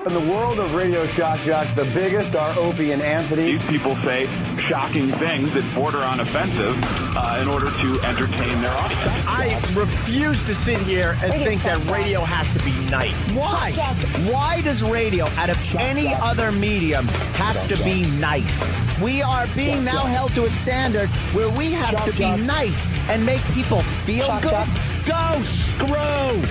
In the world of radio shock jocks, the biggest are Opie and Anthony. These people say shocking things that border on offensive in order to entertain their audience. I refuse to sit here and think that radio has to be nice. Why? Why does radio, out of any other medium, have to be nice? We are being now held to a standard where we have to be nice and make people feel good. Go screw!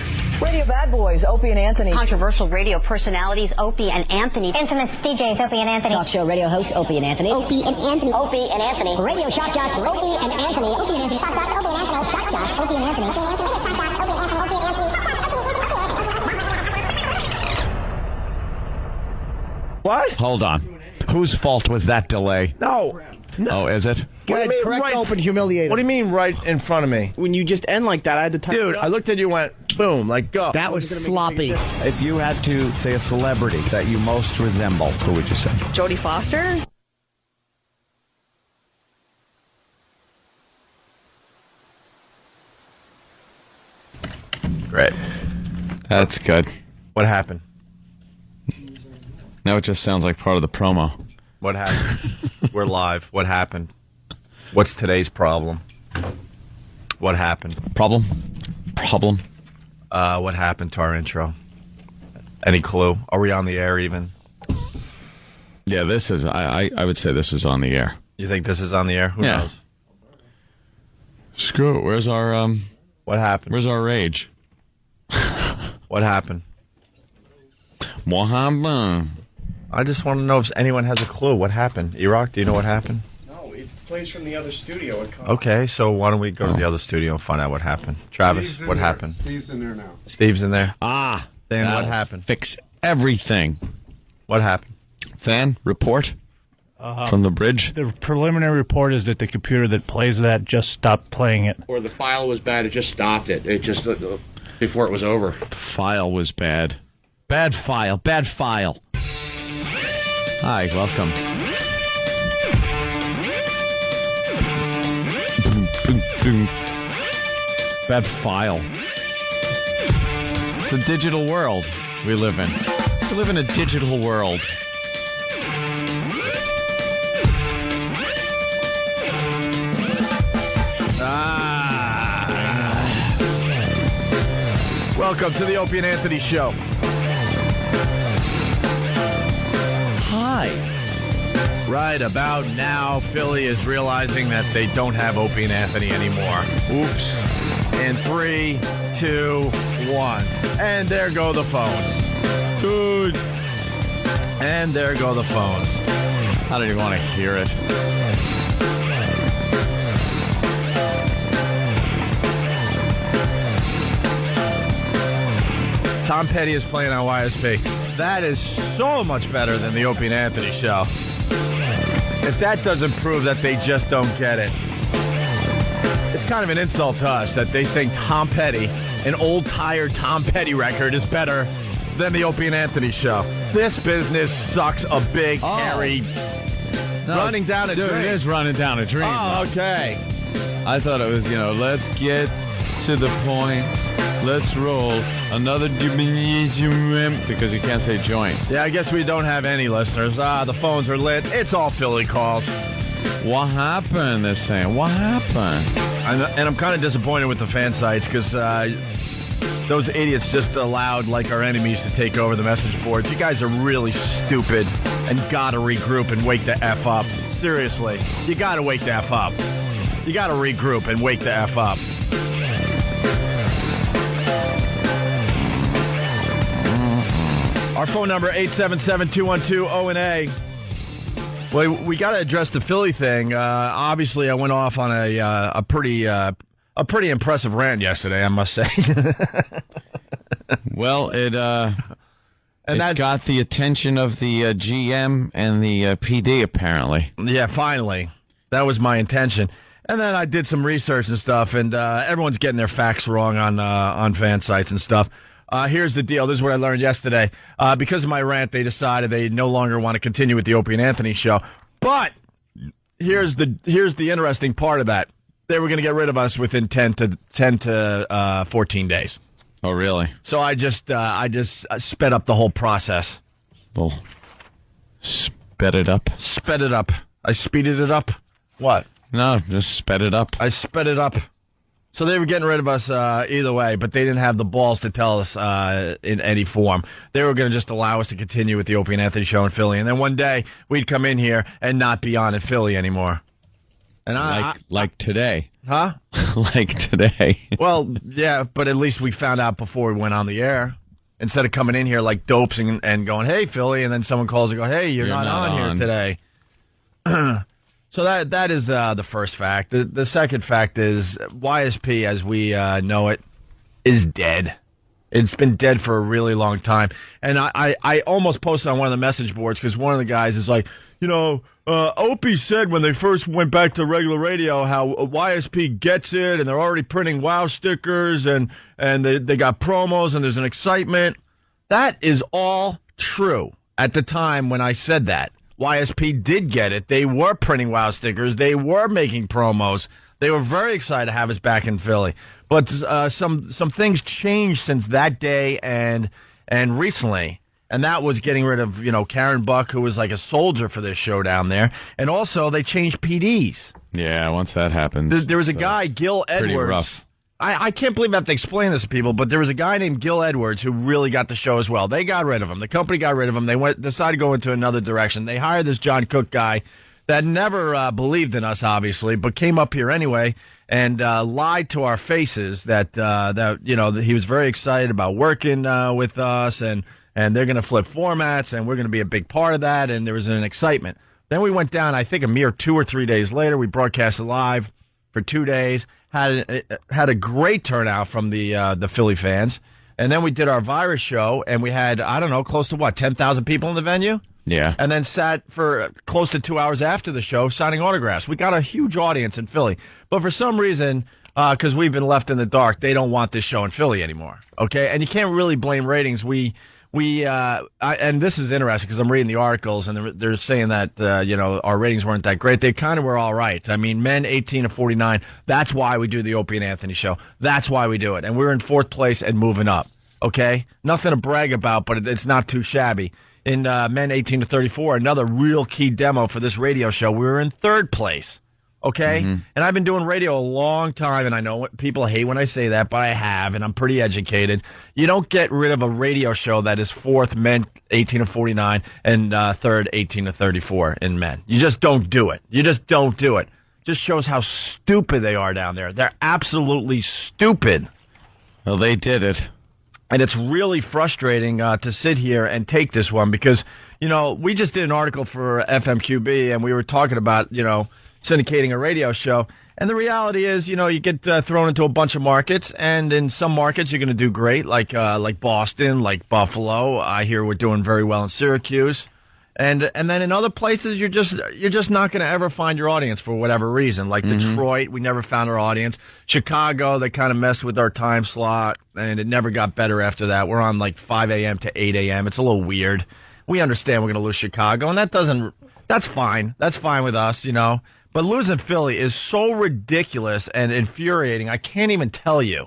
Radio bad boys, Opie and Anthony. Controversial radio personalities, Opie and Anthony. Infamous DJs, Opie and Anthony. Talk show radio hosts, Opie and Anthony. Opie and Anthony. Opie and Anthony. Radio shock jocks, Opie and Anthony. Opie and Anthony. Shock jocks, Opie and Anthony. Shock jocks, Opie and Anthony. Opie and Anthony. Shock jocks, Opie and Anthony. Opie and Anthony. What? Hold on. Whose fault was that delay? No. Oh, is it? What do you mean, correct, open, humiliate. What do you mean right in front of me? When you just end like that, I had to type. Dude, I looked at you and went, boom, like go. That was sloppy. If you had to say a celebrity that you most resemble, who would you say? Jodie Foster? Great. That's good. What happened? Now it just sounds like part of the promo. What happened? We're live. What happened? What's today's problem? What happened? Problem? What happened to our intro? Any clue? Are we on the air even? Yeah, this is, I would say this is on the air. You think this is on the air? Who Yeah. knows? Screw it. Where's our, What happened? where's our rage? What happened? What happened? I just want to know if anyone has a clue. What happened? Iraq, do you know what happened? No, it plays from the other studio. Okay, so why don't we go to the other studio and find out what happened? Travis, what happened? Steve's in there now. Steve's in there. Ah. Dan, what that'll happened? Fix everything. What happened? Fan, report from the bridge. The preliminary report is that the computer that plays that just stopped playing it. Or the file was bad, it just stopped it. It just, before it was over. The file was bad. Bad file. Hi, welcome. Bad file. It's a digital world we live in. We live in a digital world. Welcome to the Opie and Anthony Show. Hi. Right about now, Philly is realizing that they don't have Opie and Anthony anymore. Oops. In 3, 2, 1. And there go the phones. Good. And there go the phones. I don't even want to hear it. Tom Petty is playing on YSP. That is so much better than the Opie and Anthony Show. If that doesn't prove that they just don't get it. It's kind of an insult to us that they think Tom Petty, an old tired Tom Petty record, is better than the Opie and Anthony Show. This business sucks a big, hairy, running down a dude, dream. It is running down a dream. Oh, okay. I thought it was, let's get to the point. Let's roll another because you can't say joint. Yeah, I guess we don't have any listeners. The phones are lit. It's all Philly calls. What happened? They're saying, what happened? And I'm kind of disappointed with the fan sites because those idiots just allowed our enemies to take over the message boards. You guys are really stupid and gotta regroup and wake the F up. Seriously, you gotta wake the F up. You gotta regroup and wake the F up. Our phone number, 877-212-ONA. Well, we got to address the Philly thing. Obviously, I went off on a pretty impressive rant yesterday, I must say. Well, it got the attention of the GM and the PD, apparently. Yeah, finally. That was my intention. And then I did some research and stuff, and everyone's getting their facts wrong on fan sites and stuff. Here's the deal. This is what I learned yesterday. Because of my rant, they decided they no longer want to continue with the Opie and Anthony Show. But here's the interesting part of that. They were going to get rid of us within 10 to 14 days. Oh, really? So I just sped up the whole process Well, sped it up. Sped it up. I speeded it up. What? No, just sped it up. I sped it up. So they were getting rid of us either way, but they didn't have the balls to tell us in any form. They were going to just allow us to continue with the Opie and Anthony show in Philly. And then one day, we'd come in here and not be on in Philly anymore. And like today. Huh? Like today. Well, yeah, but at least we found out before we went on the air. Instead of coming in here like dopes and going, hey, Philly, and then someone calls and go, hey, you're not on here today. So that is the first fact. The second fact is YSP, as we know it, is dead. It's been dead for a really long time. And I almost posted on one of the message boards because one of the guys is like, Opie said when they first went back to regular radio how YSP gets it and they're already printing WOW stickers and they got promos and there's an excitement. That is all true at the time when I said that. YSP did get it. They were printing WOW stickers. They were making promos. They were very excited to have us back in Philly. But some things changed since that day and recently. And that was getting rid of, Karen Buck, who was like a soldier for this show down there. And also, they changed PDs. Yeah, once that happened. There was a guy, Gil Edwards. Pretty rough. I can't believe I have to explain this to people, but there was a guy named Gil Edwards who really got the show as well. They got rid of him. The company got rid of him. They decided to go into another direction. They hired this John Cook guy that never believed in us, obviously, but came up here anyway and lied to our faces that he was very excited about working with us and they're going to flip formats, and we're going to be a big part of that, and there was an excitement. Then we went down, I think, a mere 2 or 3 days later. We broadcasted live for 2 days, had a great turnout from the Philly fans, and then we did our virus show, and we had, I don't know, close to 10,000 people in the venue? Yeah. And then sat for close to 2 hours after the show signing autographs. We got a huge audience in Philly. But for some reason, because we've been left in the dark, they don't want this show in Philly anymore, okay? And you can't really blame ratings. And this is interesting because I'm reading the articles and they're saying that, our ratings weren't that great. They kind of were all right. I mean, men 18 to 49, that's why we do the Opie and Anthony show. That's why we do it. And we're in 4th place and moving up. Okay? Nothing to brag about, but it's not too shabby. In men 18 to 34, another real key demo for this radio show, we were in 3rd place. Okay? Mm-hmm. And I've been doing radio a long time, and I know people hate when I say that, but I have, and I'm pretty educated. You don't get rid of a radio show that is 4th, men 18 to 49, and 3rd, 18 to 34 in men. You just don't do it. You just don't do it. Just shows how stupid they are down there. They're absolutely stupid. Well, they did it. And it's really frustrating to sit here and take this one because, we just did an article for FMQB, and we were talking about, syndicating a radio show. And the reality is, you get thrown into a bunch of markets, and in some markets you're going to do great, like Boston, like Buffalo. I hear we're doing very well in Syracuse. And then in other places you're just not going to ever find your audience for whatever reason. Like Detroit, we never found our audience. Chicago, they kind of messed with our time slot, and it never got better after that. We're on like 5 a.m. to 8 a.m. It's a little weird. We understand we're going to lose Chicago, and that's fine. That's fine with us, But losing Philly is so ridiculous and infuriating, I can't even tell you.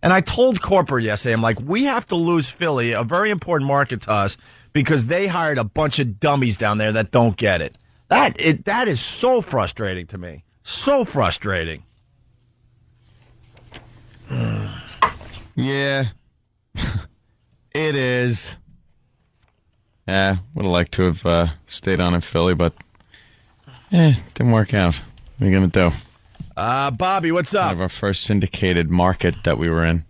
And I told corporate yesterday, I'm like, we have to lose Philly, a very important market to us, because they hired a bunch of dummies down there that don't get it. That is so frustrating to me. So frustrating. Yeah, it is. Yeah, would have liked to have stayed on in Philly, but didn't work out. What are you going to do? Bobby, what's up? One of our first syndicated market that we were in.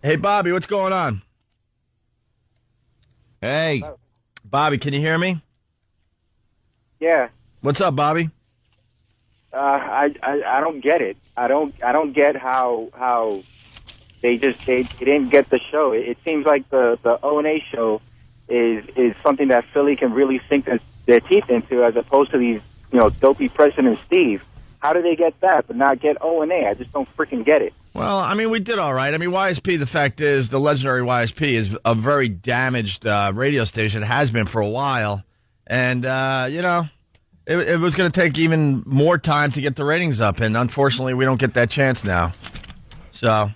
Hey, Bobby, what's going on? Hey. Bobby, can you hear me? Yeah. What's up, Bobby? I don't get it. I don't get how they didn't get the show. It seems like the O&A show is something that Philly can really sink their teeth into, as opposed to these dopey President Steve. How do they get that but not get O&A? I just don't freaking get it. Well, I mean, we did all right. I mean, YSP, the fact is, the legendary YSP is a very damaged radio station. It has been for a while. And, it was going to take even more time to get the ratings up. And unfortunately, we don't get that chance now. So,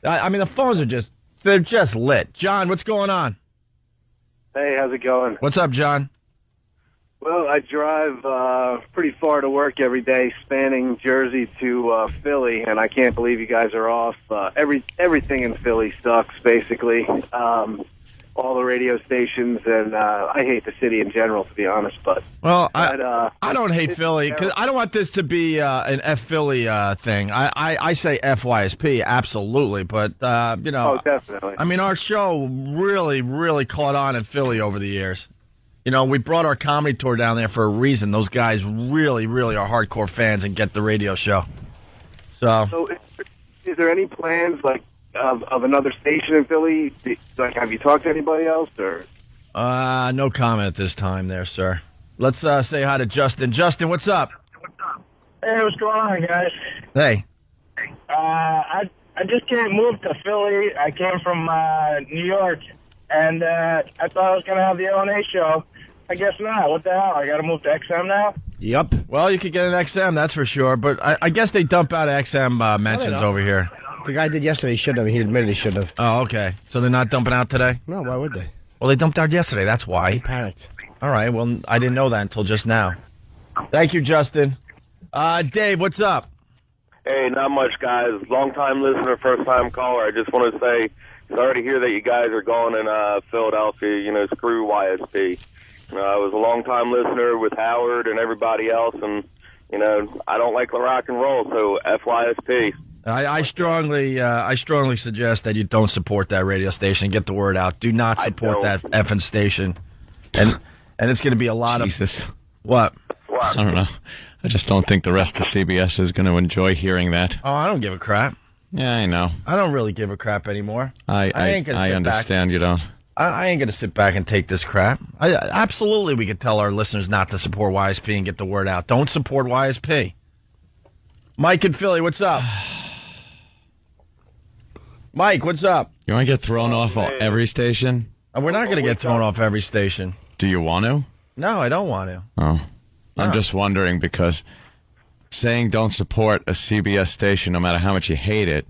I mean, the phones are they're just lit. John, what's going on? Hey, how's it going? What's up, John? Well, I drive pretty far to work every day, spanning Jersey to Philly, and I can't believe you guys are off. Everything in Philly sucks, basically. All the radio stations, and I hate the city in general, to be honest. But I don't hate Philly because I don't want this to be an F Philly thing. I say FYSP absolutely, but oh, definitely. I mean, our show really caught on in Philly over the years. You know, we brought our comedy tour down there for a reason. Those guys really are hardcore fans and get the radio show. So is there any plans of another station in Philly? Have you talked to anybody else, or? No comment at this time there, sir. Let's say hi to Justin. Justin, what's up? Hey, what's going on, guys? Hey. I just can't move to Philly. I came from New York, and I thought I was going to have the O&A show. I guess not. What the hell? I got to move to XM now? Yep. Well, you could get an XM, that's for sure. But I guess they dump out XM mentions over here. The guy did yesterday. He shouldn't have. He admitted he shouldn't have. Oh, okay. So they're not dumping out today? No, why would they? Well, they dumped out yesterday. That's why. He panicked. All right. Well, I didn't know that until just now. Thank you, Justin. Dave, what's up? Hey, not much, guys. Long-time listener, first-time caller. I just want to say, sorry to hear that you guys are going in Philadelphia. You know, screw YSP. I was a long-time listener with Howard and everybody else, and, you know, I don't like the rock and roll, so FYSP. I strongly suggest that you don't support that radio station. Get the word out. Do not support that effing station. And it's going to be a lot of... What? I don't know. I just don't think the rest of CBS is going to enjoy hearing that. Oh, I don't give a crap. Yeah, I know. I don't really give a crap anymore. I understand you don't. I ain't going to sit back and take this crap. Absolutely, we could tell our listeners not to support YSP and get the word out. Don't support YSP. Mike in Philly, what's up? Mike, what's up? You want to get thrown off every station? We're not going to get thrown off every station. Do you want to? No, I don't want to. Oh. I'm just wondering because saying don't support a CBS station, no matter how much you hate it,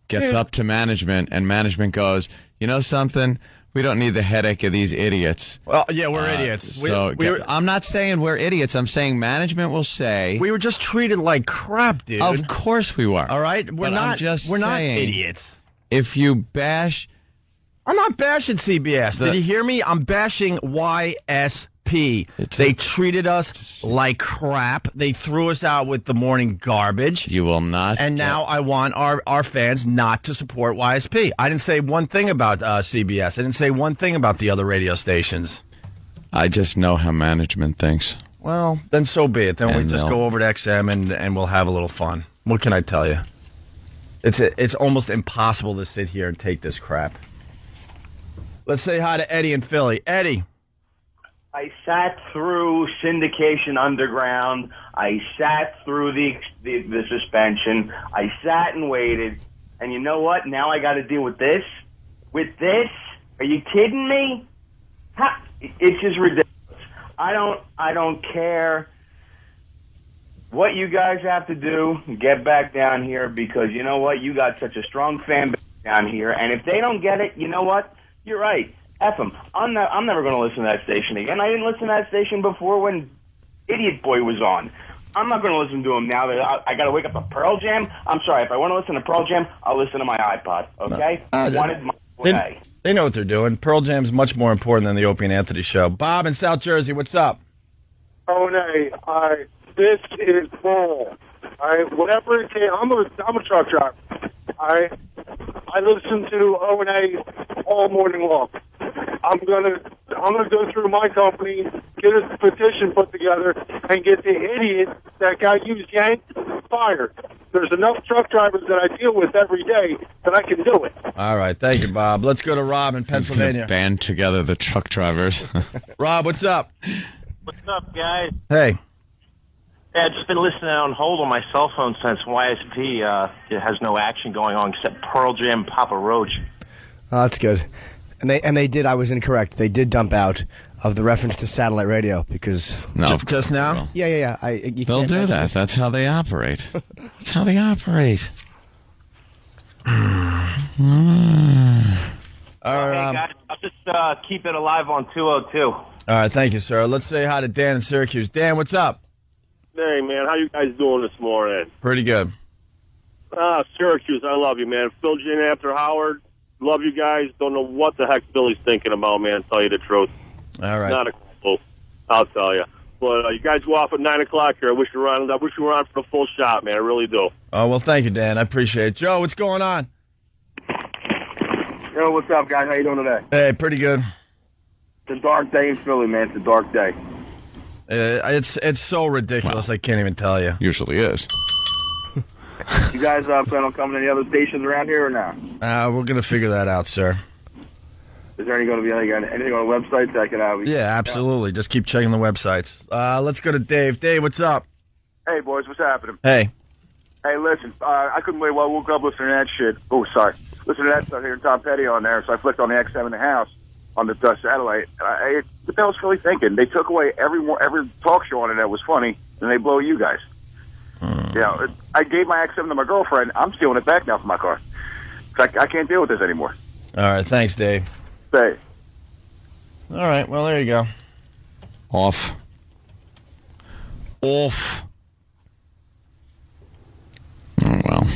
gets up to management, and management goes, you know something? We don't need the headache of these idiots. Well, yeah, we're idiots. I'm not saying we're idiots. I'm saying management will say... We were just treated like crap, dude. Of course we were. All right? We're not idiots. If you bash... I'm not bashing CBS. Did you hear me? I'm bashing YSP. They treated us like crap. They threw us out with the morning garbage. You will not. And now I want our fans not to support YSP. I didn't say one thing about CBS. I didn't say one thing about the other radio stations. I just know how management thinks. Well, then so be it. Then we just go over to XM and we'll have a little fun. What can I tell you? It's almost impossible to sit here and take this crap. Let's say hi to Eddie in Philly. Eddie. I sat through Syndication Underground. I sat through the suspension. I sat and waited. And you know what? Now I got to deal with this? With this? Are you kidding me? It's just ridiculous. I don't care what you guys have to do. Get back down here because you know what? You got such a strong fan base down here. And if they don't get it, you know what? You're right. F them. I'm never going to listen to that station again. I didn't listen to that station before when Idiot Boy was on. I'm not going to listen to him now that I got to wake up to Pearl Jam. I'm sorry. If I want to listen to Pearl Jam, I'll listen to my iPod. Okay? I wanted my way. They know what they're doing. Pearl Jam's much more important than the Opie and Anthony show. Bob in South Jersey, what's up? O&A, this is bull. Whatever it is, I'm a truck driver. I listen to O&A all morning long. I'm gonna go through my company, get a petition put together, and get the idiot that got you yanked fired. There's enough truck drivers that I deal with every day that I can do it. All right, thank you, Bob. Let's go to Rob in Pennsylvania. Band together the truck drivers. Rob, what's up? What's up, guys? Hey. Yeah, I've just been listening on hold on my cell phone since YSP it has no action going on except Pearl Jam, Papa Roach. Oh, that's good. And they did. I was incorrect. They did dump out of the reference to satellite radio because just now. Yeah. They'll do that. That's how they operate. That's how they operate. All right. Hey, guys. I'll just keep it alive on 202. All right, thank you, sir. Let's say hi to Dan in Syracuse. Dan, what's up? Hey, man, how you guys doing this morning? Pretty good. Syracuse, I love you, man. Phil Jane after Howard, love you guys. Don't know what the heck Billy's thinking about, man, tell you the truth. All right. Not a clue, I'll tell you. But you guys go off at 9 o'clock here. I wish you were on for the full shot, man. I really do. Oh, well, thank you, Dan. I appreciate it. Joe, what's going on? Yo, what's up, guys? How you doing today? Hey, pretty good. It's a dark day in Philly, man. It's a dark day. It's so ridiculous, I can't even tell you. Usually is. You guys plan on coming to any other stations around here or not? We're going to figure that out, sir. Is there going to be anything on the website that I can have? Yeah, absolutely. Just keep checking the websites. Let's go to Dave. Dave, what's up? Hey, boys, what's happening? Hey. Hey, listen, I couldn't wait while I woke up listening to that shit. Oh, sorry. Listening to that stuff here, Tom Petty on there, so I flicked on the XM in the house on the satellite. And what the hell was Philly thinking? They took away every talk show on it that was funny, and they blow you guys. You know, I gave my XM to my girlfriend. I'm stealing it back now from my car. I can't deal with this anymore. All right, thanks, Dave. Hey. All right, well, there you go. Off. Oh, well.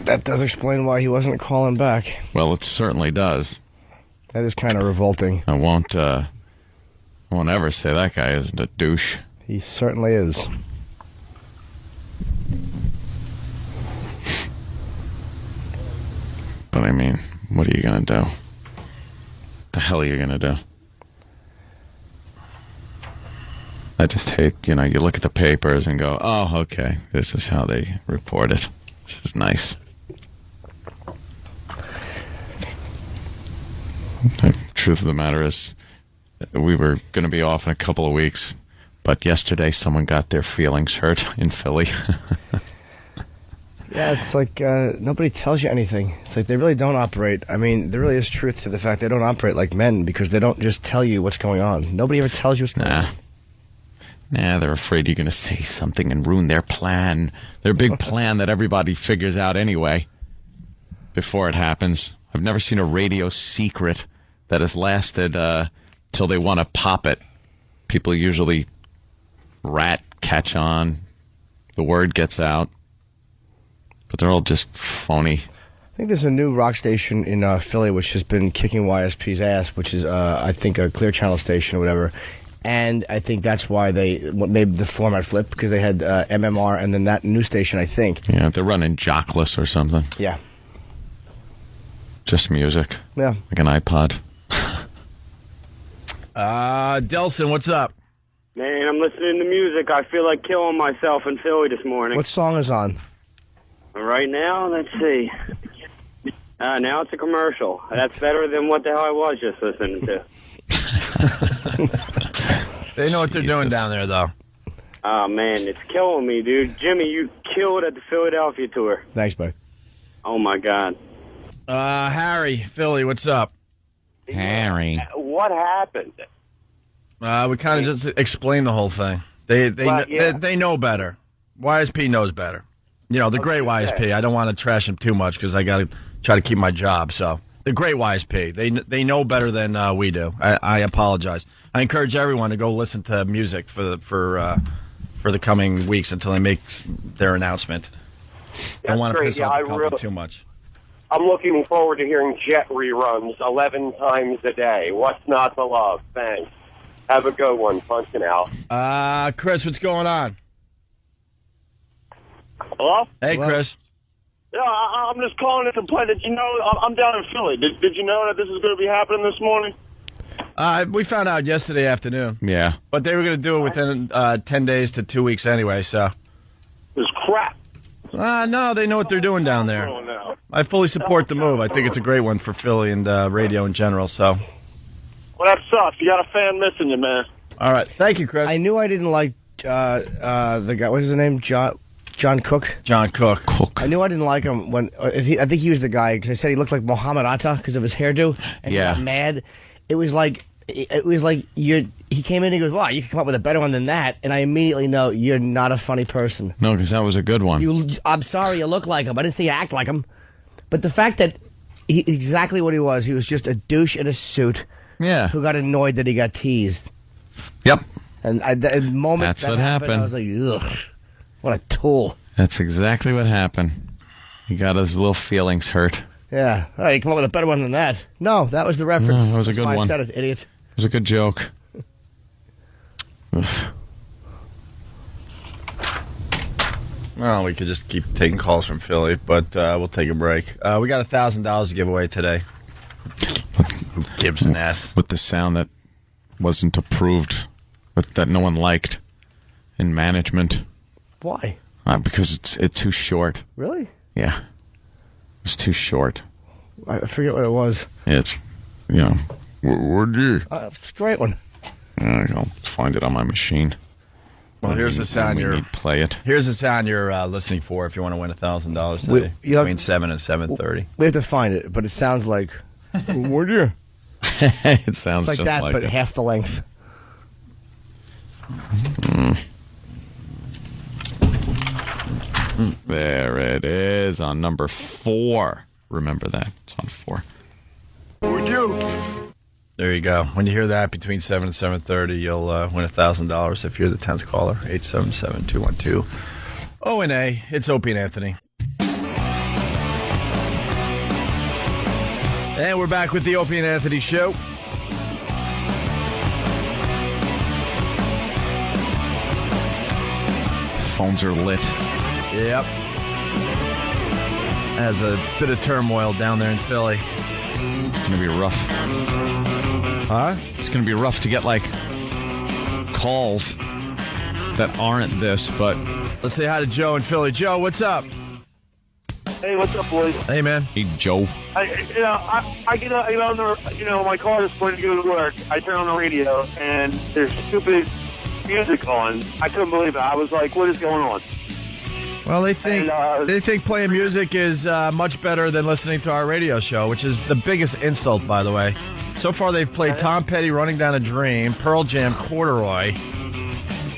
That does explain why he wasn't calling back. Well, it certainly does. That is kind of revolting. I won't ever say that guy isn't a douche. He certainly is. But I mean, what are you going to do? The hell are you going to do? I just hate, you look at the papers and go, oh, okay, this is how they report it. This is nice. The truth of the matter is, we were going to be off in a couple of weeks, but yesterday someone got their feelings hurt in Philly. Yeah, it's like nobody tells you anything. It's like they really don't operate. I mean, there really is truth to the fact they don't operate like men because they don't just tell you what's going on. Nobody ever tells you what's going on. Nah, they're afraid you're going to say something and ruin their plan. Their big plan that everybody figures out anyway before it happens. I've never seen a radio secret that has lasted till they want to pop it. People usually catch on. The word gets out. But they're all just phony. I think there's a new rock station in Philly which has been kicking YSP's ass, which is, I think, a Clear Channel station or whatever. And I think that's why they made the format flip, because they had MMR and then that new station, I think. Yeah, they're running Jockless or something. Yeah. Just music. Yeah. Like an iPod. Delson, what's up? Man, I'm listening to music. I feel like killing myself in Philly this morning. What song is on? Right now, let's see. Now it's a commercial. That's better than what the hell I was just listening to. They know what they're doing down there, though. Oh, man, it's killing me, dude. Jimmy, you killed at the Philadelphia tour. Thanks, bud. Oh, my God. Harry, Philly, what's up? Harry. What happened? We kind of just explained the whole thing. They know better. YSP knows better. The great YSP. I don't want to trash him too much because I got to try to keep my job. So the great YSP. They know better than we do. I apologize. I encourage everyone to go listen to music for the coming weeks until they make their announcement. I don't want to piss off the company too much. I'm looking forward to hearing Jet reruns 11 times a day. What's not to love? Thanks. Have a good one. Punching out. Chris, what's going on? Hello? Hey, Hello? Chris. Yeah, I'm just calling to complain. Did you know I'm down in Philly? Did you know that this is going to be happening this morning? We found out yesterday afternoon. Yeah. But they were going to do it within 10 days to 2 weeks anyway, so. It's crap. No, they know what they're doing down there. I fully support the move. I think it's a great one for Philly and radio in general, so. Well, that sucks. You got a fan missing you, man. All right. Thank you, Chris. I knew I didn't like the guy. What's his name? John Cook? John Cook. I knew I didn't like him when I think he was the guy because I said he looked like Mohammed Atta because of his hairdo, and he got mad. It was like it was like he came in and he goes, "Wow, you can come up with a better one than that," and I immediately know you're not a funny person. No, because that was a good one. I'm sorry you look like him. I didn't say you act like him, but the fact that exactly what he was just a douche in a suit. Yeah, who got annoyed that he got teased. Yep. And the moment that's that what happened, I was like, ugh, what a tool. That's exactly what happened. He got his little feelings hurt. Yeah. Oh, you come up with a better one than that. No, that was the reference. No, that was a good one. one. I said it, idiot. It was a good joke. Well, we could just keep taking calls from Philly, but we'll take a break. We got $1,000 to give away today. Who gives an ass? With the sound that wasn't approved, that no one liked in management. Why? Because it's too short. Really? Yeah. It's too short. I forget what it was. It's, where'd you? It's a great one. I'll find it on my machine. Well, here's the sound play it. Here's the sound you're listening for if you want to win $1,000 today between 7 and 7:30. We have to find it, but it sounds like, where'd you? It sounds it's like just that, like but it. half the length. There it is on number 4. Remember that. It's on 4. Would you? There you go. When you hear that between 7 and 7:30, you'll win $1,000 if you're the 10th caller. 877-212. O&A. It's Opie and Anthony. And we're back with the Opie and Anthony show. Phones are lit. Yep. As a bit of turmoil down there in Philly. It's going to be rough. Huh? It's going to be rough to get, calls that aren't this, but... Let's say hi to Joe in Philly. Joe, what's up? Hey, what's up, boys? Hey, man. Hey, Joe. I get out, my car is going to go to work. I turn on the radio, and there's stupid music on. I couldn't believe it. I was like, what is going on? Well, they think playing music is much better than listening to our radio show, which is the biggest insult, by the way. So far, they've played Tom Petty, Running Down a Dream, Pearl Jam, Corduroy,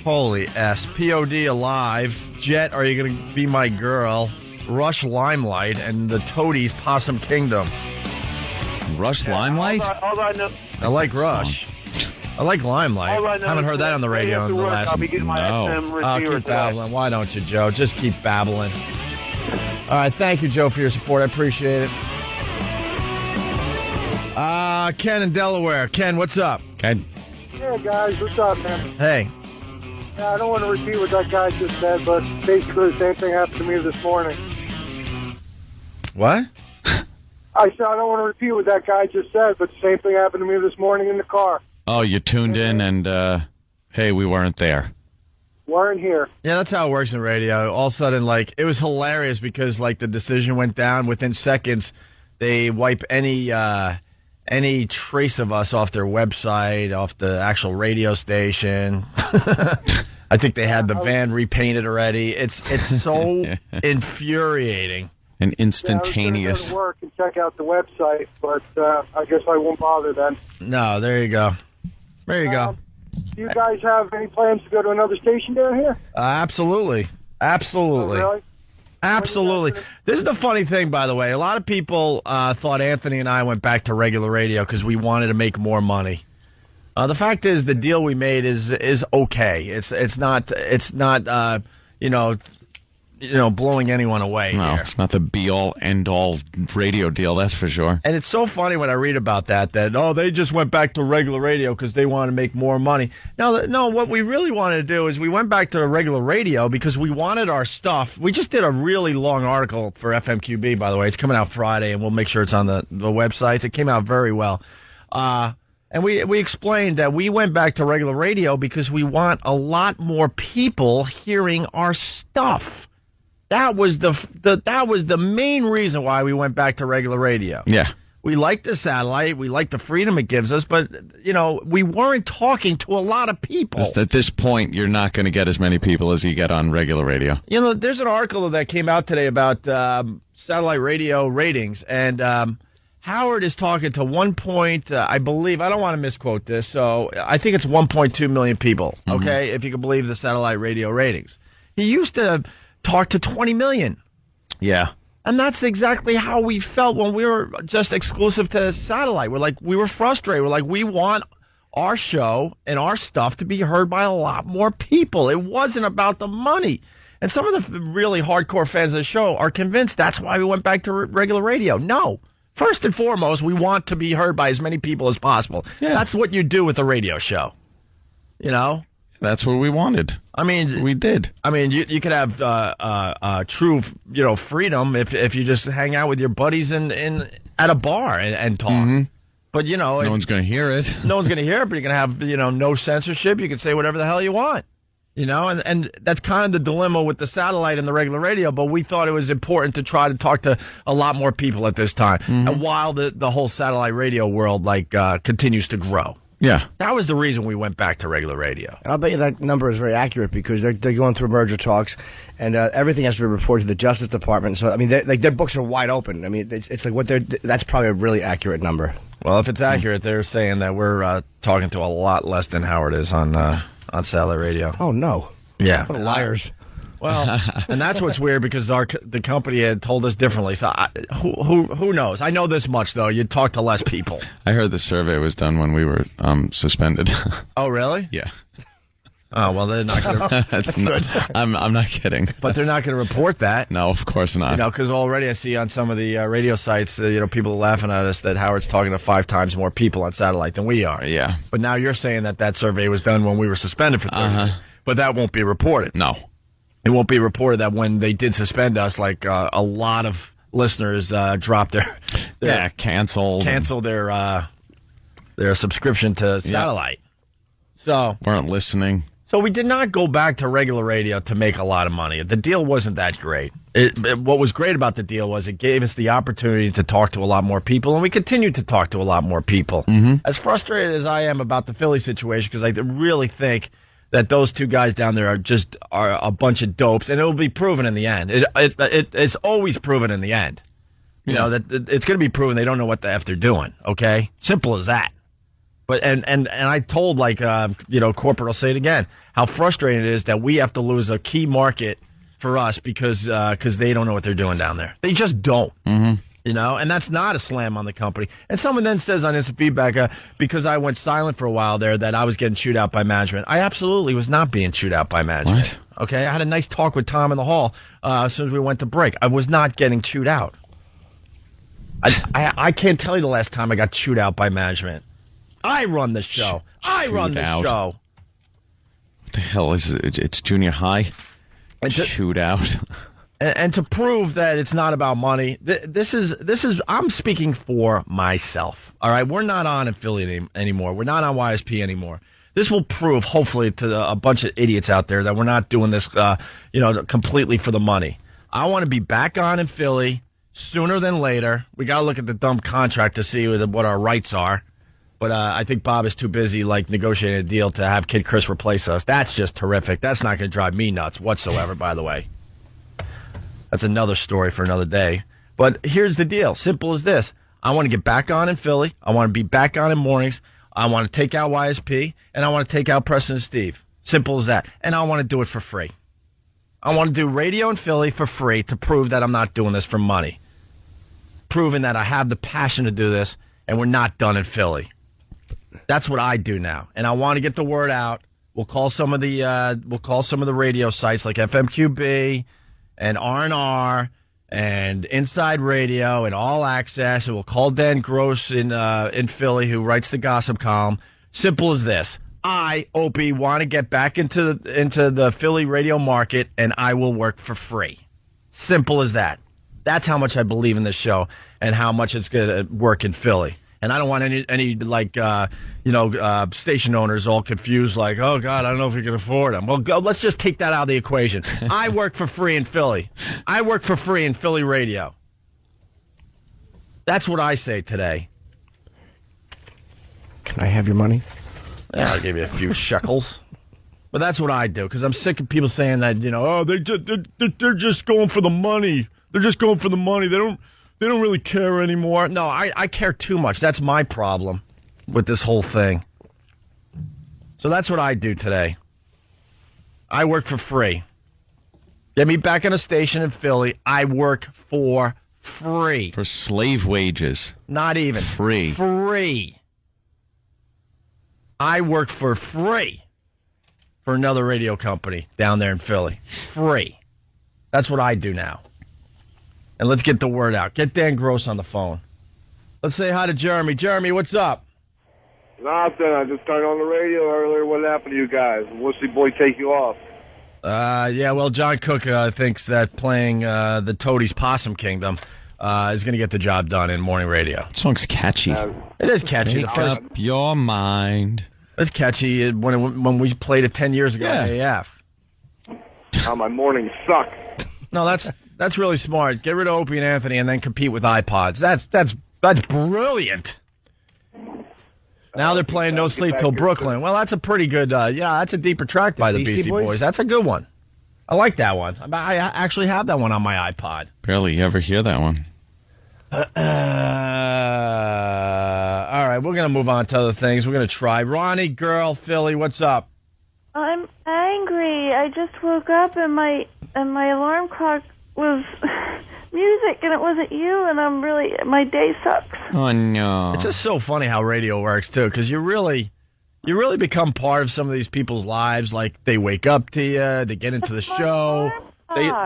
Holy S, P.O.D. Alive, Jet, Are You Gonna Be My Girl, Rush, Limelight, and the Toadies, Possum Kingdom. Rush, Limelight? All I know. I like Rush. I like Limelight. I haven't heard that on the radio in the last... I'll be getting my XM receiver keep babbling. Why don't you, Joe? Just keep babbling. All right, thank you, Joe, for your support. I appreciate it. Ken in Delaware. Ken, what's up? Ken. Yeah, guys, what's up, man? Hey. Yeah, I don't want to repeat what that guy just said, but basically the same thing happened to me this morning. What? I said I don't want to repeat what that guy just said, but the same thing happened to me this morning in the car. Oh, you tuned in and, hey, we weren't there. Weren't here. Yeah, that's how it works in radio. All of a sudden, it was hilarious because, the decision went down. Within seconds, they wipe any trace of us off their website, off the actual radio station. I think they had the van repainted already. It's so infuriating. And instantaneous. Yeah, I was going to go to work and check out the website, but I guess I won't bother then. No, there you go. There you go. Do you guys have any plans to go to another station down here? Absolutely. Absolutely. Oh, really? Absolutely. This is the funny thing, by the way. A lot of people thought Anthony and I went back to regular radio because we wanted to make more money. The fact is, the deal we made is okay. It's not blowing anyone away. No, here. It's not the be-all, end-all radio deal, that's for sure. And it's so funny when I read about that they just went back to regular radio because they want to make more money. No, what we really wanted to do is we went back to regular radio because we wanted our stuff. We just did a really long article for FMQB, by the way. It's coming out Friday, and we'll make sure it's on the websites. It came out very well. And we explained that we went back to regular radio because we want a lot more people hearing our stuff. That was the main reason why we went back to regular radio. Yeah. We like the satellite. We like the freedom it gives us. But, we weren't talking to a lot of people. Just at this point, you're not going to get as many people as you get on regular radio. There's an article that came out today about satellite radio ratings and Howard is talking to I believe, I don't want to misquote this, so I think it's 1.2 million people, okay, if you can believe the satellite radio ratings. He used to talk to 20 million. Yeah. And that's exactly how we felt when we were just exclusive to satellite. We were frustrated. We're like, we want our show and our stuff to be heard by a lot more people. It wasn't about the money. And some of the really hardcore fans of the show are convinced that's why we went back to regular radio. No. First and foremost, we want to be heard by as many people as possible. Yeah. That's what you do with a radio show. You know? That's what we wanted. I mean, we did. I mean, you could have true, freedom if you just hang out with your buddies in at a bar and talk. Mm-hmm. But no one's going to hear it. No one's going to hear it. But you're going to have no censorship. You can say whatever the hell you want. And that's kind of the dilemma with the satellite and the regular radio. But we thought it was important to try to talk to a lot more people at this time, and while the whole satellite radio world continues to grow. Yeah. That was the reason we went back to regular radio. And I'll bet you that number is very accurate because they're going through merger talks, and everything has to be reported to the Justice Department. So, I mean, their books are wide open. I mean, it's like that's probably a really accurate number. Well, if it's accurate, they're saying that we're talking to a lot less than Howard is on satellite radio. Oh, no. Yeah. What liars. Well, and that's what's weird because the company had told us differently. So who knows? I know this much though. You talk to less people. I heard the survey was done when we were suspended. Oh, really? Yeah. Oh well, they're not going to. That's not. I'm not kidding. But they're not going to report that. No, of course not. Because already I see on some of the radio sites, people are laughing at us that Howard's talking to 5 times more people on satellite than we are. Yeah. But now you're saying that survey was done when we were suspended for 30 days. But that won't be reported. No. It won't be reported that when they did suspend us, a lot of listeners dropped their canceled their subscription to satellite. So weren't listening. So we did not go back to regular radio to make a lot of money. The deal wasn't that great. What was great about the deal was it gave us the opportunity to talk to a lot more people, and we continue to talk to a lot more people. Mm-hmm. As frustrated as I am about the Philly situation, because I really think that those 2 guys down there are a bunch of dopes, and it will be proven in the end. It's always proven in the end. You know, that it's going to be proven they don't know what the F they're doing, okay? Simple as that. But and I told corporate, I'll say it again, how frustrating it is that we have to lose a key market for us because they don't know what they're doing down there. They just don't. Mm-hmm. And that's not a slam on the company. And someone then says on Instant Feedback, because I went silent for a while there, that I was getting chewed out by management. I absolutely was not being chewed out by management. What? Okay, I had a nice talk with Tom in the hall as soon as we went to break. I was not getting chewed out. I can't tell you the last time I got chewed out by management. I run the show. I run the show. What the hell is it? It's junior high. Chewed out. And to prove that it's not about money, this is. I'm speaking for myself. All right, we're not on in Philly anymore. We're not on YSP anymore. This will prove, hopefully, to a bunch of idiots out there that we're not doing this, completely for the money. I want to be back on in Philly sooner than later. We got to look at the dumb contract to see what our rights are. But I think Bob is too busy, negotiating a deal to have Kid Chris replace us. That's just terrific. That's not going to drive me nuts whatsoever, by the way. That's another story for another day. But here's the deal. Simple as this. I want to get back on in Philly. I want to be back on in mornings. I want to take out YSP, and I want to take out Preston and Steve. Simple as that. And I want to do it for free. I want to do radio in Philly for free to prove that I'm not doing this for money. Proving that I have the passion to do this, and we're not done in Philly. That's what I do now. And I want to get the word out. We'll call some of the radio sites like FMQB and R&R and Inside Radio and All Access, and we'll call Dan Gross in Philly, who writes the gossip column. Simple as this. I, Opie, want to get back into the Philly radio market, and I will work for free. Simple as that. That's how much I believe in this show and how much it's going to work in Philly. And I don't want any station owners all confused, like, oh, God, I don't know if we can afford them. Well, let's just take that out of the equation. I work for free in Philly. I work for free in Philly radio. That's what I say today. Can I have your money? Yeah, I'll give you a few shekels. But that's what I do, because I'm sick of people saying that, they're just going for the money. They're just going for the money. They they don't really care anymore. No, I care too much. That's my problem with this whole thing. So that's what I do today. I work for free. Get me back on a station in Philly. I work for free. For slave wages. Not even. Free. Free. I work for free for another radio company down there in Philly. Free. That's what I do now. And let's get the word out. Get Dan Gross on the phone. Let's say hi to Jeremy. Jeremy, what's up? Nothing. I just turned on the radio earlier. What happened to you guys? Wussy boy take you off? Yeah, well, John Cook thinks that playing the Toadies Possum Kingdom is going to get the job done in morning radio. That song's catchy. It is catchy. Make up your mind. It's catchy when we played it 10 years ago on AF. Oh, my mornings suck. No, that's really smart. Get rid of Opie and Anthony and then compete with iPods. That's brilliant. Now they're playing No Sleep Till Brooklyn. Well, that's a pretty good, that's a deeper track by the Beastie Boys. That's a good one. I like that one. I actually have that one on my iPod. Barely ever hear that one. All right, we're going to move on to other things. We're going to try. Ronnie, girl, Philly, what's up? I'm angry. I just woke up and my alarm clock was music and it wasn't you, and my day sucks. Oh no! It's just so funny how radio works too, because you really become part of some of these people's lives. Like they wake up to you, they get into the show,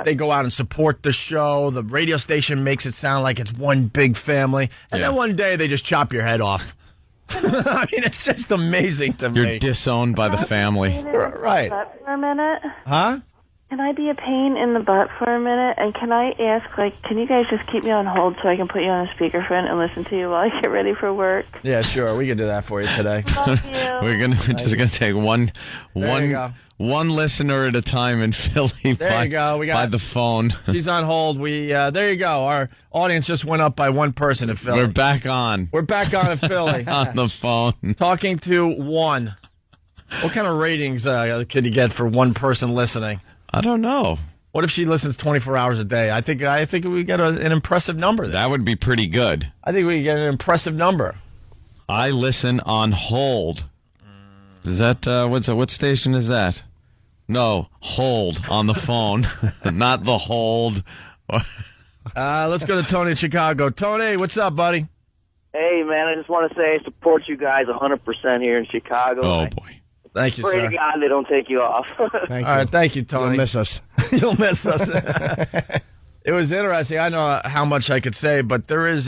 they go out and support the show. The radio station makes it sound like it's one big family, and then one day they just chop your head off. I mean, it's just amazing to me. You're disowned by the family. Right. For a minute. Huh? Can I be a pain in the butt for a minute? And can I ask, can you guys just keep me on hold so I can put you on a speakerphone and listen to you while I get ready for work? Yeah, sure. We can do that for you today. Love you. We're just gonna take one listener at a time in Philly There you go. by the phone. She's on hold. There you go. Our audience just went up by one person in Philly. We're back on. We're back on in Philly. On the phone. Talking to one. What kind of ratings can you get for one person listening? I don't know. What if she listens 24 hours a day? I think we get an impressive number there. That would be pretty good. I think we get an impressive number. I listen on hold. Is that what station is that? No, hold on the phone, not the hold. Let's go to Tony in Chicago. Tony, what's up, buddy? Hey, man, I just want to say I support you guys 100% here in Chicago. Oh, boy. Thank you, Pray sir. to God they don't take you off. All right, thank you, Tony. You'll miss us. You'll miss us. It was interesting. I know how much I could say, but there is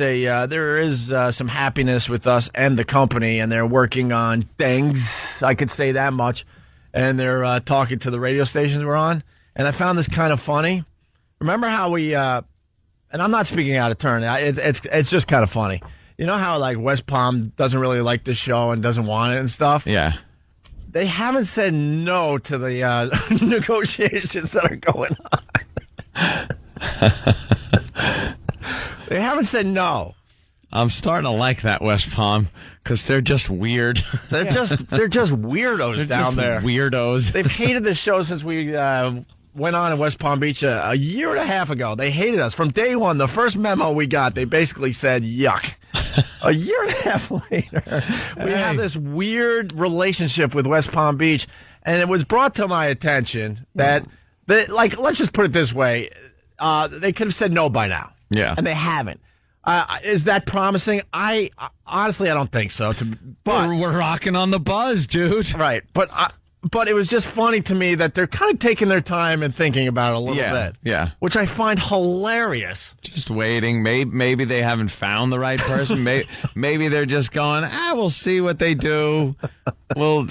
some happiness with us and the company, and they're working on things. I could say that much. And they're talking to the radio stations we're on. And I found this kind of funny. Remember how we, and I'm not speaking out of turn. It's just kind of funny. You know how like West Palm doesn't really like the show and doesn't want it and stuff? Yeah. They haven't said no to the negotiations that are going on. They haven't said no. I'm starting to like that West Palm because they're just weird. They're just weirdos down there. Weirdos. They've hated the show since we went on in West Palm Beach a year and a half ago. They hated us from day one. The first memo we got, they basically said yuck. A year and a half later, we have this weird relationship with West Palm Beach, and it was brought to my attention that, let's just put it this way, they could have said no by now. Yeah. And they haven't. Is that promising? Honestly, I don't think so. But we're rocking on the buzz, dude. Right. But it was just funny to me that they're kind of taking their time and thinking about it a little bit. Yeah. Which I find hilarious. Just waiting. Maybe they haven't found the right person. Maybe they're just going, we'll see what they do. We'll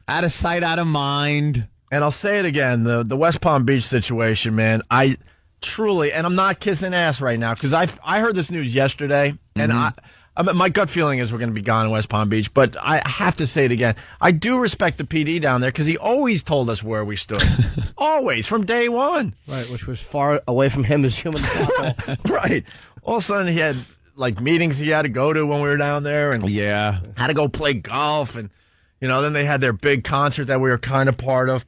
out of sight, out of mind. And I'll say it again, the West Palm Beach situation, man, I truly, and I'm not kissing ass right now, because I heard this news yesterday, and my gut feeling is we're going to be gone in West Palm Beach, but I have to say it again. I do respect the PD down there because he always told us where we stood. Always, from day one. Right, which was far away from him as humanly possible. Right. All of a sudden, he had meetings he had to go to when we were down there, and had to go play golf, and then they had their big concert that we were kind of part of,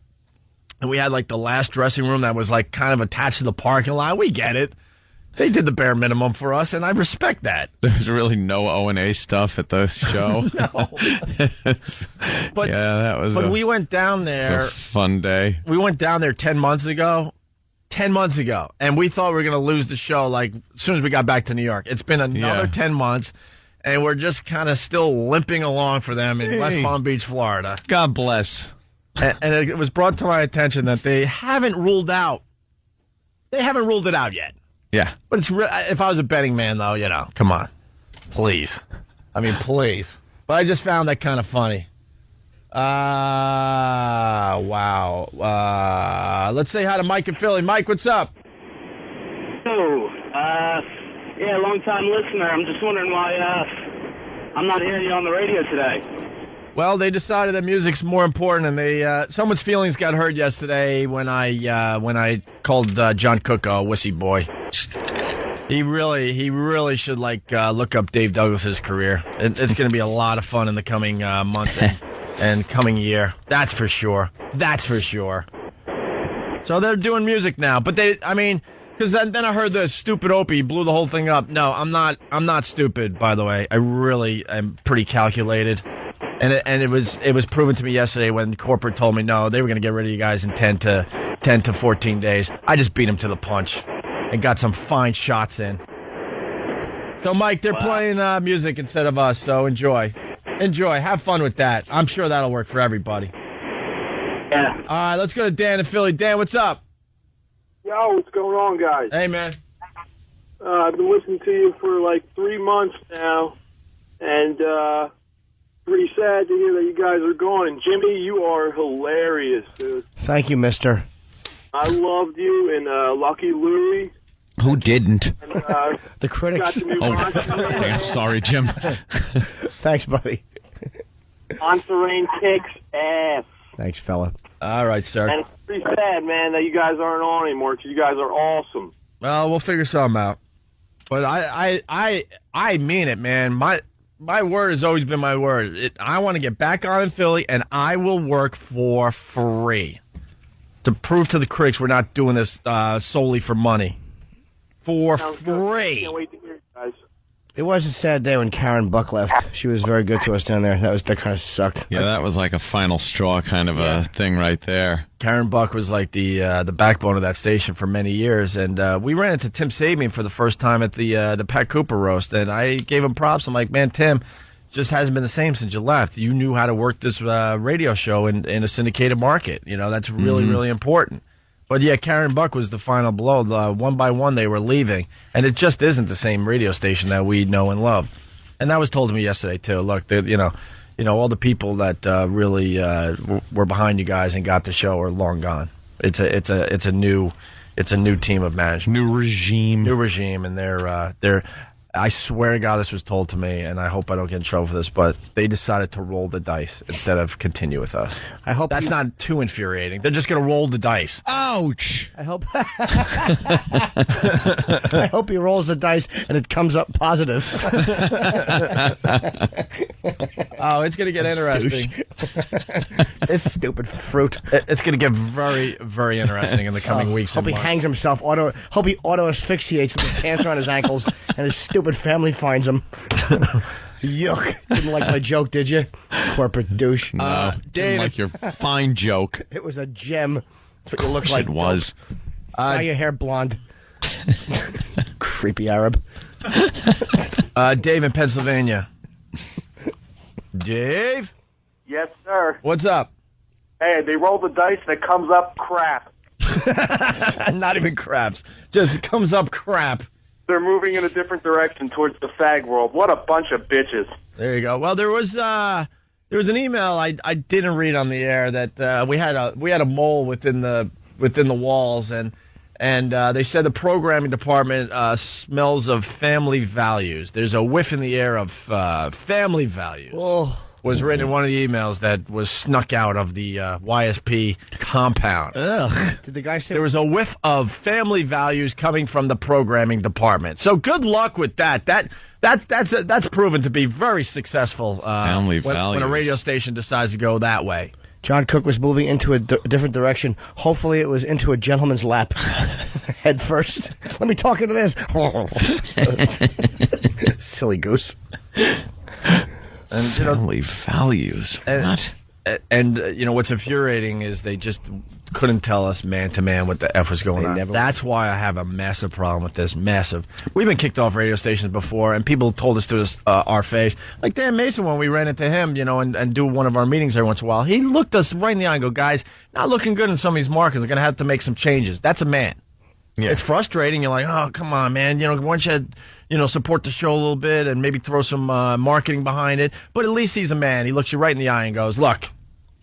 and we had the last dressing room that was kind of attached to the parking lot. We get it. They did the bare minimum for us, and I respect that. There's really no O&A stuff at the show. No. But, yeah, that was we went down there. a fun day. We went down there 10 months ago. 10 months ago. And we thought we were going to lose the show like as soon as we got back to New York. It's been another 10 months, and we're just kind of still limping along for them in West Palm Beach, Florida. God bless. And it was brought to my attention that they haven't ruled out. They haven't ruled it out yet. Yeah. But it's if I was a betting man, though, come on. Please. I mean, please. But I just found that kind of funny. Wow. Let's say hi to Mike in Philly. Mike, what's up? Yeah, long-time listener. I'm just wondering why I'm not hearing you on the radio today. Well, they decided that music's more important, and someone's feelings got hurt yesterday when I called John Cook a wussy boy. He really should look up Dave Douglas's career. It's going to be a lot of fun in the coming months and coming year. That's for sure. So they're doing music now, but because then I heard the stupid Opie blew the whole thing up. No, I'm not stupid, by the way. I really am pretty calculated. And it was proven to me yesterday when corporate told me no, they were going to get rid of you guys in 10 to 14 days. I just beat them to the punch and got some fine shots in. So, Mike, they're playing music instead of us, so enjoy. Have fun with that. I'm sure that'll work for everybody. Yeah. All right, let's go to Dan in Philly. Dan, what's up? Yo, what's going on, guys? Hey, man. I've been listening to you for like 3 months now, and pretty sad to hear that you guys are gone. And Jimmy, you are hilarious, dude. Thank you, mister. I loved you and Lucky Louie. Who didn't? And, the critics. I'm sorry, Jim. Thanks, buddy. Answering kicks ass. Thanks, fella. All right, sir. And it's pretty sad, man, that you guys aren't on anymore because you guys are awesome. Well, we'll figure something out. But I mean it, man. My word has always been my word. I want to get back on in Philly, and I will work for free to prove to the critics we're not doing this solely for money. For free. Can't wait to hear you guys. It was a sad day when Karen Buck left. She was very good to us down there. That kind of sucked. Yeah, that was like a final straw kind of a thing right there. Karen Buck was like the backbone of that station for many years, and we ran into Tim Sabian for the first time at the Pat Cooper roast, and I gave him props. I'm like, man, Tim, just hasn't been the same since you left. You knew how to work this radio show in a syndicated market. That's really, really important. But yeah, Karen Buck was the final blow. One by one, they were leaving, and it just isn't the same radio station that we know and love. And that was told to me yesterday too. Look, all the people that really were behind you guys and got the show are long gone. It's a new team of management, new regime, and they're. I swear to God, this was told to me, and I hope I don't get in trouble for this, but they decided to roll the dice instead of continue with us. I hope that's not too infuriating. They're just going to roll the dice. Ouch! I hope. I hope he rolls the dice and it comes up positive. Oh, it's going to get interesting. This stupid fruit. It's going to get very, very interesting in the coming weeks. Hope and he months. hangs himself. Hope he auto asphyxiates with the cancer on his ankles, and his stupid family finds him. Yuck! Didn't like my joke, did you? Corporate douche. No, didn't like your fine joke. It was a gem. That's what you look like. It was. Dye your hair blonde. Creepy Arab. Dave in Pennsylvania. Dave? Yes, sir. What's up? Hey, they roll the dice and it comes up crap. Not even craps. Just comes up crap. They're moving in a different direction towards the fag world. What a bunch of bitches. There you go. Well, there was an email I didn't read on the air that we had a mole within the walls, and they said the programming department smells of family values. There's a whiff in the air of family values. Oh. Was written in one of the emails that was snuck out of the YSP compound. Ugh. Did the guy say there was a whiff of family values coming from the programming department? So good luck with that. That's proven to be very successful. Family when values. a radio station decides to go that way. John Cook was moving into a different direction. Hopefully it was into a gentleman's lap. Head first. Let me talk into this. Silly goose. And family values. What? And what's infuriating is they just couldn't tell us man to man what the F was going on. That's why I have a massive problem with this. Massive. We've been kicked off radio stations before, and people told us to our face. Like Dan Mason, when we ran into him, and do one of our meetings every once in a while, he looked us right in the eye and go, guys, not looking good in some of these markets. We're going to have to make some changes. That's a man. Yeah. It's frustrating. You're like, oh, come on, man. Why don't you, support the show a little bit and maybe throw some marketing behind it. But at least he's a man. He looks you right in the eye and goes, look,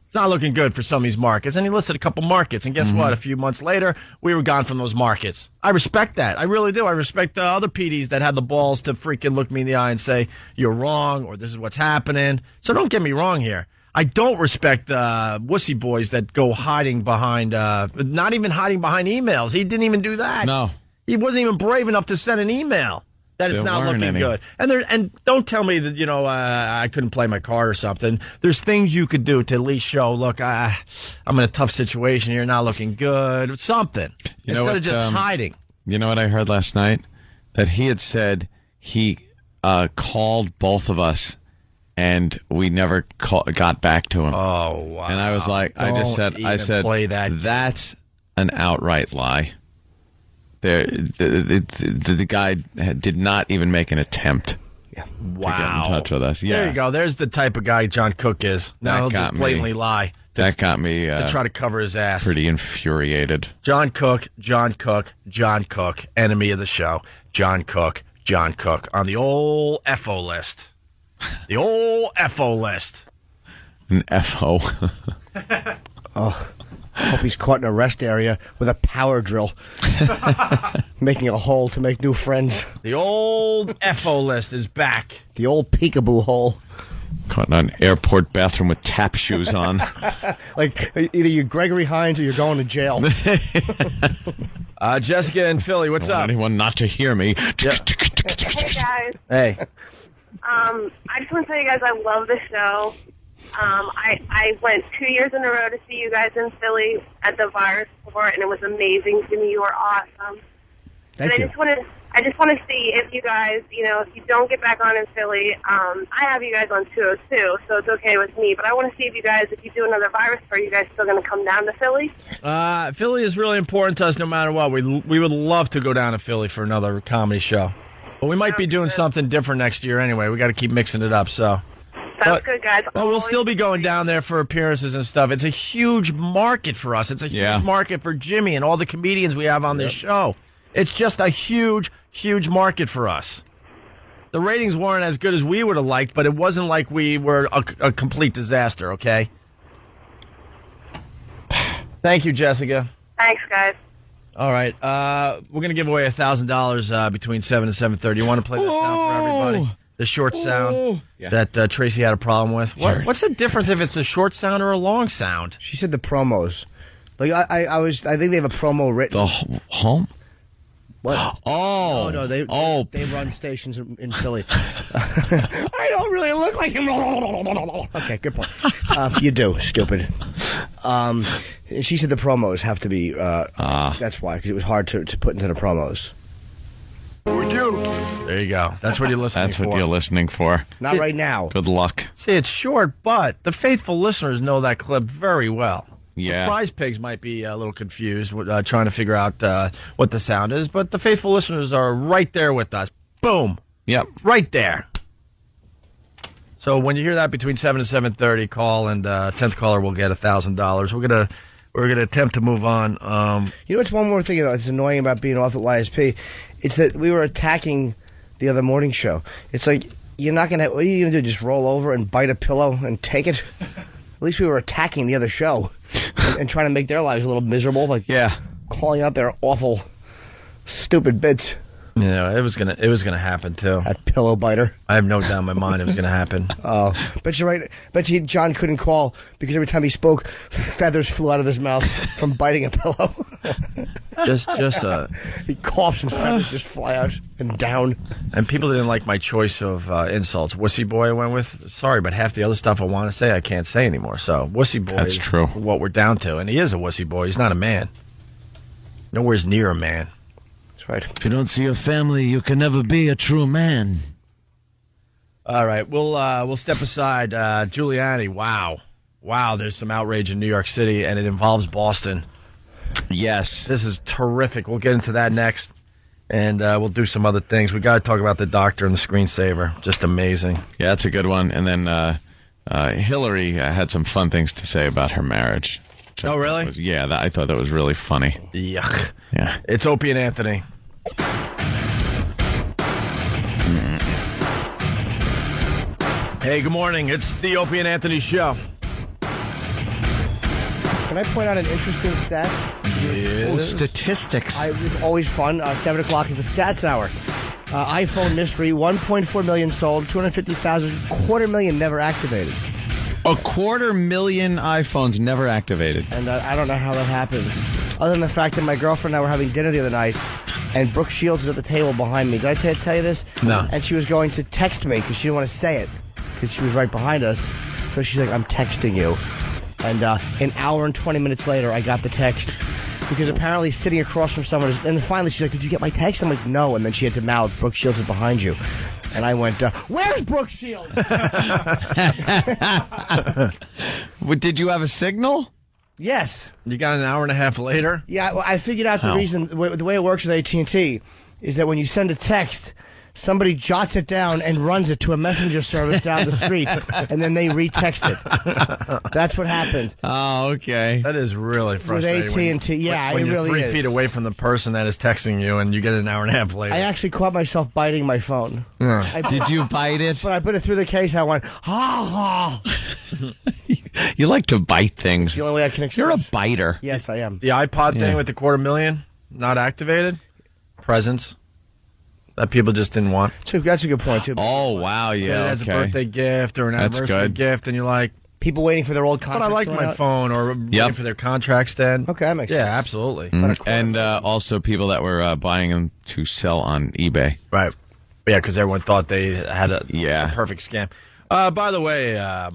it's not looking good for some of these markets. And he listed a couple markets. And guess what? A few months later, we were gone from those markets. I respect that. I really do. I respect the other PDs that had the balls to freaking look me in the eye and say, you're wrong, or this is what's happening. So don't get me wrong here. I don't respect wussy boys that go hiding behind, not even hiding behind emails. He didn't even do that. No. He wasn't even brave enough to send an email. That it's not looking good. And don't tell me that, I couldn't play my card or something. There's things you could do to at least show, look, I'm in a tough situation here, not looking good, something. Instead of just hiding. You know what I heard last night? That he had said he called both of us and we never got back to him. Oh, wow. And I was like, I said, play that. That's an outright lie. The guy did not even make an attempt to get in touch with us. Yeah. There you go. There's the type of guy John Cook is. Now he'll just blatantly lie. That got me to try to cover his ass. Pretty infuriated. John Cook, enemy of the show. John Cook on the old FO list. The old FO list. An FO. Oh. I hope he's caught in a rest area with a power drill, making a hole to make new friends. The old FO list is back. The old peekaboo hole. Caught in an airport bathroom with tap shoes on. Like either you're Gregory Hines or you're going to jail. Jessica in Philly, what's up? Anyone not to hear me. Hey, guys. Hey. I just want to tell you guys I love the show. I went 2 years in a row to see you guys in Philly at the Virus Report, and it was amazing to me. You were awesome. Thank you. I just want to see if you guys, if you don't get back on in Philly, I have you guys on 202, so it's okay with me. But I want to see if you guys, if you do another Virus Report, you guys still going to come down to Philly? Philly is really important to us no matter what. We would love to go down to Philly for another comedy show. But we might be doing something different next year anyway. We got to keep mixing it up, so. Sounds good, guys. Well, we'll still be going down there for appearances and stuff. It's a huge market for us. It's a huge market for Jimmy and all the comedians we have on this show. It's just a huge, huge market for us. The ratings weren't as good as we would have liked, but it wasn't like we were a complete disaster, okay? Thank you, Jessica. Thanks, guys. All right. We're going to give away $1,000 between 7 and 7:30. You want to play that sound for everybody? The short sound that Tracy had a problem with. What's the difference if it's a short sound or a long sound? She said the promos. Like I think they have a promo written. The home? What? Oh. No, they run stations in Philly. I don't really look like him. Okay, good point. You do, stupid. She said the promos have to be. That's why, because it was hard to put into the promos. There you go. That's what you're listening for. That's what you're listening for. Not right now. Good luck. See, it's short, but the faithful listeners know that clip very well. Yeah. The prize pigs might be a little confused trying to figure out what the sound is, but the faithful listeners are right there with us. Boom. Yep. Right there. So when you hear that between 7 and 7:30, call, and 10th caller will get $1,000. We're gonna attempt to move on. What's one more thing that's annoying about being off at YSP? It's that we were attacking the other morning show. It's like, you're not going to... What are you going to do, just roll over and bite a pillow and take it? At least we were attacking the other show and trying to make their lives a little miserable. Like, calling out their awful, stupid bits. Yeah, it was gonna happen too. That pillow biter. I have no doubt in my mind it was gonna happen. Oh, but you're right. Bet you John couldn't call because every time he spoke, feathers flew out of his mouth from biting a pillow. He coughs and feathers just fly out and down. And people didn't like my choice of insults. Wussy boy I went with. Sorry, but half the other stuff I want to say I can't say anymore. So wussy boy That's is true. what we're down to. And he is a wussy boy. He's not a man. Nowhere's near a man. That's right. If you don't see your family, you can never be a true man. All right, we'll step aside. Giuliani, wow, there's some outrage in New York City, and it involves Boston. Yes. This is terrific. We'll get into that next, and we'll do some other things. We got to talk about the doctor and the screensaver. Just amazing. Yeah, that's a good one. And then Hillary had some fun things to say about her marriage. Oh, really? I thought that was really funny. Yuck. Yeah. It's Opie and Anthony. Hey, good morning. It's the Opie and Anthony Show. Can I point out an interesting stat? Yes. Oh, statistics. It's always fun. 7 o'clock is the stats hour. iPhone mystery, 1.4 million sold, 250,000, 250,000 never activated. 250,000 iPhones never activated. And I don't know how that happened. Other than the fact that my girlfriend and I were having dinner the other night, and Brooke Shields was at the table behind me. Did I tell you this? No. And she was going to text me because she didn't want to say it because she was right behind us. So she's like, I'm texting you. And an hour and 20 minutes later, I got the text. Because apparently sitting across from someone, and then finally she's like, did you get my text? I'm like, no. And then she had to mouth, Brooke Shields is behind you. And I went, where's Brooke Shields? Did you have a signal? Yes. You got an hour and a half later? Yeah, well, I figured out the reason. The way it works with AT&T is that when you send a text, somebody jots it down and runs it to a messenger service down the street, and then they retext it. That's what happened. Oh, okay. That is really frustrating. With AT&T, yeah, when it you're really 3 is. feet away from the person that is texting you, and you get an hour and a half later. I actually caught myself biting my phone. Did you bite it? When I put it through the case, I went, ha ha. You like to bite things. It's the only way I can express. You're a biter. Yes, I am. The iPod thing with the 250,000 not activated? Presents that people just didn't want. So that's a good point, too. Oh, wow, yeah, As a birthday gift or an anniversary gift, and you're like... People waiting for their old But contracts. I like my phone, or waiting for their contracts then. Okay, that makes sense. Yeah, absolutely. And also people that were buying them to sell on eBay. Right. Yeah, because everyone thought they had a perfect scam. By the way,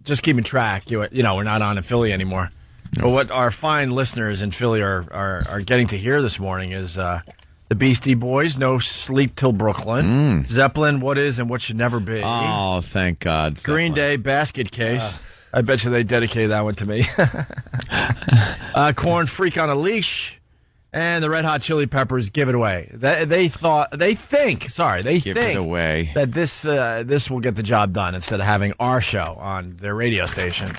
just keeping track, you know, we're not on in Philly anymore. No. But what our fine listeners in Philly are getting to hear this morning is the Beastie Boys, No Sleep Till Brooklyn. Zeppelin, What Is and What Should Never Be. Oh, thank God. Green Day, Basket Case. I bet you they dedicated that one to me. Korn, Freak on a Leash. And the Red Hot Chili Peppers, Give It Away. They think Give It Away. that this will get the job done instead of having our show on their radio station.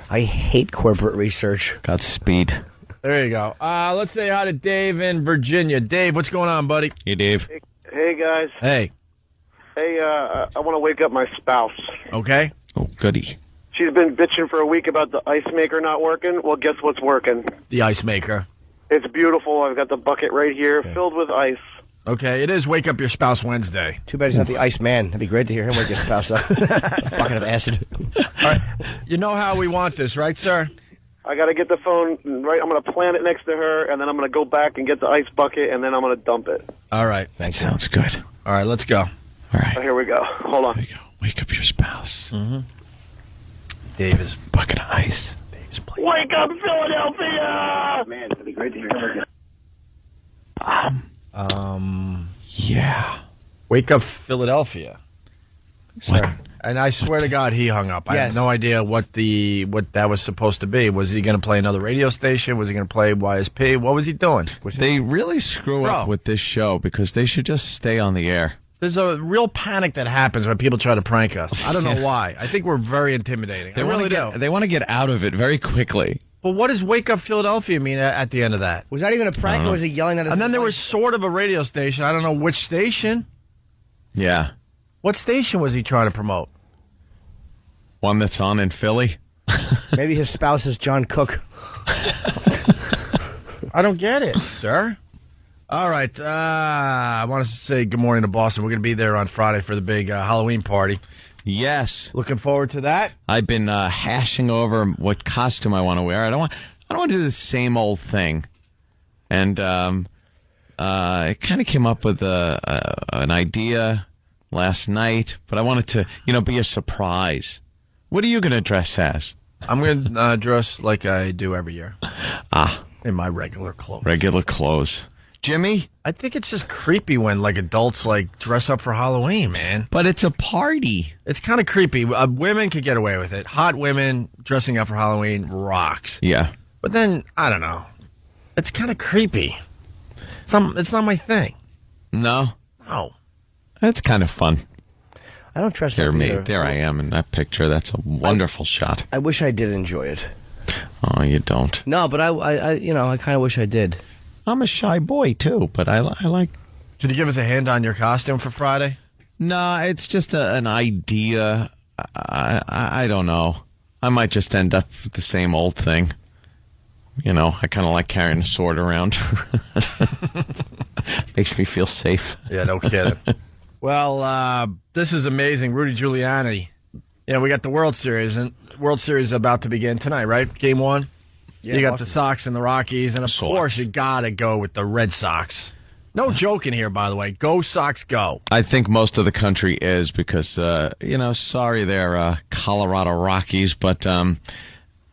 I hate corporate research. Godspeed. There you go. Let's say hi to Dave in Virginia. Dave, what's going on, buddy? Hey, Dave. Hey, guys. Hey. Hey, I want to wake up my spouse. Okay. Oh, goody. She's been bitching for a week about the ice maker not working. Well, guess what's working? The ice maker. It's beautiful. I've got the bucket right here filled with ice. Okay, it is Wake Up Your Spouse Wednesday. Too bad he's not the ice man. It'd be great to hear him wake his spouse up. Bucket of acid. All right. You know how we want this, right, sir? I got to get the phone right. I'm going to plant it next to her, and then I'm going to go back and get the ice bucket, and then I'm going to dump it. All right. That sounds good. All right, let's go. All right. Oh, here we go. Hold on. Here we go. Wake up your spouse. Mm-hmm. Dave is bucket of ice. Dave's playing. Wake up, Philadelphia! Man, it'd be great to hear him again. Yeah. Wake Up Philadelphia. What? And I swear to God, he hung up. I have no idea what that was supposed to be. Was he going to play another radio station? Was he going to play YSP? What was he doing? They really screw up with this show because they should just stay on the air. There's a real panic that happens when people try to prank us. I don't know why. I think we're very intimidating. They want to get out of it very quickly. But what does Wake Up Philadelphia mean at the end of that? Was that even a prank, or was he yelling at us? And then there was sort of a radio station. I don't know which station. Yeah. What station was he trying to promote? One that's on in Philly? Maybe his spouse is John Cook. I don't get it, sir. All right. I want to say good morning to Boston. We're going to be there on Friday for the big Halloween party. Yes. Looking forward to that. I've been hashing over what costume I want to wear. I don't want to do the same old thing. And it kind of came up with an idea last night, but I wanted to, be a surprise. What are you going to dress as? I'm going to dress like I do every year. In my regular clothes. Regular clothes. Jimmy? I think it's just creepy when adults dress up for Halloween, man. But it's a party. It's kind of creepy. Women could get away with it. Hot women dressing up for Halloween rocks. Yeah. But then, I don't know. It's kind of creepy. It's not my thing. No? No. That's kind of fun. I don't trust There, that me. either. There I am in that picture. That's a wonderful shot. I wish I did enjoy it. Oh, you don't. No, but I kind of wish I did. I'm a shy boy, too, but I like... Can you give us a hint on your costume for Friday? No, it's just an idea. I don't know. I might just end up with the same old thing. I kind of like carrying a sword around. Makes me feel safe. Yeah, no kidding. Well, this is amazing. Rudy Giuliani. We got the World Series, and World Series is about to begin tonight, right? Game 1? Yeah, you got Boston. the Sox and the Rockies, and of course you got to go with the Red Sox. No joking here, by the way. Go Sox, go. I think most of the country is because, sorry they're Colorado Rockies, but no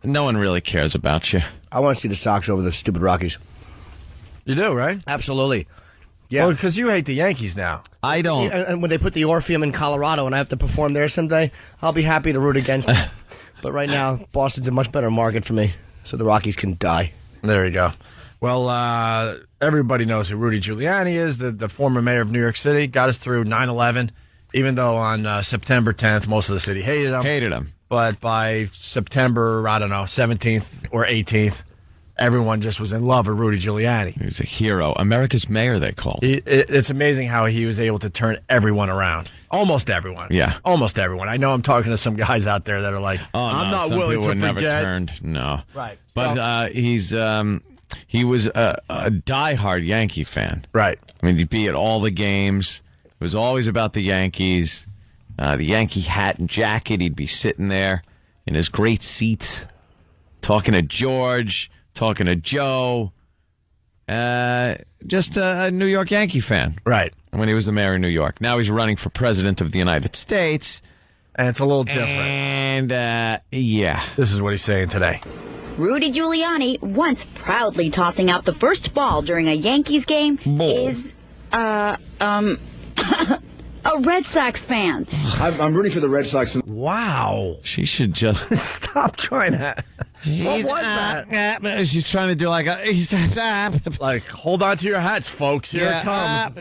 one really cares about you. I want to see the Sox over the stupid Rockies. You do, right? Absolutely. Yeah. Well, because you hate the Yankees now. I don't. And when they put the Orpheum in Colorado and I have to perform there someday, I'll be happy to root against them. But right now, Boston's a much better market for me, so the Rockies can die. There you go. Well, everybody knows who Rudy Giuliani is, the former mayor of New York City. Got us through 9/11, even though on September 10th, most of the city hated him. But by September, 17th or 18th, everyone just was in love with Rudy Giuliani. He's a hero. America's mayor, they call him. It's amazing how he was able to turn everyone around. Almost everyone. Yeah. Almost everyone. I know I'm talking to some guys out there that are like, I'm not some willing people to would forget. never turned. No. Right. But he was a diehard Yankee fan. Right. I mean, he'd be at all the games. It was always about the Yankees. The Yankee hat and jacket. He'd be sitting there in his great seats, talking to George, talking to Joe. Just a New York Yankee fan. Right. When he was the mayor of New York. Now he's running for president of the United States. And it's a little different. And, yeah. This is what he's saying today. Rudy Giuliani, once proudly tossing out the first ball during a Yankees game, is, a Red Sox fan. I'm rooting for the Red Sox. Wow. She should just... Stop trying to... What was that? She's trying to do like like, hold on to your hats, folks. Here it comes.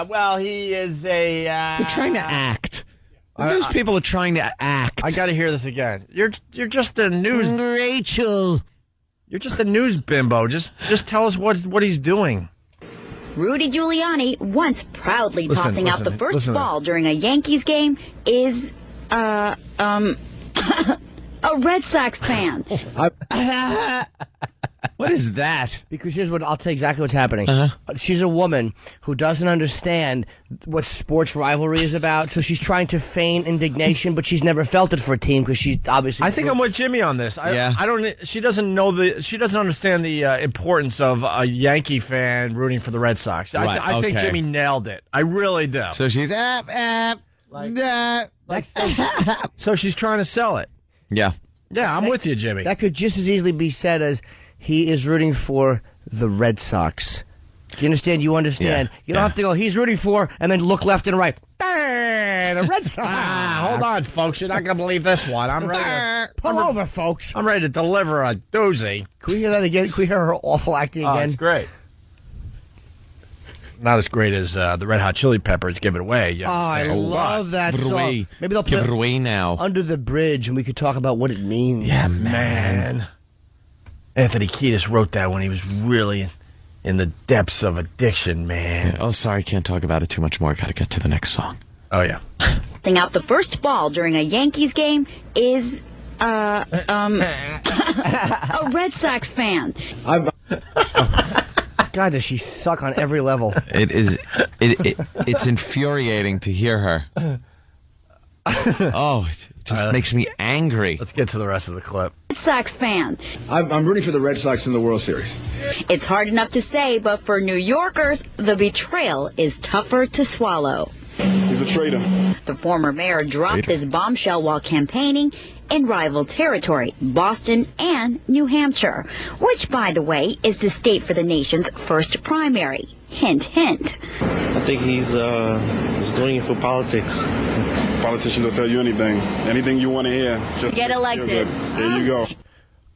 Well, he is a... We're trying to act. Those people are trying to act. I got to hear this again. You're just a news... Rachel. You're just a news bimbo. Just tell us what he's doing. Rudy Giuliani, once proudly tossing out the first listen to ball during a Yankees game, is, a Red Sox fan. What is that? Because here's what I'll tell you exactly what's happening. She's a woman who doesn't understand what sports rivalry is about, so she's trying to feign indignation, but she's never felt it for a team because she obviously. I think I'm with Jimmy on this. Yeah. I don't. She doesn't know she doesn't understand the importance of a Yankee fan rooting for the Red Sox. Right, I think okay. Jimmy nailed it. I really do. So she's So she's trying to sell it. Yeah. Yeah, I'm with you, Jimmy. That could just as easily be said as he is rooting for the Red Sox. Do you understand? You understand. Yeah, You don't have to go, he's rooting for, and then look left and right. The Red Sox. Hold on, folks. You're not going to believe this one. I'm ready to... Pull over, folks. I'm ready to deliver a doozy. Can we hear that again? Can we hear her awful acting again? It's great. Not as great as the Red Hot Chili Peppers Give It Away. Oh, I love that Give it song. away. Maybe they'll Give play it away now. Under the Bridge, and we could talk about what it means. Yeah, man. Anthony Kiedis wrote that when he was really in the depths of addiction, man. Yeah. Oh, sorry, can't talk about it too much more. Got to get to the next song. Oh, yeah. Tossing out the first ball during a Yankees game is, a Red Sox fan. God, does she suck on every level? It's infuriating to hear her. Oh, it just makes me angry. Let's get to the rest of the clip. Red Sox fan. I'm rooting for the Red Sox in the World Series. It's hard enough to say, but for New Yorkers, the betrayal is tougher to swallow. He's a traitor. The former mayor dropped this bombshell while campaigning in rival territory, Boston and New Hampshire, which, by the way, is the state for the nation's first primary. Hint, hint. I think he's doing it for politics. Politicians will tell you anything. Anything you want to hear. Just Get elected. There you go.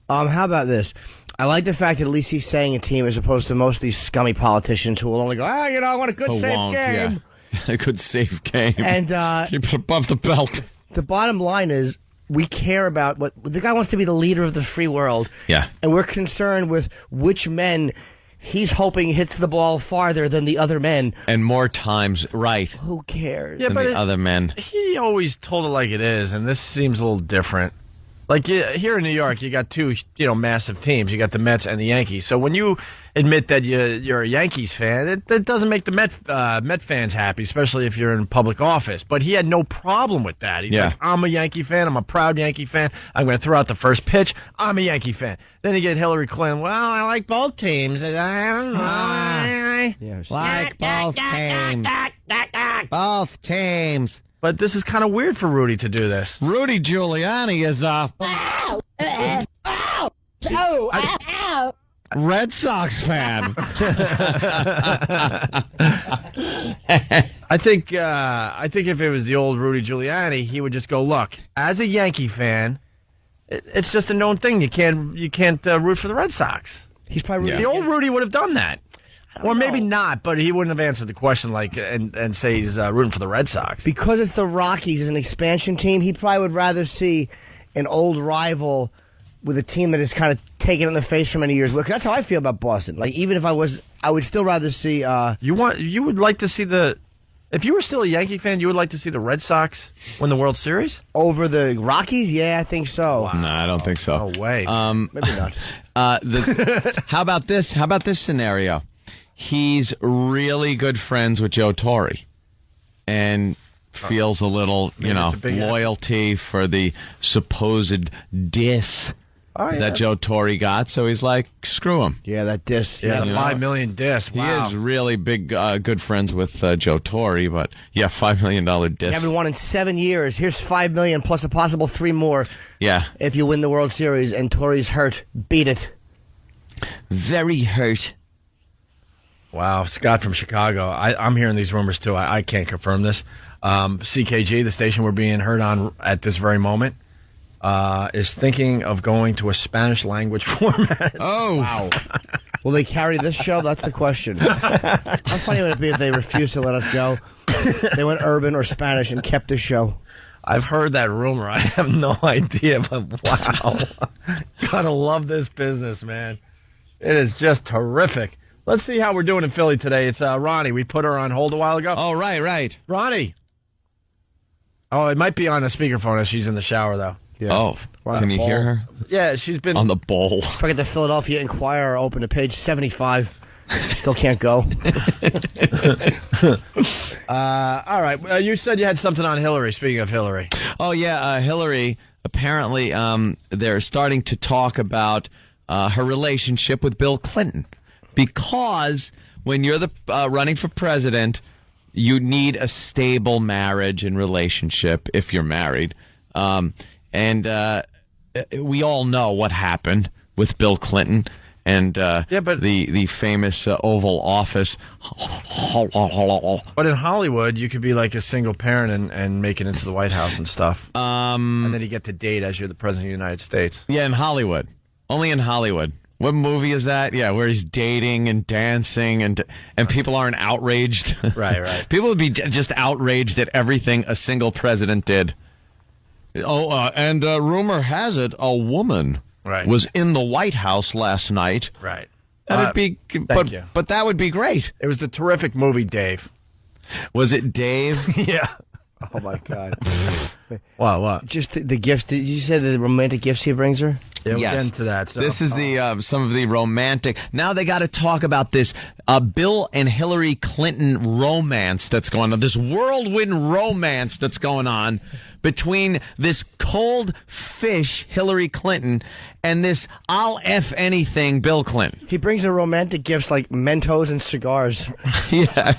How about this? I like the fact that at least he's saying a team as opposed to most of these scummy politicians who will only go, I want a good safe game. Yeah. A good safe game. And keep it above the belt. The bottom line is we care about what the guy wants to be the leader of the free world. Yeah. And we're concerned with which men he's hoping hits the ball farther than the other men. And more times, right. Who cares? Than the other men. He always told it like it is, and this seems a little different. Like here in New York, you got two, massive teams. You got the Mets and the Yankees. So when you admit that you're a Yankees fan, it doesn't make the Met fans happy, especially if you're in public office. But he had no problem with that. He's like, I'm a Yankee fan. I'm a proud Yankee fan. I'm going to throw out the first pitch. I'm a Yankee fan. Then you get Hillary Clinton. Well, I like both teams. I don't know. Like both teams. Both teams. But this is kind of weird for Rudy to do this. Rudy Giuliani is Red Sox fan. I think if it was the old Rudy Giuliani, he would just go, look, as a Yankee fan, it's just a known thing. You can't root for the Red Sox. He's probably the old Rudy would have done that. Or maybe not, but he wouldn't have answered the question and say he's rooting for the Red Sox. Because it's the Rockies as an expansion team, he probably would rather see an old rival with a team that is kind of taken in the face for many years. Look, that's how I feel about Boston. Like, even if I would still rather see... You would like to see if you were still a Yankee fan, you would like to see the Red Sox win the World Series? Over the Rockies? Yeah, I think so. Wow. No, I don't think so. No way. Maybe not. How about this? How about this scenario? He's really good friends with Joe Torre and feels a little, loyalty for the supposed diss that Joe Torre got. So he's like, screw him. Yeah, that diss. Yeah, the 5 million diss. Wow. He is really big, good friends with Joe Torre, but yeah, $5 million diss. You haven't won in 7 years. Here's $5 million plus a possible 3 more. Yeah. If you win the World Series and Torre's hurt, beat it. Very hurt. Wow, Scott from Chicago. I'm hearing these rumors, too. I can't confirm this. CKG, the station we're being heard on at this very moment, is thinking of going to a Spanish language format. Oh. Wow. Will they carry this show? That's the question. How funny would it be if they refused to let us go? They went urban or Spanish and kept the show. I've heard that rumor. I have no idea, but wow. Gotta love this business, man. It is just terrific. Let's see how we're doing in Philly today. It's Ronnie. We put her on hold a while ago. Oh, right. Ronnie. Oh, it might be on a speakerphone if she's in the shower, though. Yeah. Oh, can you hear her? Yeah, she's been... On the bowl. Look at the Philadelphia Inquirer open to page 75. Still can't go. All right. You said you had something on Hillary, speaking of Hillary. Oh, yeah. Hillary, apparently they're starting to talk about her relationship with Bill Clinton. Because when you're running for president, you need a stable marriage and relationship if you're married. And we all know what happened with Bill Clinton and the famous Oval Office. But in Hollywood, you could be like a single parent and make it into the White House and stuff. And then you get to date as you're the president of the United States. Yeah, in Hollywood. Only in Hollywood. What movie is that? Yeah, where he's dating and dancing and people aren't outraged. Right. People would be just outraged at everything a single president did. Oh, and rumor has it a woman was in the White House last night. Right. That'd be, but that would be great. It was a terrific movie, Dave. Was it Dave? Yeah. Oh, my God. What? Just the gifts. Did you say the romantic gifts he brings her? Yeah, we'll Yes. get into that. So. This is the some of the romantic. Now they got to talk about this Bill and Hillary Clinton romance that's going on. This whirlwind romance that's going on between this cold fish Hillary Clinton and this I'll F anything Bill Clinton. He brings her romantic gifts like Mentos and cigars. Yeah.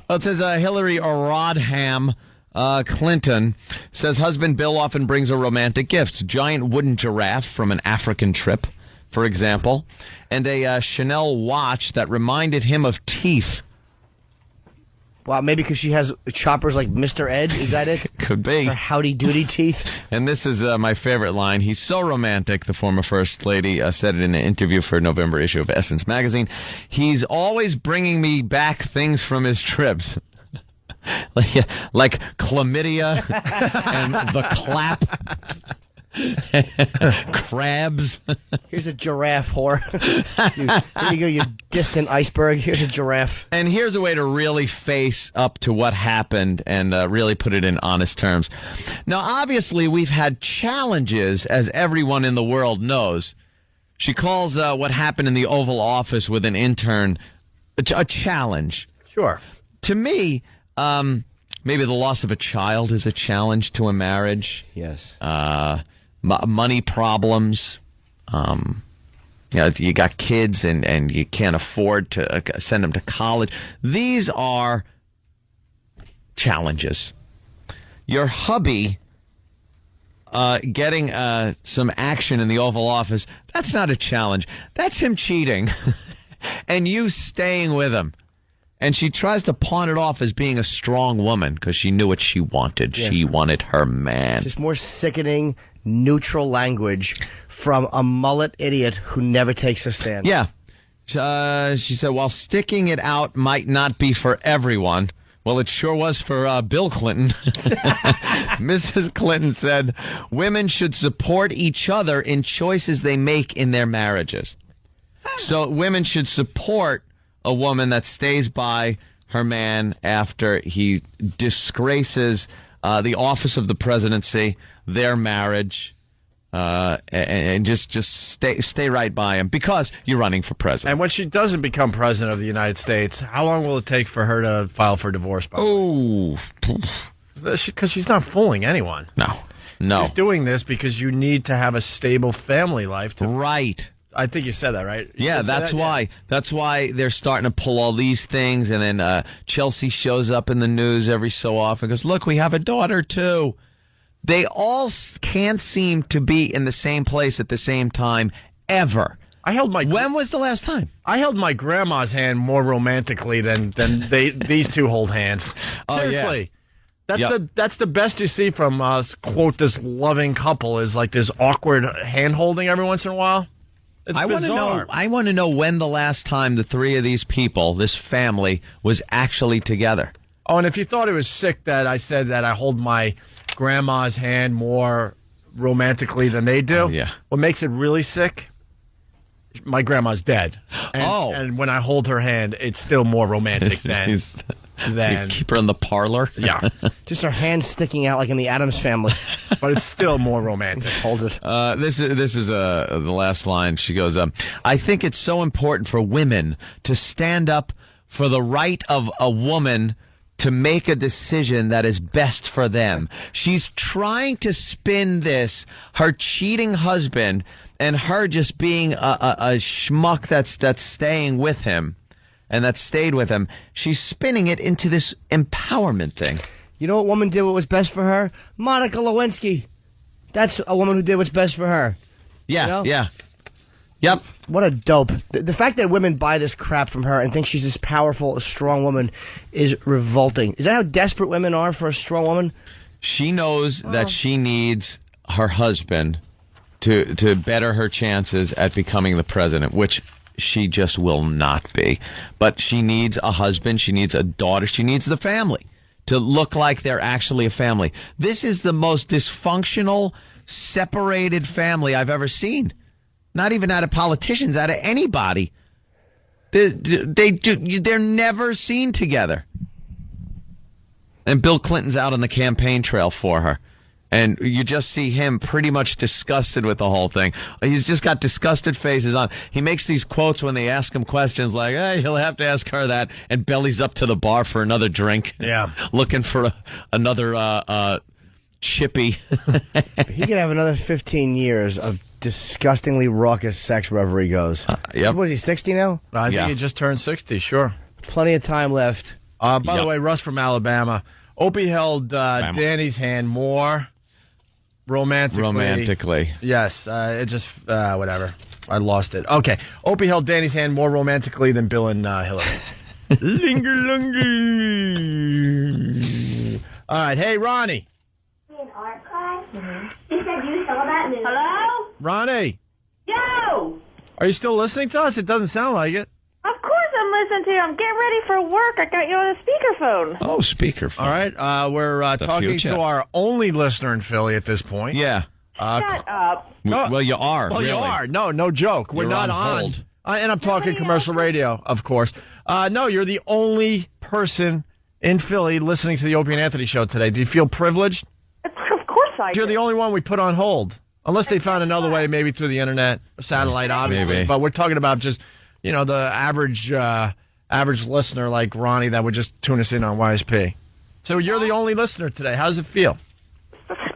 Well, it says Hillary Rodham Clinton says husband Bill often brings her romantic gifts. Giant wooden giraffe from an African trip, for example, and a Chanel watch that reminded him of teeth. Wow, maybe because she has choppers like Mr. Ed, is that it? Could be. Her howdy doody teeth. And this is my favorite line. He's so romantic, the former First Lady said it in an interview for a November issue of Essence magazine. He's always bringing me back things from his trips. Like chlamydia and the clap. Crabs. Here's a giraffe, whore. Here you go, you distant iceberg. Here's a giraffe. And here's a way to really face up to what happened and really put it in honest terms. Now, obviously, we've had challenges, as everyone in the world knows. She calls what happened in the Oval Office with an intern a challenge. Sure. To me, maybe the loss of a child is a challenge to a marriage. Yes. Money problems. You got kids and you can't afford to send them to college. These are challenges. Your hubby getting some action in the Oval Office, that's not a challenge. That's him cheating and you staying with him. And she tries to pawn it off as being a strong woman because she knew what she wanted. Yeah. She wanted her man. Just more sickening, neutral language from a mullet idiot who never takes a stand. Yeah. She said, while sticking it out might not be for everyone, well, it sure was for Bill Clinton. Mrs. Clinton said, women should support each other in choices they make in their marriages. So women should support a woman that stays by her man after he disgraces the office of the presidency, their marriage, and just stay right by him because you're running for president. And when she doesn't become president of the United States, how long will it take for her to file for divorce? Because she's not fooling anyone. No. She's doing this because you need to have a stable family life. Right. I think you said that, right? Yeah, that's why. Yeah. That's why they're starting to pull all these things, and then Chelsea shows up in the news every so often and goes, look, we have a daughter, too. They all can't seem to be in the same place at the same time, ever. When was the last time? I held my grandma's hand more romantically than these two hold hands. Seriously. Yeah. That's the best you see from us, quote, this loving couple is like this awkward hand-holding every once in a while. I want to know when the last time the three of these people, this family, was actually together. Oh, and if you thought it was sick that I said that I hold my grandma's hand more romantically than they do, what makes it really sick? My grandma's dead. And when I hold her hand, it's still more romantic than... You keep her in the parlor? Yeah. Just her hand sticking out like in the Addams Family. But it's still more romantic. Hold it. This is the last line. She goes, I think it's so important for women to stand up for the right of a woman to make a decision that is best for them. She's trying to spin this, her cheating husband, and her just being a schmuck that's staying with him. And that stayed with him. She's spinning it into this empowerment thing. You know what woman did what was best for her? Monica Lewinsky. That's a woman who did what's best for her. Yeah, you know? Yeah. Yep. What a dope. The fact that women buy this crap from her and think she's this powerful, strong woman is revolting. Is that how desperate women are for a strong woman? She knows that she needs her husband to better her chances at becoming the president, which... she just will not be. But she needs a husband, she needs a daughter, she needs the family to look like they're actually a family. This is the most dysfunctional, separated family I've ever seen. Not even out of politicians, out of anybody. They're never seen together. And Bill Clinton's out on the campaign trail for her. And you just see him pretty much disgusted with the whole thing. He's just got disgusted faces on. He makes these quotes when they ask him questions like, hey, he'll have to ask her that, and bellies up to the bar for another drink. Yeah. Looking for another chippy. He could have another 15 years of disgustingly raucous sex wherever he goes. Yep. Was he 60 now? I think he just turned 60, sure. Plenty of time left. By the way, Russ from Alabama. Opie held Danny's hand more romantically. Yes, it just, whatever. I lost it. Okay. Opie held Danny's hand more romantically than Bill and Hillary. Linger. All right. Hey, Ronnie. In art class, he said you saw that movie. Hello? Ronnie. Yo! Are you still listening to us? It doesn't sound like it. Of course I'm listening to you. I'm getting ready for work. I got you on a speakerphone. Oh, speakerphone. All right. We're talking to our only listener in Philly at this point. Yeah. Shut up. Well, you are. Well, really. you are. No joke. We're You're not on hold. And I'm talking commercial radio, of course. No, you're the only person in Philly listening to the Opie and Anthony show today. Do you feel privileged? Of course I do. You're the only one we put on hold. Unless they found another way, maybe through the internet, satellite, obviously. Maybe. But we're talking about just, the average listener like Ronnie that would just tune us in on YSP. So you're the only listener today. How does it feel?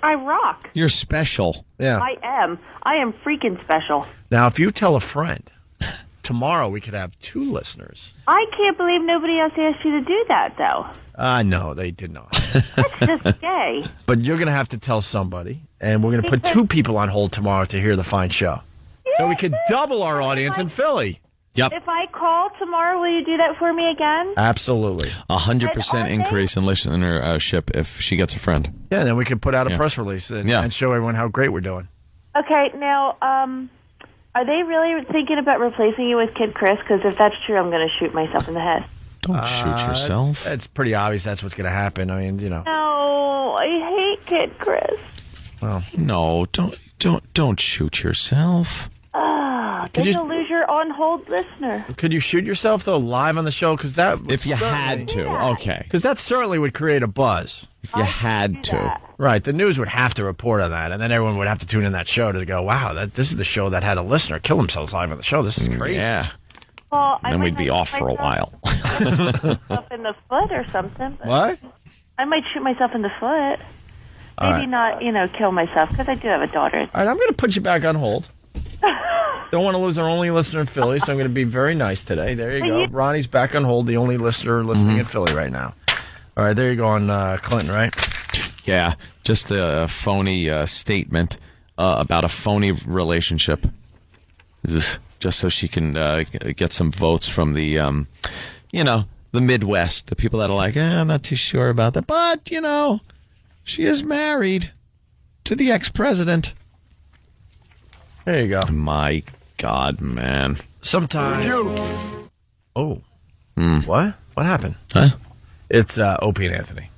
I rock. You're special. Yeah. I am. I am freaking special. Now, if you tell a friend, tomorrow we could have 2 listeners. I can't believe nobody else asked you to do that, though. No, they did not. That's just gay. But you're going to have to tell somebody, and we're going to put 2 people on hold tomorrow to hear the fine show. So we could double our audience in Philly. Yep. If I call tomorrow, will you do that for me again? Absolutely. 100% increase in listenership if she gets a friend. Yeah, then we could put out a press release and show everyone how great we're doing. Okay, now, are they really thinking about replacing you with Kid Chris? Because if that's true, I'm going to shoot myself in the head. Don't shoot yourself. It's pretty obvious that's what's going to happen. I mean, No, I hate Kid Chris. Well, no, don't shoot yourself. Then you'll lose your on-hold listener. Could you shoot yourself, though, live on the show? Because that if you had to, okay. Because that certainly would create a buzz. If you had to. Right, the news would have to report on that, and then everyone would have to tune in that show to go, wow, this is the show that had a listener kill themselves live on the show. This is crazy. Yeah. Well, then we'd be off for a while. Myself in the foot or something. What? I might shoot myself in the foot. All Maybe right. not, kill myself, because I do have a daughter. All right, I'm going to put you back on hold. Don't want to lose our only listener in Philly, so I'm going to be very nice today. There you go. Ronnie's back on hold, the only listener listening in Philly right now. All right, there you go on Clinton, right? Yeah, just a phony statement about a phony relationship. Just so she can get some votes from the, the Midwest, the people that are like, I'm not too sure about that. But, she is married to the ex-president. There you go. My God, man. Sometimes. Oh. What? What happened? Huh? It's Opie and Anthony.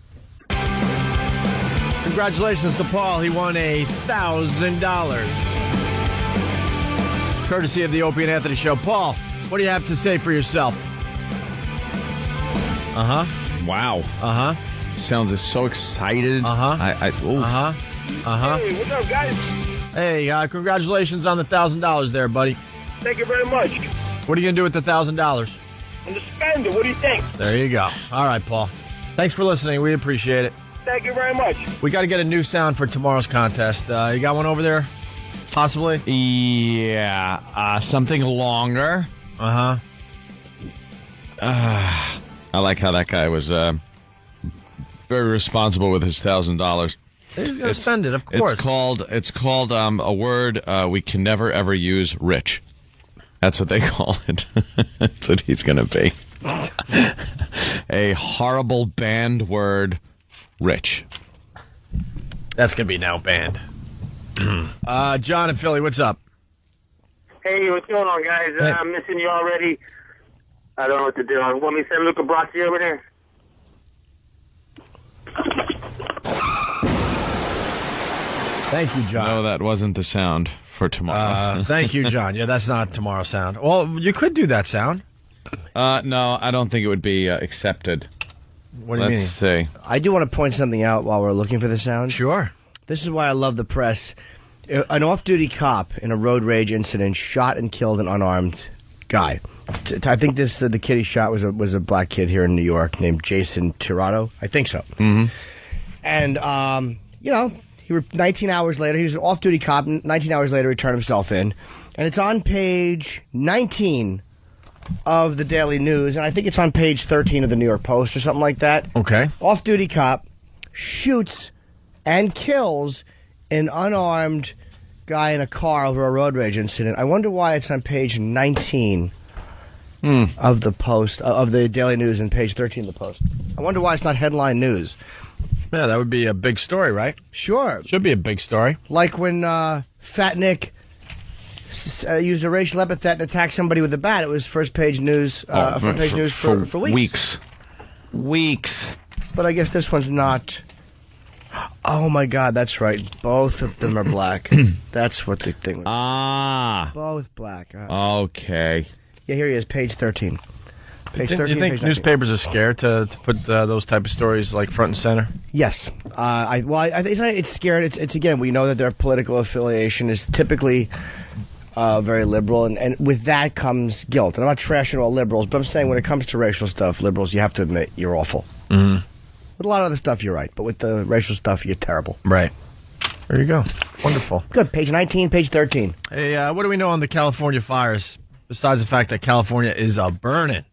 Congratulations to Paul. He won $1,000. Courtesy of the Opie and Anthony Show. Paul, what do you have to say for yourself? Uh-huh. Wow. Uh-huh. Sounds so excited. Uh-huh. Uh-huh. Uh-huh. Hey, what's up, guys? Hey, congratulations on the $1,000 there, buddy. Thank you very much. What are you going to do with the $1,000? I'm going to spend it. What do you think? There you go. All right, Paul. Thanks for listening. We appreciate it. Thank you very much. We got to get a new sound for tomorrow's contest. You got one over there? Possibly? Yeah. Something longer. Uh-huh. I like how that guy was very responsible with his $1,000. He's going to spend it, of course. It's called a word we can never, ever use, rich. That's what they call it. That's what he's going to be. A horrible banned word, rich. That's going to be now banned. John in Philly, what's up? Hey, what's going on, guys? Hey. I'm missing you already. I don't know what to do. Want me to send Luca Brasi over there? Thank you, John. No, that wasn't the sound for tomorrow. Thank you, John. Yeah, that's not tomorrow's sound. Well, you could do that sound. No, I don't think it would be accepted. What do you mean? Let's see. I do want to point something out while we're looking for the sound. Sure. This is why I love the press. An off-duty cop in a road rage incident shot and killed an unarmed guy. I think the kid he shot was a black kid here in New York named Jason Tirado. I think so. Mm-hmm. And, 19 hours later, he was an off-duty cop. 19 hours later, he turned himself in. And it's on page 19 of the Daily News, and I think it's on page 13 of the New York Post or something like that. Okay. Off-duty cop shoots and kills an unarmed guy in a car over a road rage incident. I wonder why it's on page 19 of the Post, of the Daily News, and page 13 of the Post. I wonder why it's not headline news. Yeah, that would be a big story, right? Sure. Should be a big story. Like when Fat Nick used a racial epithet and attacked somebody with a bat. It was first page news for weeks. Weeks. But I guess this one's not. Oh, my God, that's right. Both of them are black. That's what the thing was. Ah. Both black. Okay. Yeah, here he is, page 13. Page 13, you think page newspapers are scared to put those type of stories like front and center? Yes. I think it's scared. It's again, we know that their political affiliation is typically very liberal, and with that comes guilt. And I'm not trashing all liberals, but I'm saying when it comes to racial stuff, liberals, you have to admit you're awful. Mm-hmm. With a lot of other stuff, you're right, but with the racial stuff, you're terrible. Right. There you go. Wonderful. Good. Page 19, page 13. Hey, what do we know on the California fires, besides the fact that California is burning?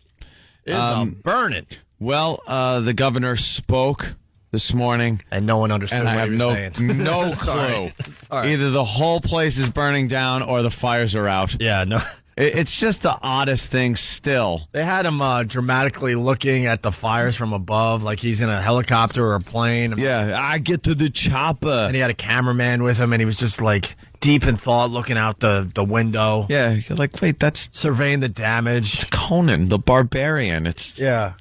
Burning. Well, the governor spoke this morning, and no one understood and what I have he was saying. No clue. Either the whole place is burning down or the fires are out. Yeah, no. It's just the oddest thing still. They had him dramatically looking at the fires from above, like he's in a helicopter or a plane. Yeah, I get to the chopper. And he had a cameraman with him, and he was just like deep in thought, looking out the window. Yeah, you're like, wait, that's surveying the damage. It's Conan the Barbarian. Yeah.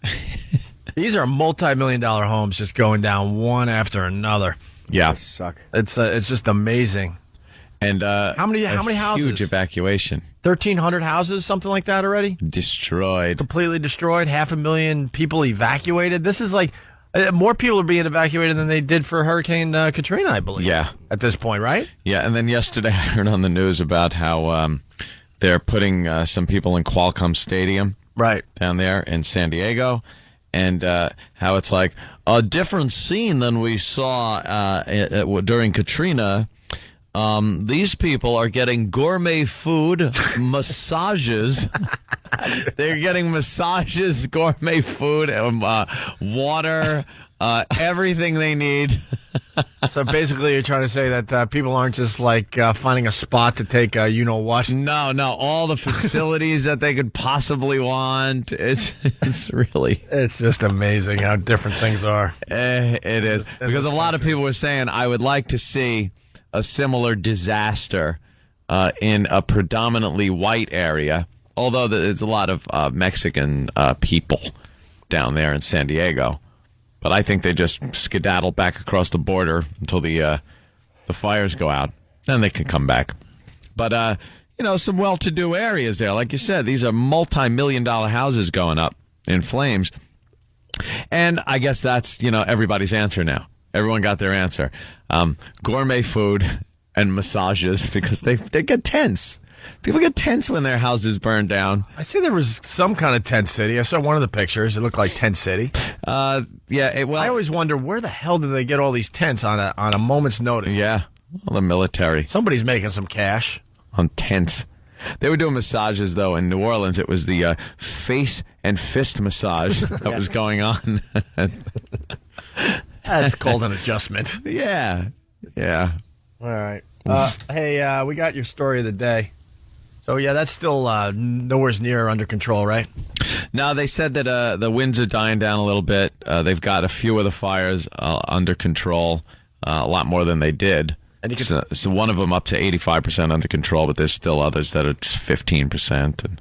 These are multi-million-dollar homes just going down one after another. Yeah, they suck. It's just amazing. And how many houses? Huge evacuation. 1,300 houses, something like that already. Destroyed. Completely destroyed. 500,000 people evacuated. This is like more people are being evacuated than they did for Hurricane Katrina, I believe. Yeah. At this point, right? Yeah, and then yesterday I heard on the news about how they're putting some people in Qualcomm Stadium. Right. Down there in San Diego. And how it's like a different scene than we saw during Katrina. These people are getting gourmet food, massages. They're getting massages, gourmet food, water, everything they need. So basically you're trying to say that people aren't just like finding a spot to take what? No, all the facilities that they could possibly want. It's just amazing how different things are. It is. Because a lot of people were saying, I would like to see a similar disaster in a predominantly white area, although there's a lot of Mexican people down there in San Diego. But I think they just skedaddle back across the border until the fires go out. Then they can come back. But, some well-to-do areas there. Like you said, these are multi-million-dollar houses going up in flames. And I guess that's, everybody's answer now. Everyone got their answer. Gourmet food and massages, because they get tense. People get tense when their houses burn down. I see there was some kind of tent city. I saw one of the pictures. It looked like Tent City. I always wonder, where the hell do they get all these tents on a moment's notice? Yeah, well, the military. Somebody's making some cash. On tents. They were doing massages, though, in New Orleans. It was the face and fist massage that was going on. That's called an adjustment. Yeah. All right. Hey, we got your story of the day. So, yeah, that's still nowhere near under control, right? No, they said that the winds are dying down a little bit. They've got a few of the fires under control, a lot more than they did. And so one of them up to 85% under control, but there's still others that are 15%. And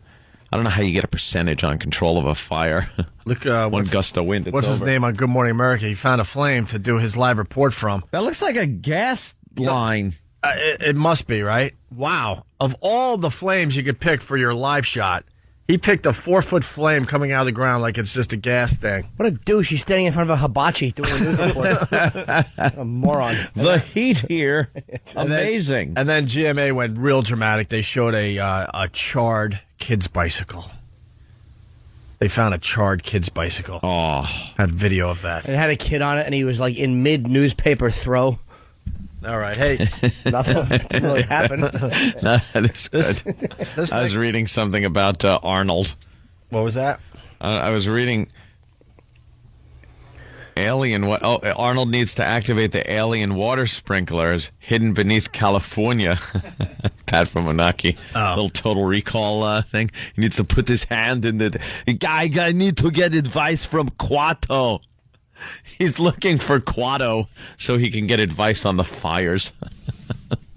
I don't know how you get a percentage on control of a fire. Look, one gust of wind. What's his name on Good Morning America? He found a flame to do his live report from. That looks like a gas line. It must be, right? Wow. Of all the flames you could pick for your live shot, He picked a 4-foot flame coming out of the ground like it's just a gas thing. What a douche. He's standing in front of a hibachi doing a news report. A moron. The heat here. Amazing. And then GMA went real dramatic. They showed a charred kid's bicycle. They found a charred kid's bicycle. Oh. Had video of that. And it had a kid on it, and he was like in mid-newspaper throw. All right, hey. Nothing didn't really happen. That is good. I was reading something about Arnold. What was that? I was reading Arnold needs to activate the alien water sprinklers hidden beneath California. Pat from Monaki. Little Total Recall thing. He needs to put his hand in the... I need to get advice from Quato. He's looking for Quato so he can get advice on the fires.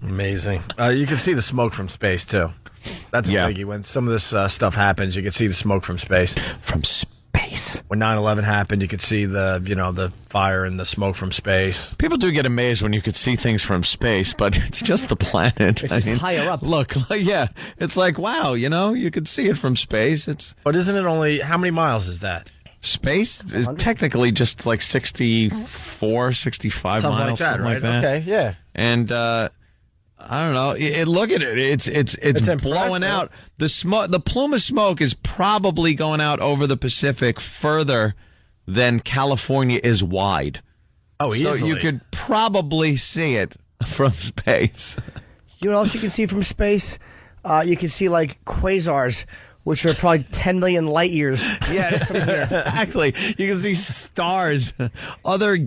Amazing. You can see the smoke from space, too. That's a biggie. When some of this stuff happens, you can see the smoke from space. From space. When 9/11 happened, you could see the fire and the smoke from space. People do get amazed when you could see things from space, but it's just the planet. It's just higher up. Look, yeah. It's like, wow, you could see it from space. But isn't it only... How many miles is that? Space is technically just like 64, 65 something miles, like that, something right? like that. Okay, yeah. And I don't know. Look at it. It's blowing out. The smoke. The plume of smoke is probably going out over the Pacific further than California is wide. Oh, easily. So you could probably see it from space. You know what else you can see from space? You can see like quasars, which are probably 10 million light years. Yeah, exactly. You can see stars, other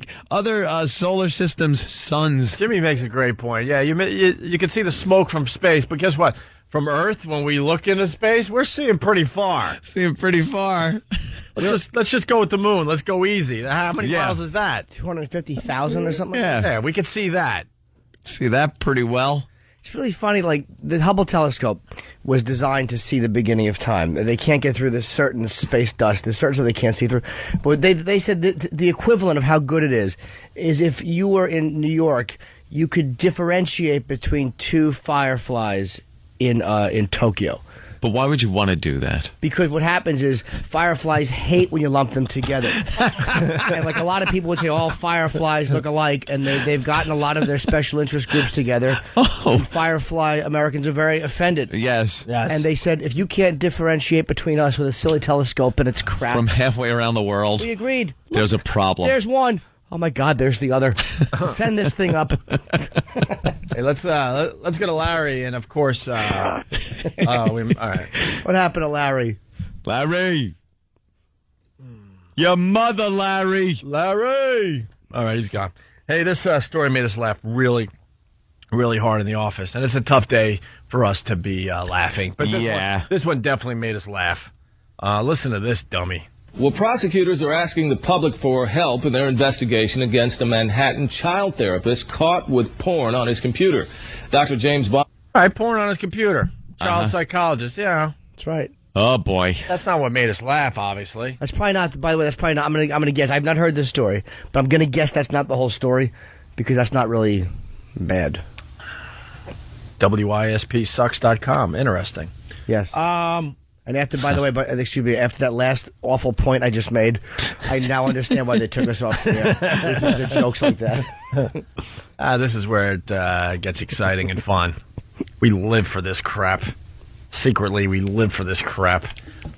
solar systems, suns. Jimmy makes a great point. Yeah, you can see the smoke from space, but guess what? From Earth, when we look into space, we're seeing pretty far. Let's just go with the moon. Let's go easy. How many miles is that? 250,000 or something? Yeah, we can see that. See that pretty well. It's really funny, like, the Hubble telescope was designed to see the beginning of time. They can't get through this certain space dust. There's certain stuff they can't see through. But they said that the equivalent of how good it is if you were in New York, you could differentiate between two fireflies in Tokyo. But why would you want to do that? Because what happens is fireflies hate when you lump them together. And like a lot of people would say, all fireflies look alike, and they've gotten a lot of their special interest groups together. And firefly Americans are very offended. Yes. And they said, if you can't differentiate between us with a silly telescope and it's crap. From halfway around the world. We agreed. There's a problem. There's one. Oh my God, there's the other. Send this thing up. Hey, let's get a Larry, and of course, all right. What happened to Larry? Larry, your mother, Larry. All right, he's gone. Hey, this story made us laugh really, really hard in the office, and it's a tough day for us to be laughing. But this one definitely made us laugh. Listen to this, dummy. Well, prosecutors are asking the public for help in their investigation against a Manhattan child therapist caught with porn on his computer. Dr. James Bond. All right, porn on his computer. Child psychologist, yeah. That's right. Oh, boy. That's not what made us laugh, obviously. That's probably not, by the way, that's probably not, I'm gonna guess. I've not heard this story, but I'm gonna guess that's not the whole story, because that's not really bad. WISPsucks.com. Interesting. Yes. And after, by the way, excuse me, after that last awful point I just made, I now understand why they took us off the air. These are jokes like that. This is where it gets exciting and fun. We live for this crap. Secretly, we live for this crap.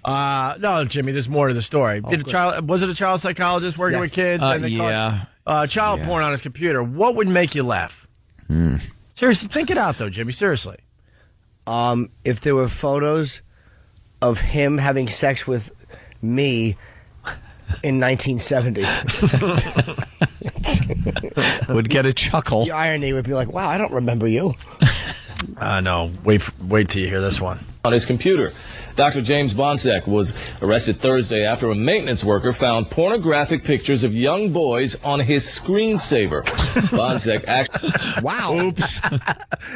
No, Jimmy, there's more to the story. Was it a child psychologist working with kids? Child porn on his computer. What would make you laugh? Seriously, think it out, though, Jimmy. Seriously. If there were photos of him having sex with me in 1970. Would get a chuckle. The irony would be like, wow, I don't remember you. No, wait till you hear this one. On his computer. Dr. James Bonsek was arrested Thursday after a maintenance worker found pornographic pictures of young boys on his screensaver. Bonsek actually... Wow. Oops.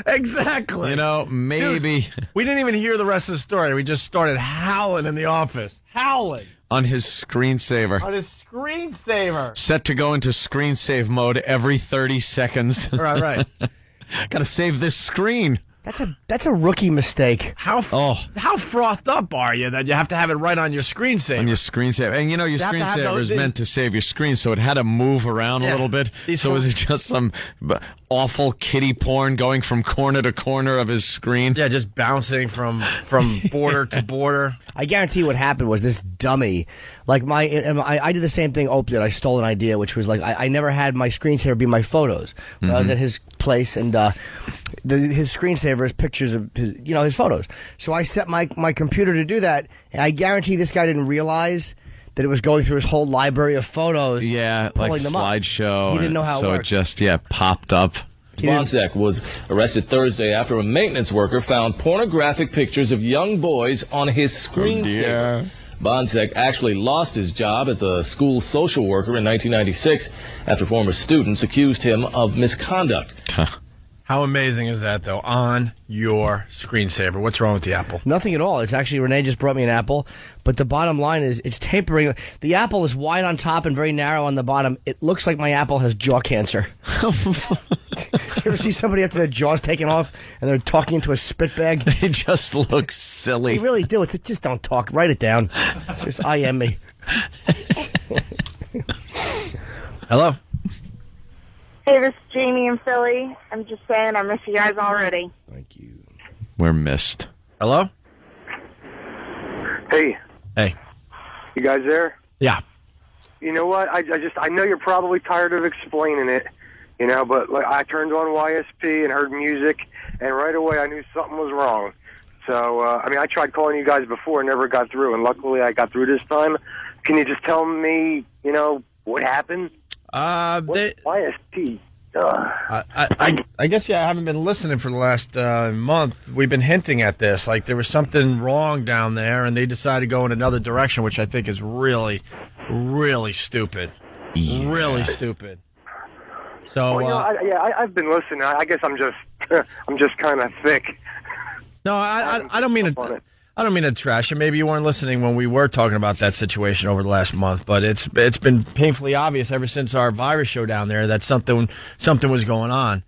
Exactly. You know, maybe... Dude, we didn't even hear the rest of the story. We just started howling in the office. Howling. On his screensaver. On his screensaver. Set to go into screen save mode every 30 seconds. Right. Gotta save this screen. That's a rookie mistake. How frothed up are you that you have to have it right on your screensaver? On your screensaver. And, your screensaver is meant to save your screen, so it had to move around a little bit. So was it just some awful kiddie porn going from corner to corner of his screen? Yeah, just bouncing from border to border. I guarantee what happened was this dummy, like I did the same thing Ope did. I stole an idea, which was like I never had my screensaver be my photos. When I was at his place, and his screensaver is pictures of his photos. So I set my computer to do that, and I guarantee this guy didn't realize that it was going through his whole library of photos. Yeah, like slideshow. He didn't know how it worked. So it just, popped up. Bonsack was arrested Thursday after a maintenance worker found pornographic pictures of young boys on his screensaver. Bonsack actually lost his job as a school social worker in 1996 after former students accused him of misconduct. How amazing is that, though, on your screensaver? What's wrong with the Apple? Nothing at all. It's actually, Renee just brought me an Apple, but the bottom line is it's tapering. The Apple is wide on top and very narrow on the bottom. It looks like my Apple has jaw cancer. You ever see somebody after their jaw's taken off and they're talking into a spit bag? They just look silly. They really do. Just don't talk. Write it down. Just IM me. Hello. Hey, this is Jamie in Philly. I'm just saying I miss you guys already. Thank you. We're missed. Hello? Hey. Hey. You guys there? Yeah. You know what? I know you're probably tired of explaining it, but like I turned on YSP and heard music, and right away I knew something was wrong. So, I tried calling you guys before and never got through, and luckily I got through this time. Can you just tell me, what happened? YSP. I guess I haven't been listening for the last month. We've been hinting at this, like there was something wrong down there, and they decided to go in another direction, which I think is really, really stupid. Yeah. Really stupid. So, I've been listening. I guess I'm just kind of thick. No, I don't mean it. I don't mean to trash you. Maybe you weren't listening when we were talking about that situation over the last month, but it's been painfully obvious ever since our virus show down there that something was going on,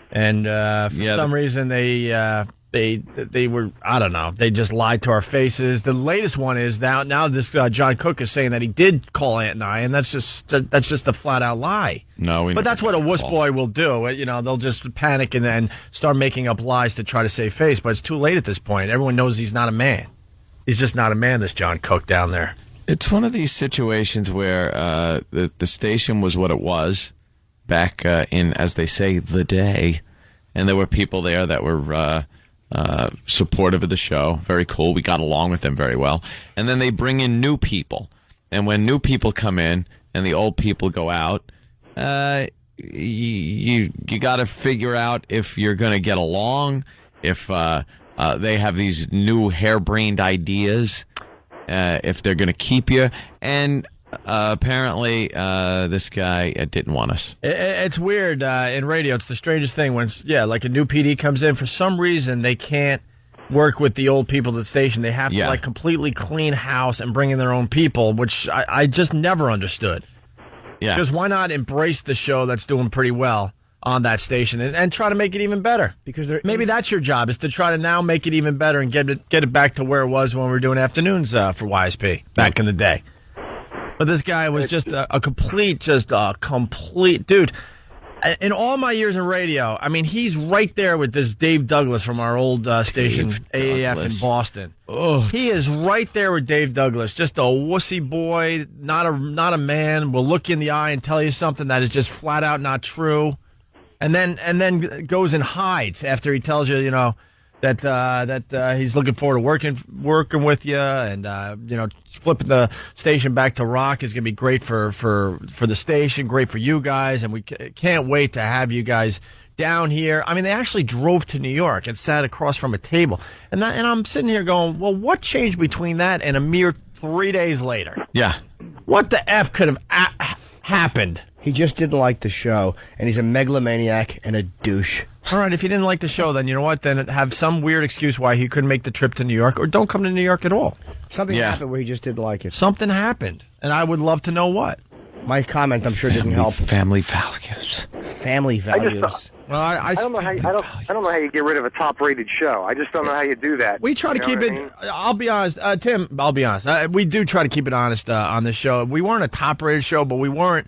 and for some reason they were, I don't know, they just lied to our faces. The latest one is now this John Cook is saying that he did call Ant and I, and that's just a flat out lie. No, but that's what a wuss boy will do. They'll just panic and start making up lies to try to save face. But it's too late at this point. Everyone knows he's not a man. He's just not a man, this John Cook down there. It's one of these situations where the station was what it was back in, as they say, the day, and there were people there that were supportive of the show. Very cool. We got along with them very well. And then they bring in new people, and when new people come in and the old people go out, you got to figure out if you're going to get along, if they have these new harebrained ideas, if they're going to keep you. And apparently this guy didn't want us. It's weird in radio. It's the strangest thing when like a new PD comes in. For some reason, they can't work with the old people at the station. They have to completely clean house and bring in their own people, which I just never understood. Yeah, because why not embrace the show that's doing pretty well on that station and try to make it even better? Because maybe that's your job, is to try to now make it even better and get it back to where it was when we were doing afternoons for YSP back in the day. But this guy was just a complete dude. In all my years in radio, he's right there with this Dave Douglas from our old station, AAF in Boston. Oh. He is right there with Dave Douglas, just a wussy boy, not a man, will look you in the eye and tell you something that is just flat out not true, and then goes and hides after he tells you, that he's looking forward to working with you, and flipping the station back to rock is going to be great for the station, great for you guys, and we can't wait to have you guys down here. They actually drove to New York and sat across from a table, and I'm sitting here going, well, what changed between that and a mere 3 days later? Yeah, what the F could have happened? He just didn't like the show, and he's a megalomaniac and a douche. All right, if he didn't like the show, then you know what? Then have some weird excuse why he couldn't make the trip to New York, or don't come to New York at all. Something happened where he just didn't like it. Something happened, and I would love to know what. My comment, I'm sure, didn't help. Family values. Family values. Well, I don't know how I don't know how you get rid of a top-rated show. I just don't know how you do that. We try to keep it. I mean? I'll be honest, Tim. I'll be honest. We do try to keep it honest on this show. We weren't a top-rated show, but we weren't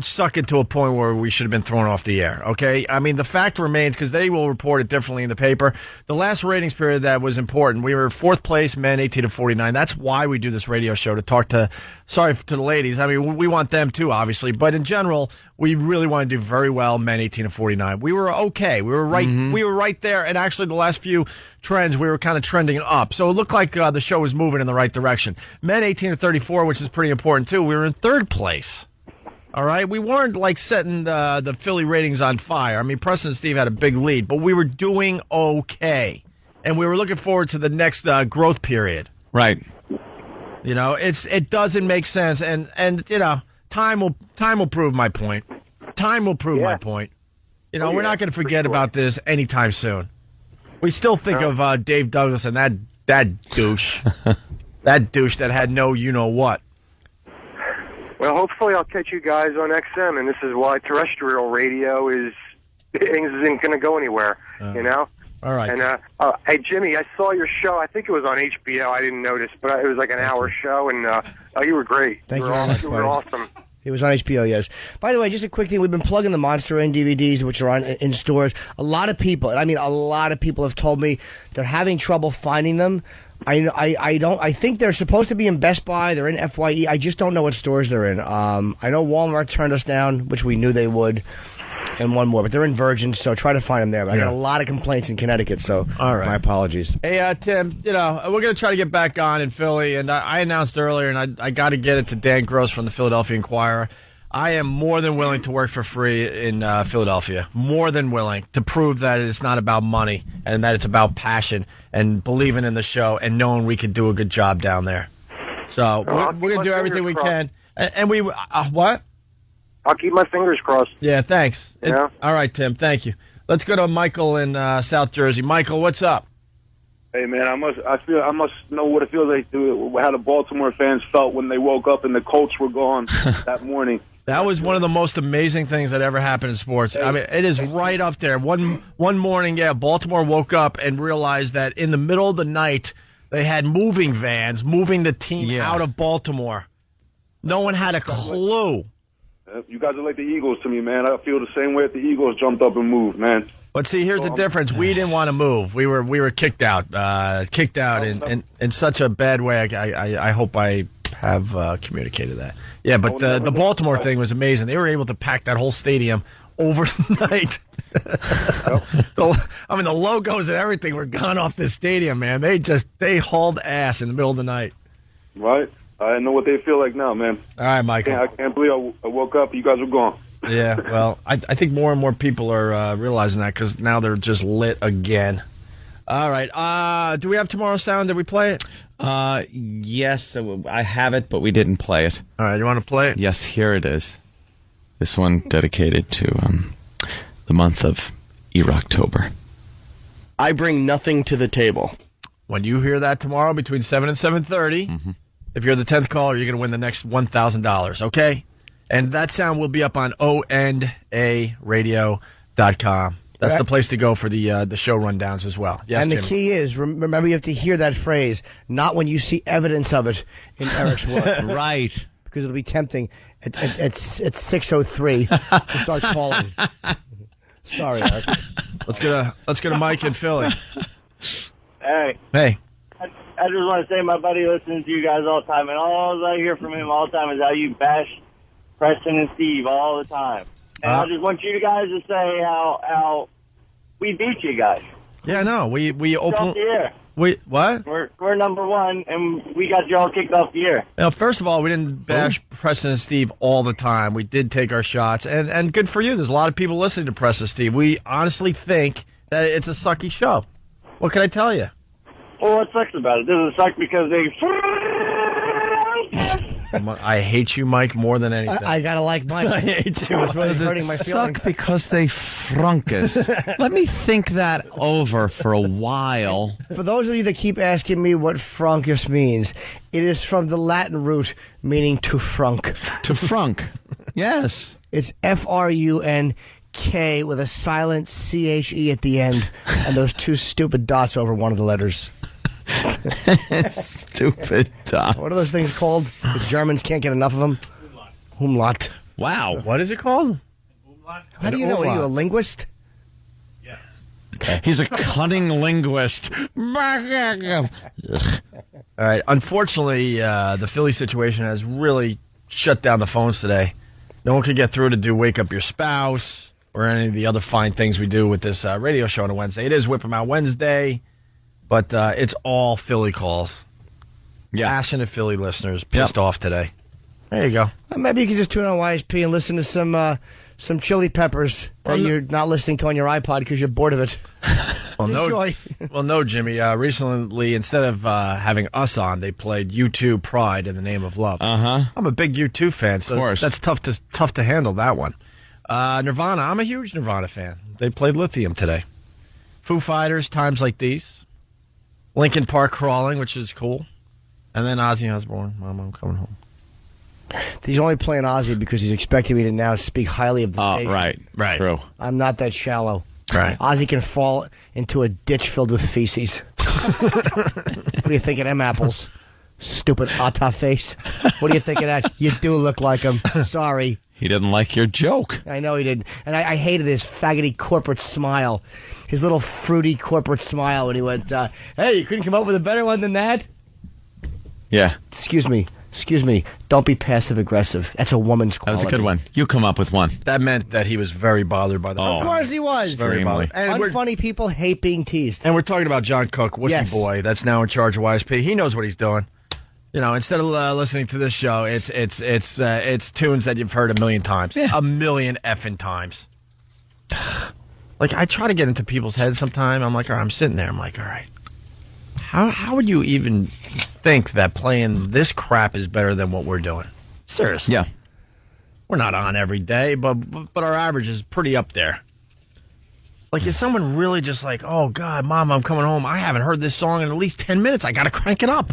sucking to a point where we should have been thrown off the air. Okay, I mean the fact remains, because they will report it differently in the paper. The last ratings period that was important, we were 4th place, men 18 to 49. That's why we do this radio show, to talk to. Sorry to the ladies. I mean, we want them too, obviously, but in general, we really want to do very well. Men 18 to 49. We were okay. We were right. Mm-hmm. We were right there. And actually, the last few trends, we were kind of trending up. So it looked like the show was moving in the right direction. Men 18 to 34, which is pretty important too. We were in 3rd place. All right, we weren't like setting the Philly ratings on fire. I mean, Preston and Steve had a big lead, but we were doing okay, and we were looking forward to the next growth period. Right. You know, it doesn't make sense, and you know, time will prove my point. Time will prove my point. You know, we're not going to forget about this anytime soon. We still think of Dave Douglas and that douche, that douche that had no you know what. Well, hopefully I'll catch you guys on XM, and this is why terrestrial radio isn't going to go anywhere, you know? All right. And, hey, Jimmy, I saw your show. I think it was on HBO. I didn't notice, but it was like an hour show, and you were great. Thank you very much. You were awesome. It was on HBO, yes. By the way, just a quick thing. We've been plugging the Monster Inn DVDs, which are in stores. A lot of people have told me they're having trouble finding them. I think they're supposed to be in Best Buy. They're in FYE. I just don't know what stores they're in. I know Walmart turned us down, which we knew they would, and one more. But they're in Virgin, so try to find them there. But I got a lot of complaints in Connecticut, so all right. My apologies. Hey, Tim, you know, we're going to try to get back on in Philly, and I announced earlier, and I got to get it to Dan Gross from the Philadelphia Inquirer. I am more than willing to work for free in Philadelphia. More than willing to prove that it's not about money and that it's about passion and believing in the show and knowing we can do a good job down there. So we're going to do everything we can. And we what? I'll keep my fingers crossed. Yeah, thanks. Yeah. All right, Tim. Thank you. Let's go to Michael in South Jersey. Michael, what's up? Hey man, I must know what it feels like how the Baltimore fans felt when they woke up and the Colts were gone that morning. That was one of the most amazing things that ever happened in sports. I mean, it is right up there. One morning, Baltimore woke up and realized that in the middle of the night, they had moving vans moving the team out of Baltimore. No one had a clue. You guys are like the Eagles to me, man. I feel the same way if the Eagles jumped up and moved, man. But see, here's the difference. We didn't want to move. We were kicked out. In such a bad way. I hope I have communicated that. Yeah, but the Baltimore thing was amazing. They were able to pack that whole stadium overnight. The logos and everything were gone off the stadium, man. They hauled ass in the middle of the night. Right. I know what they feel like now, man. All right, Michael. I can't believe I woke up. You guys were gone. Yeah, well, I think more and more people are realizing that because now they're just lit again. All right. Do we have Tomorrow's Sound? Did we play it? Yes, I have it, but we didn't play it. All right, you want to play it? Yes, here it is. This one dedicated to the month of Erocktober. I bring nothing to the table. When you hear that tomorrow between 7 and 7:30, if you're the 10th caller, you're going to win the next $1,000, okay? And that sound will be up on onaradio.com. That's the place to go for the show rundowns as well. Yes, and the Jimmy. key is, remember, you have to hear that phrase, not when you see evidence of it in Eric's work. Right. Because it'll be tempting at 6:03 to start calling. Sorry, Eric. Let's go to Mike in Philly. Hey. Hey. I just want to say my buddy listens to you guys all the time, and all I hear from him all the time is how you bash Preston and Steve all the time. And I just want you guys to say how we beat you guys. Yeah, no, we open the air. What? We're number one, and we got you all kicked off the air. Now, first of all, we didn't bash Preston and Steve all the time. We did take our shots, and good for you. There's a lot of people listening to Preston and Steve. We honestly think that it's a sucky show. What can I tell you? Well, what sucks about it? Does it suck because they... I hate you, Mike, more than anything. I gotta like Mike. I hate you. It's really hurting my feelings. Suck because they frunk us. Let me think that over for a while. For those of you that keep asking me what frunkus means, it is from the Latin root meaning to frunk. To frunk. Yes. It's FRUNKUS. K with a silent CHE at the end and those two stupid dots over one of the letters. Stupid dots. What are those things called? The Germans can't get enough of them. Umlaut. Wow. What is it called? How do you know? Are you a linguist? Okay. He's a cunning linguist. All right. Unfortunately, the Philly situation has really shut down the phones today. No one could get through to do Wake Up Your Spouse or any of the other fine things we do with this radio show on a Wednesday. It is Whip 'em Out Wednesday, but it's all Philly calls. Yeah. Passionate Philly listeners pissed off today. There you go. Maybe you can just tune on YSP and listen to some Chili Peppers that you're not listening to on your iPod because you're bored of it. Well, Enjoy. no, Jimmy. Recently, instead of having us on, they played U2 Pride in the Name of Love. Uh-huh. I'm a big U2 fan, so Of course. that's tough to handle that one. Nirvana, I'm a huge Nirvana fan. They played Lithium today. Foo Fighters, Times Like These. Linkin Park, Crawling, which is cool. And then Ozzy Osbourne, Mama, I'm Coming Home. He's only playing Ozzy because he's expecting me to now speak highly of the station. Right. True. I'm not that shallow. Right. Ozzy can fall into a ditch filled with feces. What do you think of them apples? Stupid otta face. What do you think of that? You do look like him. Sorry. He didn't like your joke. I know he did. And I hated his faggoty corporate smile. His little fruity corporate smile when he went, hey, you couldn't come up with a better one than that? Yeah. Excuse me. Don't be passive-aggressive. That's a woman's quality. That was a good one. You come up with one. That meant that he was very bothered by that. Of course he was. Very bothered. And Unfunny people hate being teased. And we're talking about John Cook, Wussy Yes. Boy, that's now in charge of YSP. He knows what he's doing. You know, instead of listening to this show, it's tunes that you've heard a million times. Yeah. A million effing times. Like, I try to get into people's heads sometime. I'm like, all right, I'm sitting there. I'm like, all right. How would you even think that playing this crap is better than what we're doing? Seriously. Yeah. We're not on every day, but our average is pretty up there. Like, is someone really just like, oh, God, Mom, I'm coming home. I haven't heard this song in at least 10 minutes. I got to crank it up.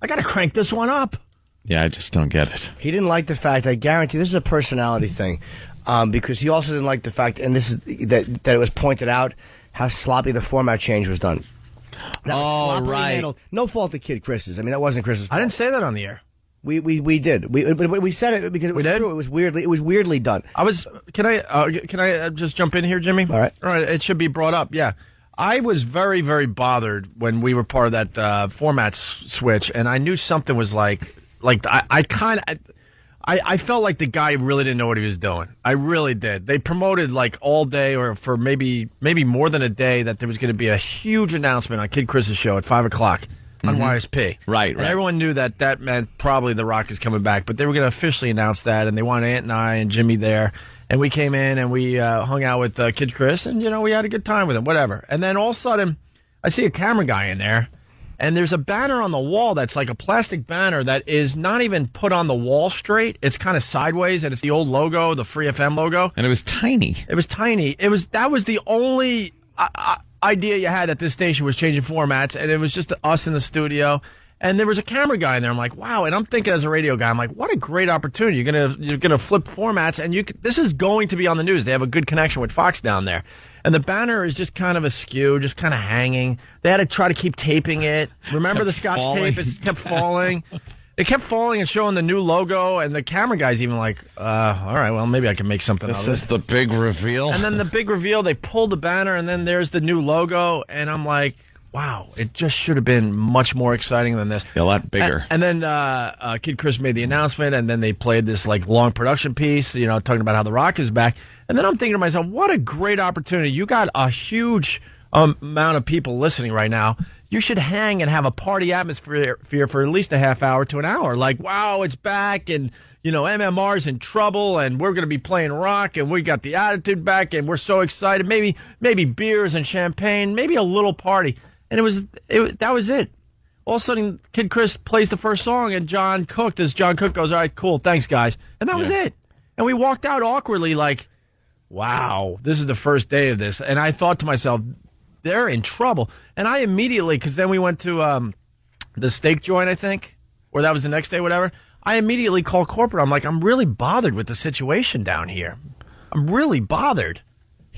I got to crank this one up. Yeah, I just don't get it. He didn't like the fact, I guarantee, this is a personality thing, because he also didn't like the fact, and this is that it was pointed out, how sloppy the format change was done. That was sloppily handled. No fault to Kid Chris's. I mean, that wasn't Chris's fault. I didn't say that on the air. We did. We said it because it was true. It was weirdly done. Can I just jump in here, Jimmy? All right. It should be brought up. Yeah. I was very, very bothered when we were part of that format switch, and I knew something was like I felt like the guy really didn't know what he was doing. I really did. They promoted like all day or for maybe more than a day that there was going to be a huge announcement on Kid Chris's show at 5 o'clock on YSP. Right. And everyone knew that meant probably The Rock is coming back, but they were going to officially announce that, and they wanted Ant and I and Jimmy there. And we came in and we hung out with Kid Chris, and, you know, we had a good time with him, whatever. And then all of a sudden, I see a camera guy in there, and there's a banner on the wall that's like a plastic banner that is not even put on the wall straight. It's kind of sideways, and it's the old logo, the Free FM logo. And it was tiny. That was the only idea you had that this station was changing formats, and it was just us in the studio. And there was a camera guy in there. I'm like, wow. And I'm thinking as a radio guy, I'm like, what a great opportunity. You're gonna flip formats, and this is going to be on the news. They have a good connection with Fox down there. And the banner is just kind of askew, just kind of hanging. They had to try to keep taping it. Remember the Scotch tape? It kept falling. It kept falling and showing the new logo, and the camera guy's even like, all right, well, maybe I can make something out of this. This is the big reveal. And then the big reveal, they pulled the banner, and then there's the new logo, and I'm like, wow, it just should have been much more exciting than this. A lot bigger. And then Kid Chris made the announcement, and then they played this like long production piece, you know, talking about how The Rock is back. And then I'm thinking to myself, what a great opportunity. You got a huge amount of people listening right now. You should hang and have a party atmosphere for at least a half hour to an hour. Like, wow, it's back, and, you know, MMR's in trouble, and we're going to be playing rock, and we got the attitude back, and we're so excited. Maybe beers and champagne, maybe a little party. And that was it. All of a sudden, Kid Chris plays the first song, and John Cook goes, all right, cool, thanks, guys. And that was it. And we walked out awkwardly like, wow, this is the first day of this. And I thought to myself, they're in trouble. And I immediately, because then we went to the steak joint, I think, or that was the next day, whatever. I immediately called corporate. I'm like, I'm really bothered with the situation down here. I'm really bothered.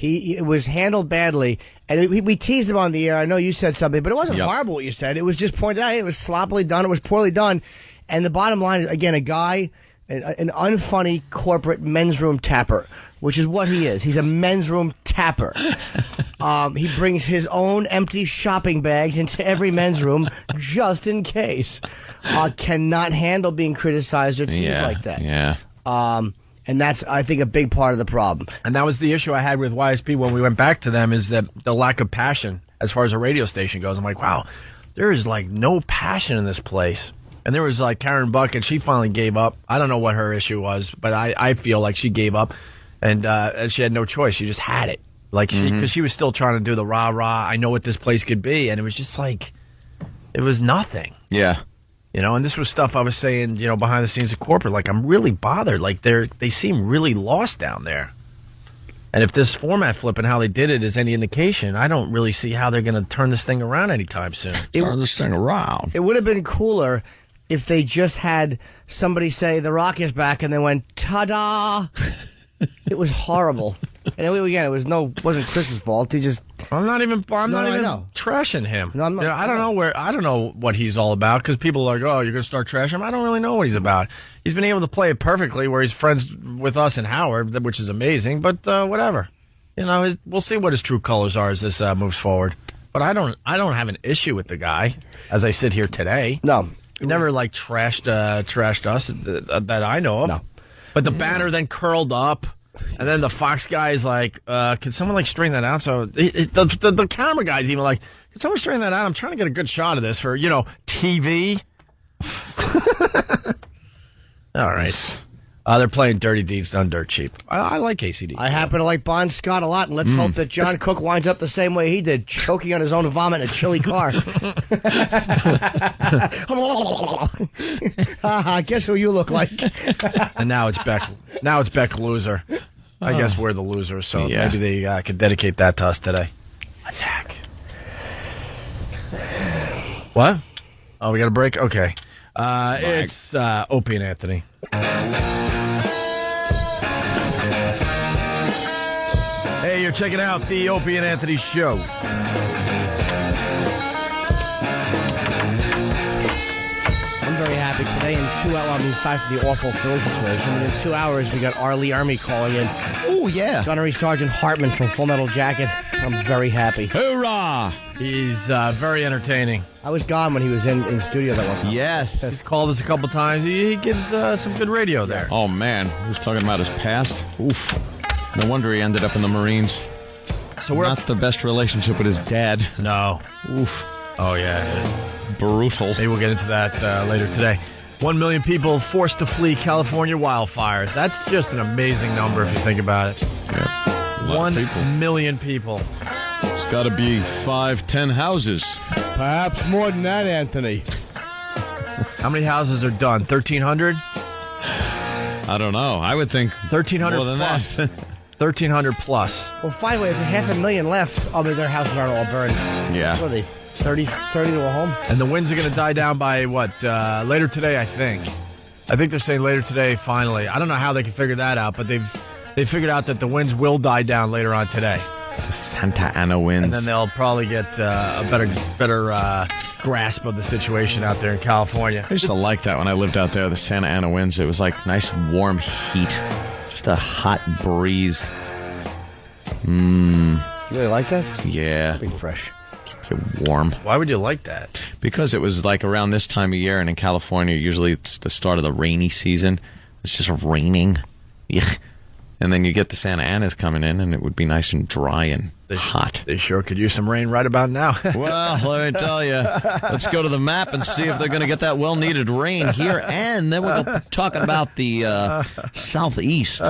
It was handled badly, and we teased him on the air. I know you said something, but it wasn't horrible what you said. It was just pointed out it was sloppily done. It was poorly done. And the bottom line is, again, a guy, an unfunny corporate men's room tapper, which is what he is. He's a men's room tapper. He brings his own empty shopping bags into every men's room just in case. Cannot handle being criticized or teased like that. Yeah. And that's, I think, a big part of the problem. And that was the issue I had with YSP when we went back to them, is that the lack of passion as far as a radio station goes. I'm like, wow, there is like no passion in this place. And there was like Karen Bucket, she finally gave up. I don't know what her issue was, but I feel like she gave up, and she had no choice. She just had it. Like, because she was still trying to do the rah-rah, I know what this place could be, and it was just like, it was nothing. Yeah. You know, and this was stuff I was saying, you know, behind the scenes of corporate. Like, I'm really bothered. Like, they seem really lost down there. And if this format flip and how they did it is any indication, I don't really see how they're going to turn this thing around anytime soon. Turn this thing around. It would have been cooler if they just had somebody say, The Rock is back, and they went, ta-da! It was horrible. And again, it wasn't Chris's fault. He just... I'm not even trashing him. No, I'm not. I don't know what he's all about, because people are like, oh, you're going to start trashing him. I don't really know what he's about. He's been able to play it perfectly where he's friends with us and Howard, which is amazing, but whatever. You know, we'll see what his true colors are as this moves forward. But I don't have an issue with the guy as I sit here today. No. He never like trashed us that I know of. No. But the banner then curled up. And then the Fox guy is like, can someone like straighten that out? So the camera guy's even like, can someone straighten that out? I'm trying to get a good shot of this for, you know, TV. All right. They're playing Dirty Deeds Done Dirt Cheap. I like ACD. I happen to like Bon Scott a lot, and let's hope that John Cook winds up the same way he did, choking on his own vomit in a chilly car. Guess who you look like. And now it's Beck. Now it's Beck loser. I guess we're the losers, so maybe they could dedicate that to us today. Attack. What? Oh, we got a break? Okay. It's Opie and Anthony. Hey, you're checking out the Opie and Anthony show. I'm very happy today. In 2 hours, aside from the awful Philly situation, in 2 hours we got Arlie Army calling in. Oh, yeah. Gunnery Sergeant Hartman from Full Metal Jacket. I'm very happy. Hoorah! He's very entertaining. I was gone when he was in the studio that one time. Yes. He's called us a couple times. He gives some good radio there. Oh, man. He was talking about his past. Oof. No wonder he ended up in the Marines. So we're not the best relationship with his dad. No. Oof. Oh, yeah. Brutal. Maybe we'll get into that later today. 1 million people forced to flee California wildfires. That's just an amazing number if you think about it. Yeah. 1 million people. It's got to be 5-10 houses. Perhaps more than that, Anthony. How many houses are done? 1,300? I don't know. I would think 1,300 more than plus. that. 1,300 plus. Well, finally, there's 500,000 left. Oh, but their houses aren't all burned. Yeah. What are they? 30 to a home? And the winds are going to die down by, what, later today, I think. I think they're saying later today, finally. I don't know how they can figure that out, but they figured out that the winds will die down later on today. The Santa Ana winds. And then they'll probably get a better grasp of the situation out there in California. I used to like that when I lived out there, the Santa Ana winds. It was like nice warm heat. Just a hot breeze. You really like that? Yeah. Be fresh. Keep you warm. Why would you like that? Because it was like around this time of year, and in California, usually it's the start of the rainy season. It's just raining. Yuck. And then you get the Santa Anas coming in, and it would be nice and dry and hot. They sure could use some rain right about now. Well, let me tell you. Let's go to the map and see if they're going to get that well-needed rain here. And then we're talking about the southeast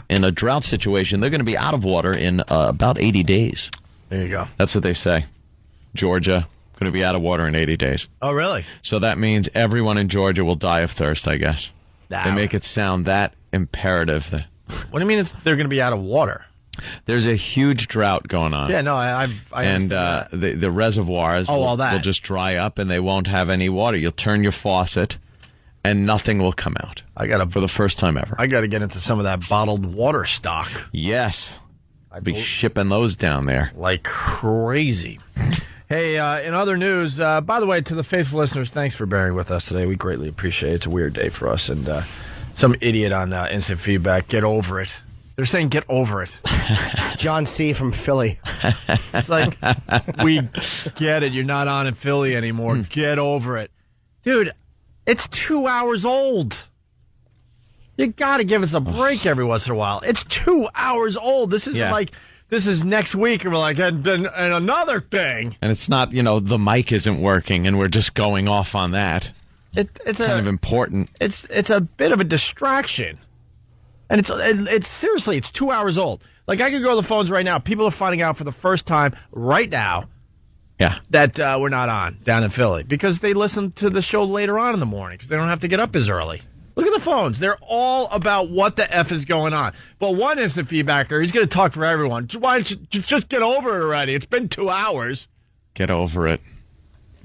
in a drought situation. They're going to be out of water in about 80 days. There you go. That's what they say. Georgia, going to be out of water in 80 days. Oh, really? So that means everyone in Georgia will die of thirst, I guess. They make it sound that imperative. What do you mean they're going to be out of water? There's a huge drought going on. Yeah, no, I and the reservoirs will just dry up and they won't have any water. You'll turn your faucet and nothing will come out. For the first time ever. I got to get into some of that bottled water stock. Yes. I'd be shipping those down there. Like crazy. Hey, in other news, by the way, to the faithful listeners, thanks for bearing with us today. We greatly appreciate it. It's a weird day for us. And some idiot on instant feedback, get over it. They're saying get over it. John C. from Philly. It's like, we get it. You're not on in Philly anymore. Get over it. Dude, it's 2 hours old. You got to give us a break every once in a while. It's 2 hours old. This isn't like, this is next week, and we're like, and another thing. And it's not, the mic isn't working, and we're just going off on that. It's kind of important. It's a bit of a distraction. And it's seriously, it's 2 hours old. Like, I could go to the phones right now. People are finding out for the first time right now that we're not on down in Philly because they listen to the show later on in the morning because they don't have to get up as early. Look at the phones. They're all about what the F is going on. But one instant feedbacker, he's going to talk for everyone. Why don't you just get over it already? It's been 2 hours. Get over it.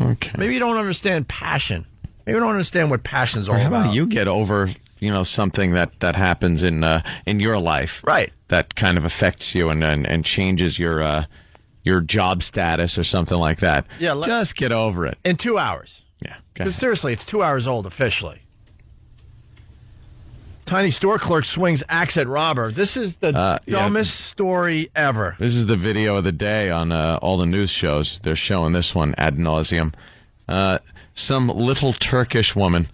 Okay. Maybe you don't understand passion. Maybe you don't understand what passion's all how about. About you get over, something that happens in your life. Right. That kind of affects you and changes your job status or something like that. Yeah. Just get over it. In 2 hours. Yeah. Because seriously, it's 2 hours old officially. Tiny store clerk swings axe at robber. This is the dumbest story ever. This is the video of the day on all the news shows. They're showing this one ad nauseum. Some little Turkish woman.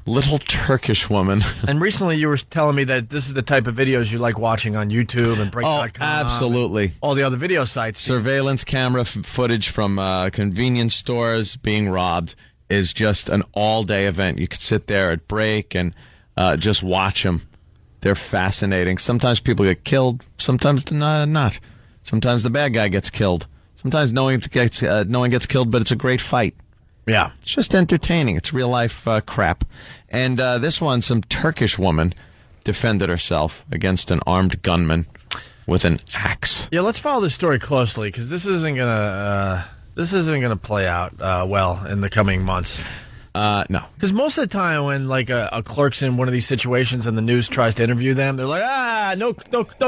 Little Turkish woman. And recently you were telling me that this is the type of videos you like watching on YouTube and Break.com. Oh, absolutely. All the other video sites. Surveillance camera footage from convenience stores being robbed is just an all-day event. You could sit there at break and just watch them. They're fascinating. Sometimes people get killed. Sometimes not. Sometimes the bad guy gets killed. Sometimes no one gets killed, but it's a great fight. Yeah. It's just entertaining. It's real-life crap. And this one, some Turkish woman defended herself against an armed gunman with an axe. Yeah, let's follow this story closely, because this isn't gonna play out well in the coming months. No. Because most of the time when like a clerk's in one of these situations and the news tries to interview them, they're like, no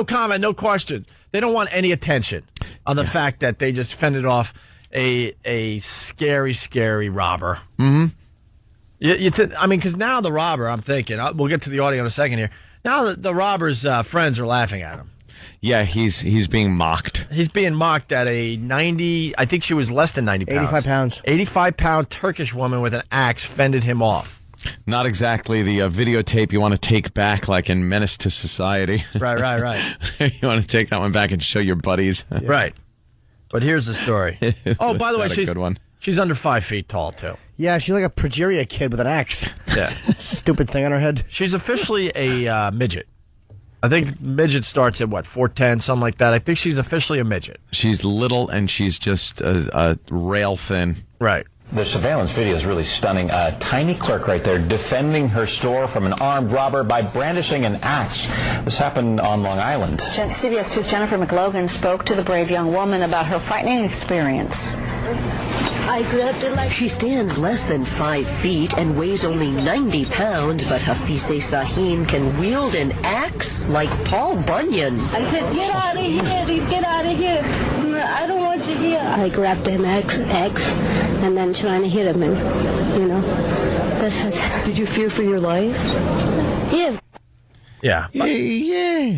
comment, no question. They don't want any attention on the fact that they just fended off a scary, scary robber. Mm-hmm. Because now the robber, I'm thinking, we'll get to the audio in a second here. Now the robber's friends are laughing at him. Yeah, he's being mocked. He's being mocked at a 90, I think she was less than 90 pounds. 85 pounds. 85-pound Turkish woman with an axe fended him off. Not exactly the videotape you want to take back like in Menace to Society. Right. You want to take that one back and show your buddies. Right. But here's the story. Oh, by the way, she's a good one. She's under 5 feet tall, too. Yeah, she's like a progeria kid with an axe. Yeah. Stupid thing on her head. She's officially a midget. I think midget starts at, 4'10", something like that. I think she's officially a midget. She's little, and she's just rail thin. Right. The surveillance video is really stunning. A tiny clerk right there defending her store from an armed robber by brandishing an axe. This happened on Long Island. CBS 2's Jennifer McLogan spoke to the brave young woman about her frightening experience. I grabbed it like... She stands less than 5 feet and weighs only 90 pounds, but Hafize Sahin can wield an axe like Paul Bunyan. I said, get out of here, get out of here. I don't want you here. I grabbed him axe, and then trying to hit him, and, that's it. Did you fear for your life? Yeah. Yeah.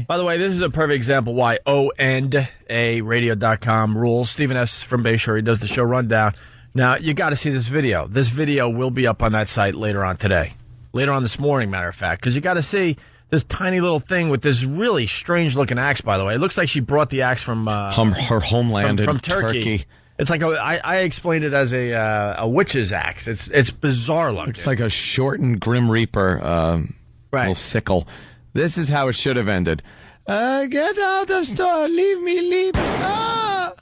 By the way, this is a perfect example why ONDARadio.com rules. Stephen S. from Bayshore, he does the show rundown. Now, you got to see this video. This video will be up on that site later on today. Later on this morning, matter of fact. Because you got to see this tiny little thing with this really strange-looking axe, by the way. It looks like she brought the axe from... her homeland from in Turkey. It's like, I explained it as a witch's axe. It's bizarre looking. It's like a shortened Grim Reaper little sickle. This is how it should have ended. Get out of the store. Leave me, leave me. Ah!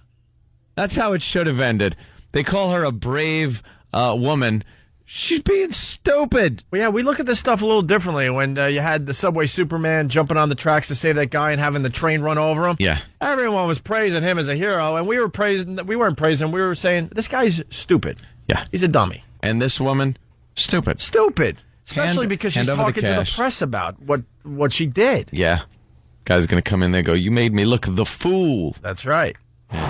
That's how it should have ended. They call her a brave woman. She's being stupid. Well, yeah, we look at this stuff a little differently. When you had the Subway Superman jumping on the tracks to save that guy and having the train run over him. Yeah. Everyone was praising him as a hero, and we weren't praising him. We were saying, this guy's stupid. Yeah. He's a dummy. And this woman, stupid. Stupid. Especially because she's hand over talking to the cash. press about what she did. Yeah. Guy's going to come in there and go, you made me look the fool. That's right.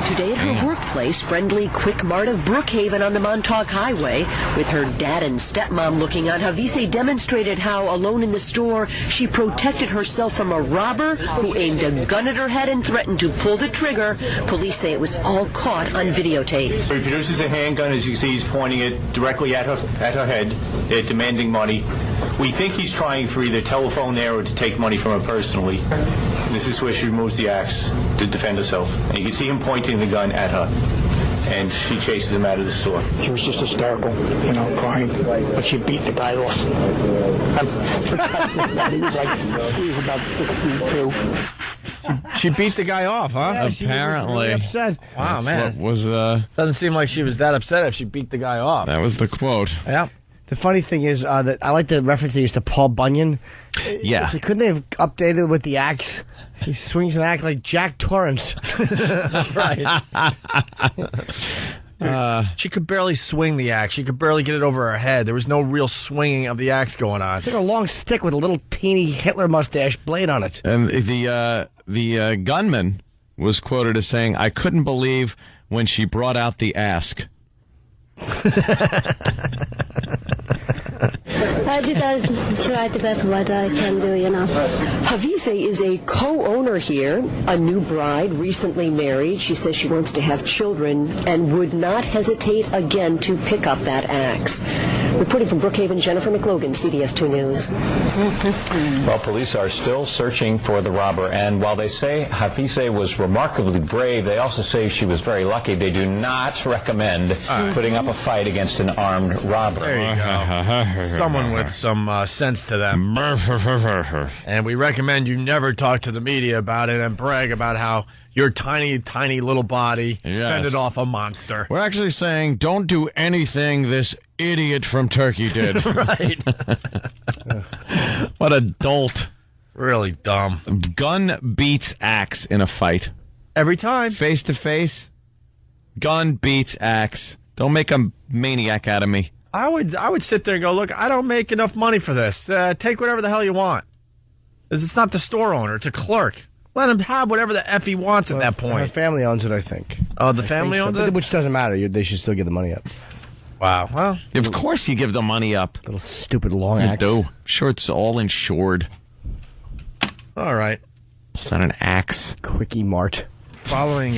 Today at her workplace, friendly Quick Mart of Brookhaven on the Montauk Highway, with her dad and stepmom looking on, Havise demonstrated how, alone in the store, she protected herself from a robber who aimed a gun at her head and threatened to pull the trigger. Police say it was all caught on videotape. He produces a handgun. As you can see, he's pointing it directly at her head, demanding money. We think he's trying for either telephone there or to take money from her personally. And this is where she removes the axe to defend herself. And you can see him pointing the gun at her. And she chases him out of the store. She was just hysterical, crying. But she beat the guy off. He was about 62. She beat the guy off, huh? Yeah, apparently. Really upset. Wow, That's man. what was, doesn't seem like she was that upset if she beat the guy off. That was the quote. Yeah. The funny thing is that I like the reference they used to Paul Bunyan. Yeah. Couldn't they have updated with the axe? He swings an axe like Jack Torrance. Right. She could barely swing the axe. She could barely get it over her head. There was no real swinging of the axe going on. It's like a long stick with a little teeny Hitler mustache blade on it. And the gunman was quoted as saying, I couldn't believe when she brought out the ask. I did try the best what I can do, Havise is a co-owner here, a new bride, recently married. She says she wants to have children and would not hesitate again to pick up that axe. Reporting from Brookhaven, Jennifer McLogan, CBS 2 News. Well, police are still searching for the robber, and while they say Havise was remarkably brave, they also say she was very lucky. They do not recommend putting up a fight against an armed robber. There you go. Someone with some sense to them. And we recommend you never talk to the media about it and brag about how your tiny, tiny little body fended off a monster. We're actually saying don't do anything this idiot from Turkey did. Right. What a dolt. Really dumb. Gun beats axe in a fight. Every time. Face to face. Gun beats axe. Don't make a maniac out of me. I would sit there and go, look, I don't make enough money for this. Take whatever the hell you want. It's not the store owner. It's a clerk. Let him have whatever the F he wants at that point. Her family owns it, I think. Oh, the family owns it? Which doesn't matter. They should still give the money up. Wow. Well, of course you give the money up. Little stupid long axe. You do. Sure, it's all insured. All right. It's not an axe. Quickie Mart. Following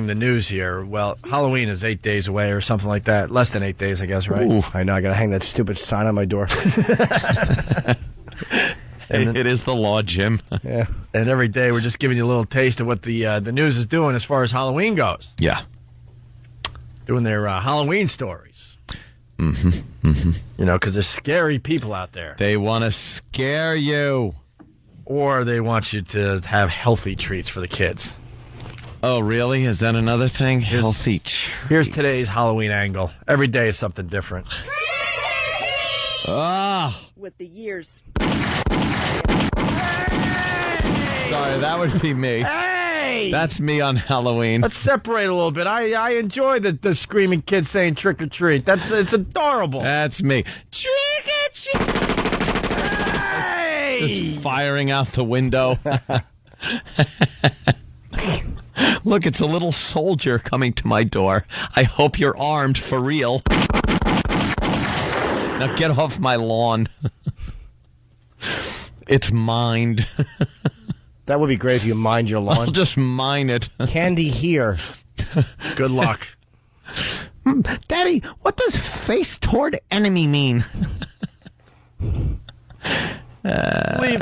the news here, well, Halloween is 8 days away or something like that. Less than 8 days, I guess, right? Ooh, I know. I got to hang that stupid sign on my door. It is the law, Jim. Yeah. And every day we're just giving you a little taste of what the news is doing as far as Halloween goes. Yeah. Doing their Halloween stories. Mm-hmm. Mm-hmm. Because there's scary people out there. They want to scare you. Or they want you to have healthy treats for the kids. Oh, really? Is that another thing? Healthy treats. Here's today's Halloween angle. Every day is something different. With the years. Sorry, that would be me. Hey! That's me on Halloween. Let's separate a little bit. I enjoy the screaming kids saying trick or treat. It's adorable. That's me. Trick or treat! Hey! Just firing out the window. Look, it's a little soldier coming to my door. I hope you're armed for real. Now get off my lawn. It's mined. That would be great if you mined your lawn. I'll just mine it. Candy here. Good luck. Daddy, what does face toward enemy mean? Leave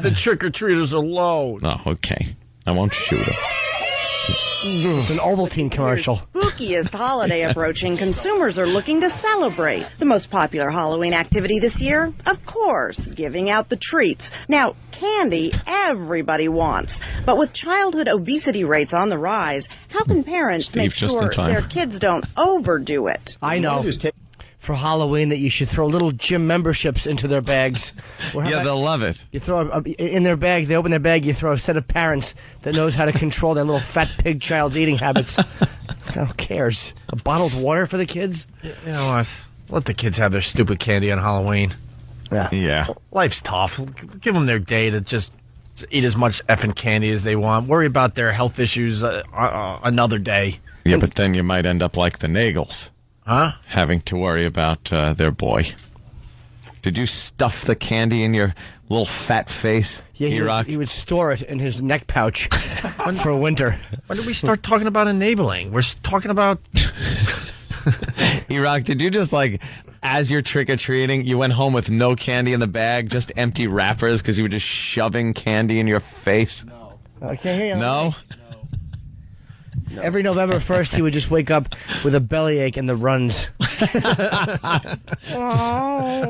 the trick-or-treaters alone. Oh, okay. I won't shoot him. It's an Ovaltine commercial. Spookiest holiday approaching, consumers are looking to celebrate. The most popular Halloween activity this year, of course, giving out the treats. Now, candy everybody wants. But with childhood obesity rates on the rise, how can parents make sure their kids don't overdo it? I know. For Halloween that you should throw little gym memberships into their bags. Yeah, they'll love it. You throw in their bags, they open their bag, you throw a set of parents that knows how to control their little fat pig child's eating habits. Who cares? A bottled water for the kids? You know what? Let the kids have their stupid candy on Halloween. Yeah. Life's tough. Give them their day to just eat as much effing candy as they want. Worry about their health issues another day. Yeah, but then you might end up like the Nagels. Huh? Having to worry about their boy. Did you stuff the candy in your little fat face, Yeah, he would store it in his neck pouch for winter. When did we start talking about enabling? We're talking about... E-Rock, did you just as you're trick-or-treating, you went home with no candy in the bag, just empty wrappers because you were just shoving candy in your face? No. I can't hear you. No? Every November 1st, he would just wake up with a bellyache and the runs.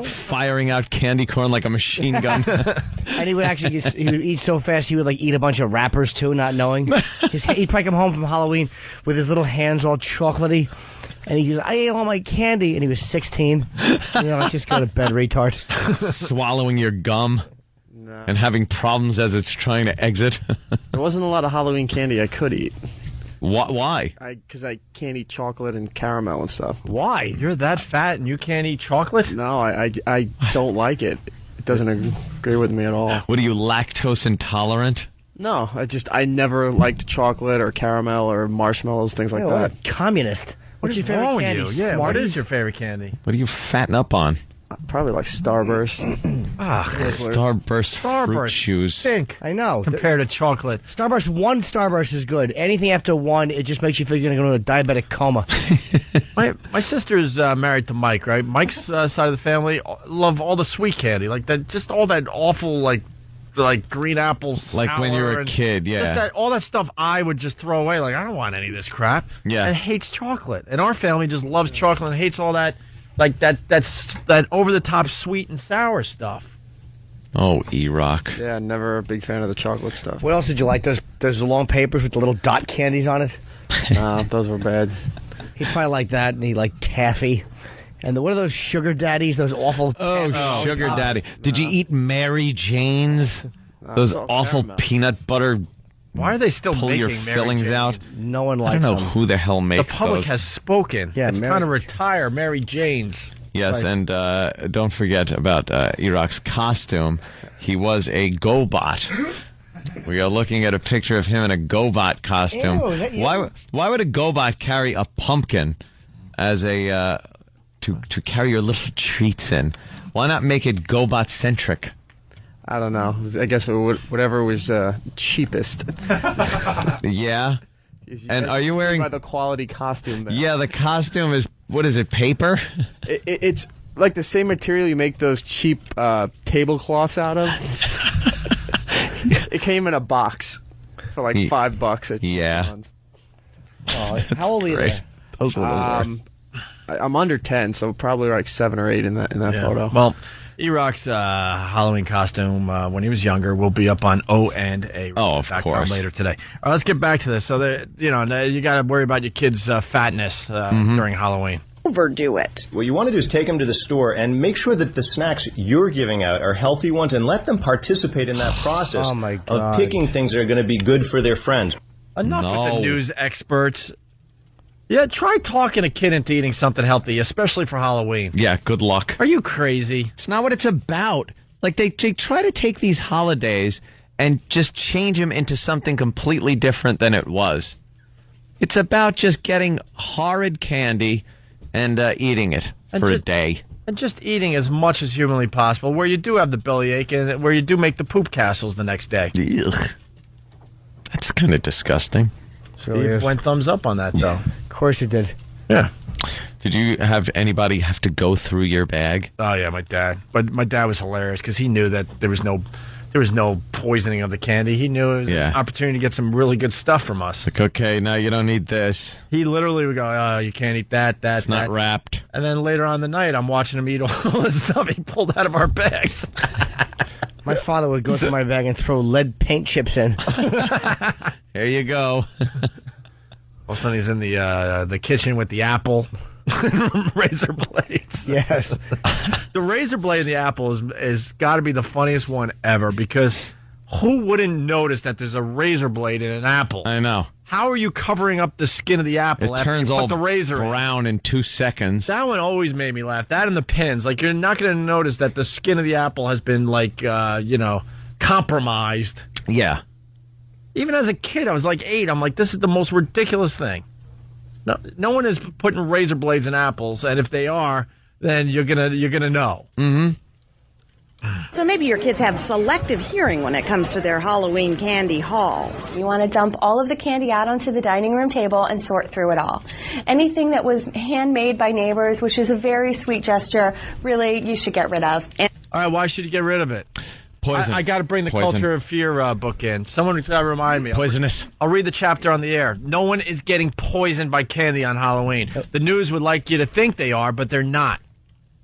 Firing out candy corn like a machine gun. And he would actually he would eat so fast, he would eat a bunch of wrappers too, not knowing. He'd probably come home from Halloween with his little hands all chocolatey. And he goes, I ate all my candy. And he was 16. Just go to bed, retard. Swallowing your gum. No. And having problems as it's trying to exit. There wasn't a lot of Halloween candy I could eat. Why? Because I can't eat chocolate and caramel and stuff. Why? You're that fat and you can't eat chocolate? No, I don't like it. It doesn't agree with me at all. What, are you lactose intolerant? No, I never liked chocolate or caramel or marshmallows, things like that. Communist. What's your favorite candy? Yeah, what is your favorite candy? What do you fatten up on? Probably like Starburst. Starburst fruit chews. Stink. I know. Compared to chocolate. One Starburst is good. Anything after one, it just makes you feel you're going to go into a diabetic coma. My sister's married to Mike, right? Mike's side of the family love all the sweet candy. Just all that awful, like green apple sour. Like when you were a kid, yeah. Just all that stuff I would just throw away. I don't want any of this crap. Yeah. And hates chocolate. And our family just loves chocolate and hates all that. That over-the-top sweet and sour stuff. Oh, E-Rock. Yeah, never a big fan of the chocolate stuff. What else did you like? Those long papers with the little dot candies on it? No, those were bad. He probably liked that, and he liked taffy. And what are those sugar daddies? Those awful... Oh, sugar daddy. Did you eat Mary Jane's? Those awful peanut butter... Why are they still pull making your Mary fillings Jane's? out? No one I likes don't know them. who the hell makes The public those. has spoken. Yeah, it's time to retire Mary Jane's. Yes, and don't forget about E-Rock's costume. He was a GoBot. We are looking at a picture of him in a GoBot costume. Ew, is that you? Why would a GoBot carry a pumpkin as a to carry your little treats in? Why not make it GoBot centric? I don't know. I guess whatever was cheapest. Yeah. And are you wearing by the quality costume? There. Yeah, the costume is, what is it, paper? It's like the same material you make those cheap tablecloths out of. It came in a box for like $5 at Amazon's. Oh, how old are you? Great. Those are the worst. I'm under 10, so probably like 7 or 8 in that photo. Well, E-Rock's Halloween costume when he was younger will be up on O&A. Oh, of course. Later today. All right, let's get back to this. So, you got to worry about your kids' fatness during Halloween. Overdo it. What you want to do is take them to the store and make sure that the snacks you're giving out are healthy ones and let them participate in that process of picking things that are going to be good for their friends. Enough with the news experts. Yeah, try talking a kid into eating something healthy, especially for Halloween. Yeah, good luck. Are you crazy? It's not what it's about. They try to take these holidays and just change them into something completely different than it was. It's about just getting horrid candy and eating it for a day. And just eating as much as humanly possible, where you do have the bellyache and where you do make the poop castles the next day. Ugh. That's kind of disgusting. Steve went thumbs up on that, though. Of course you did. Yeah. Did you have anybody have to go through your bag? Oh, yeah, my dad. But my dad was hilarious because he knew that there was no poisoning of the candy. He knew it was an opportunity to get some really good stuff from us. Like, okay, now you don't need this. He literally would go, oh, you can't eat that. It's not wrapped. And then later on the night, I'm watching him eat all the stuff he pulled out of our bags. My father would go through my bag and throw lead paint chips in. There you go. All of a sudden, he's in the kitchen with the apple. Razor blades. Yes. The razor blade in the apple is got to be the funniest one ever because who wouldn't notice that there's a razor blade in an apple? I know. How are you covering up the skin of the apple? It after turns you put all the razor in? brown in 2 seconds. That one always made me laugh. That and the pins. Like, you're not going to notice that the skin of the apple has been, like, compromised. Yeah. Even as a kid, I was like 8. I'm like, this is the most ridiculous thing. No one is putting razor blades in apples, and if they are, then you're gonna know. Mm-hmm. So maybe your kids have selective hearing when it comes to their Halloween candy haul. You want to dump all of the candy out onto the dining room table and sort through it all. Anything that was handmade by neighbors, which is a very sweet gesture, really, you should get rid of. All right, why should you get rid of it? Poison. I got to bring the Poison. Culture of Fear book in. Someone's got to remind me. Poisonous. I'll read the chapter on the air. No one is getting poisoned by candy on Halloween. The news would like you to think they are, but they're not.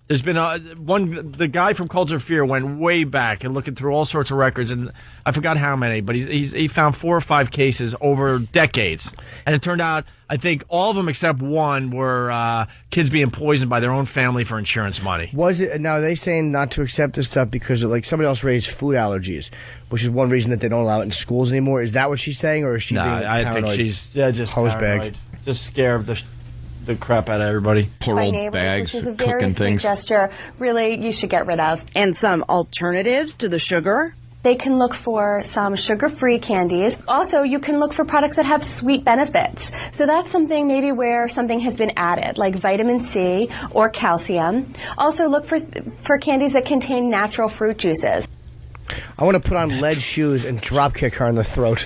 There's been the guy from Culture of Fear went way back and looking through all sorts of records, and I forgot how many, but he found 4 or 5 cases over decades. And it turned out, I think all of them except one were kids being poisoned by their own family for insurance money. Was it? Now, are they saying not to accept this stuff because of, like, somebody else raised food allergies, which is one reason that they don't allow it in schools anymore? Is that what she's saying, or is she being I paranoid? think she's just hose paranoid. bag? Just scared of the crap out of everybody. Poor By old neighbors, bags which is a very cooking sweet things. gesture, really, you should get rid of. And some alternatives to the sugar. They can look for some sugar-free candies. Also, you can look for products that have sweet benefits. So that's something maybe where something has been added, like vitamin C or calcium. Also, look for candies that contain natural fruit juices. I want to put on lead shoes and drop kick her in the throat.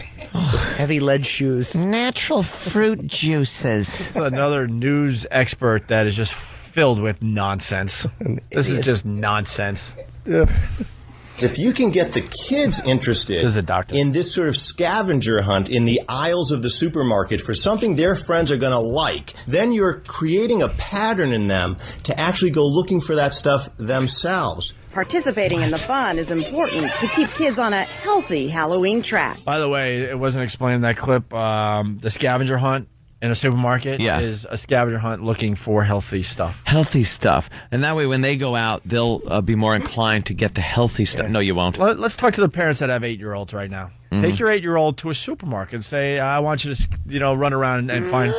Heavy lead shoes. Natural fruit juices. Another news expert that is just filled with nonsense. This is just nonsense. If you can get the kids interested in this sort of scavenger hunt in the aisles of the supermarket for something their friends are going to like, then you're creating a pattern in them to actually go looking for that stuff themselves. Participating in the fun is important to keep kids on a healthy Halloween track. By the way, it wasn't explained in that clip. The scavenger hunt in a supermarket is a scavenger hunt looking for healthy stuff. Healthy stuff. And that way when they go out, they'll be more inclined to get the healthy stuff. No, you won't. Let's talk to the parents that have 8-year-olds right now. Mhm. Take your 8-year-old to a supermarket and say, I want you to run around and find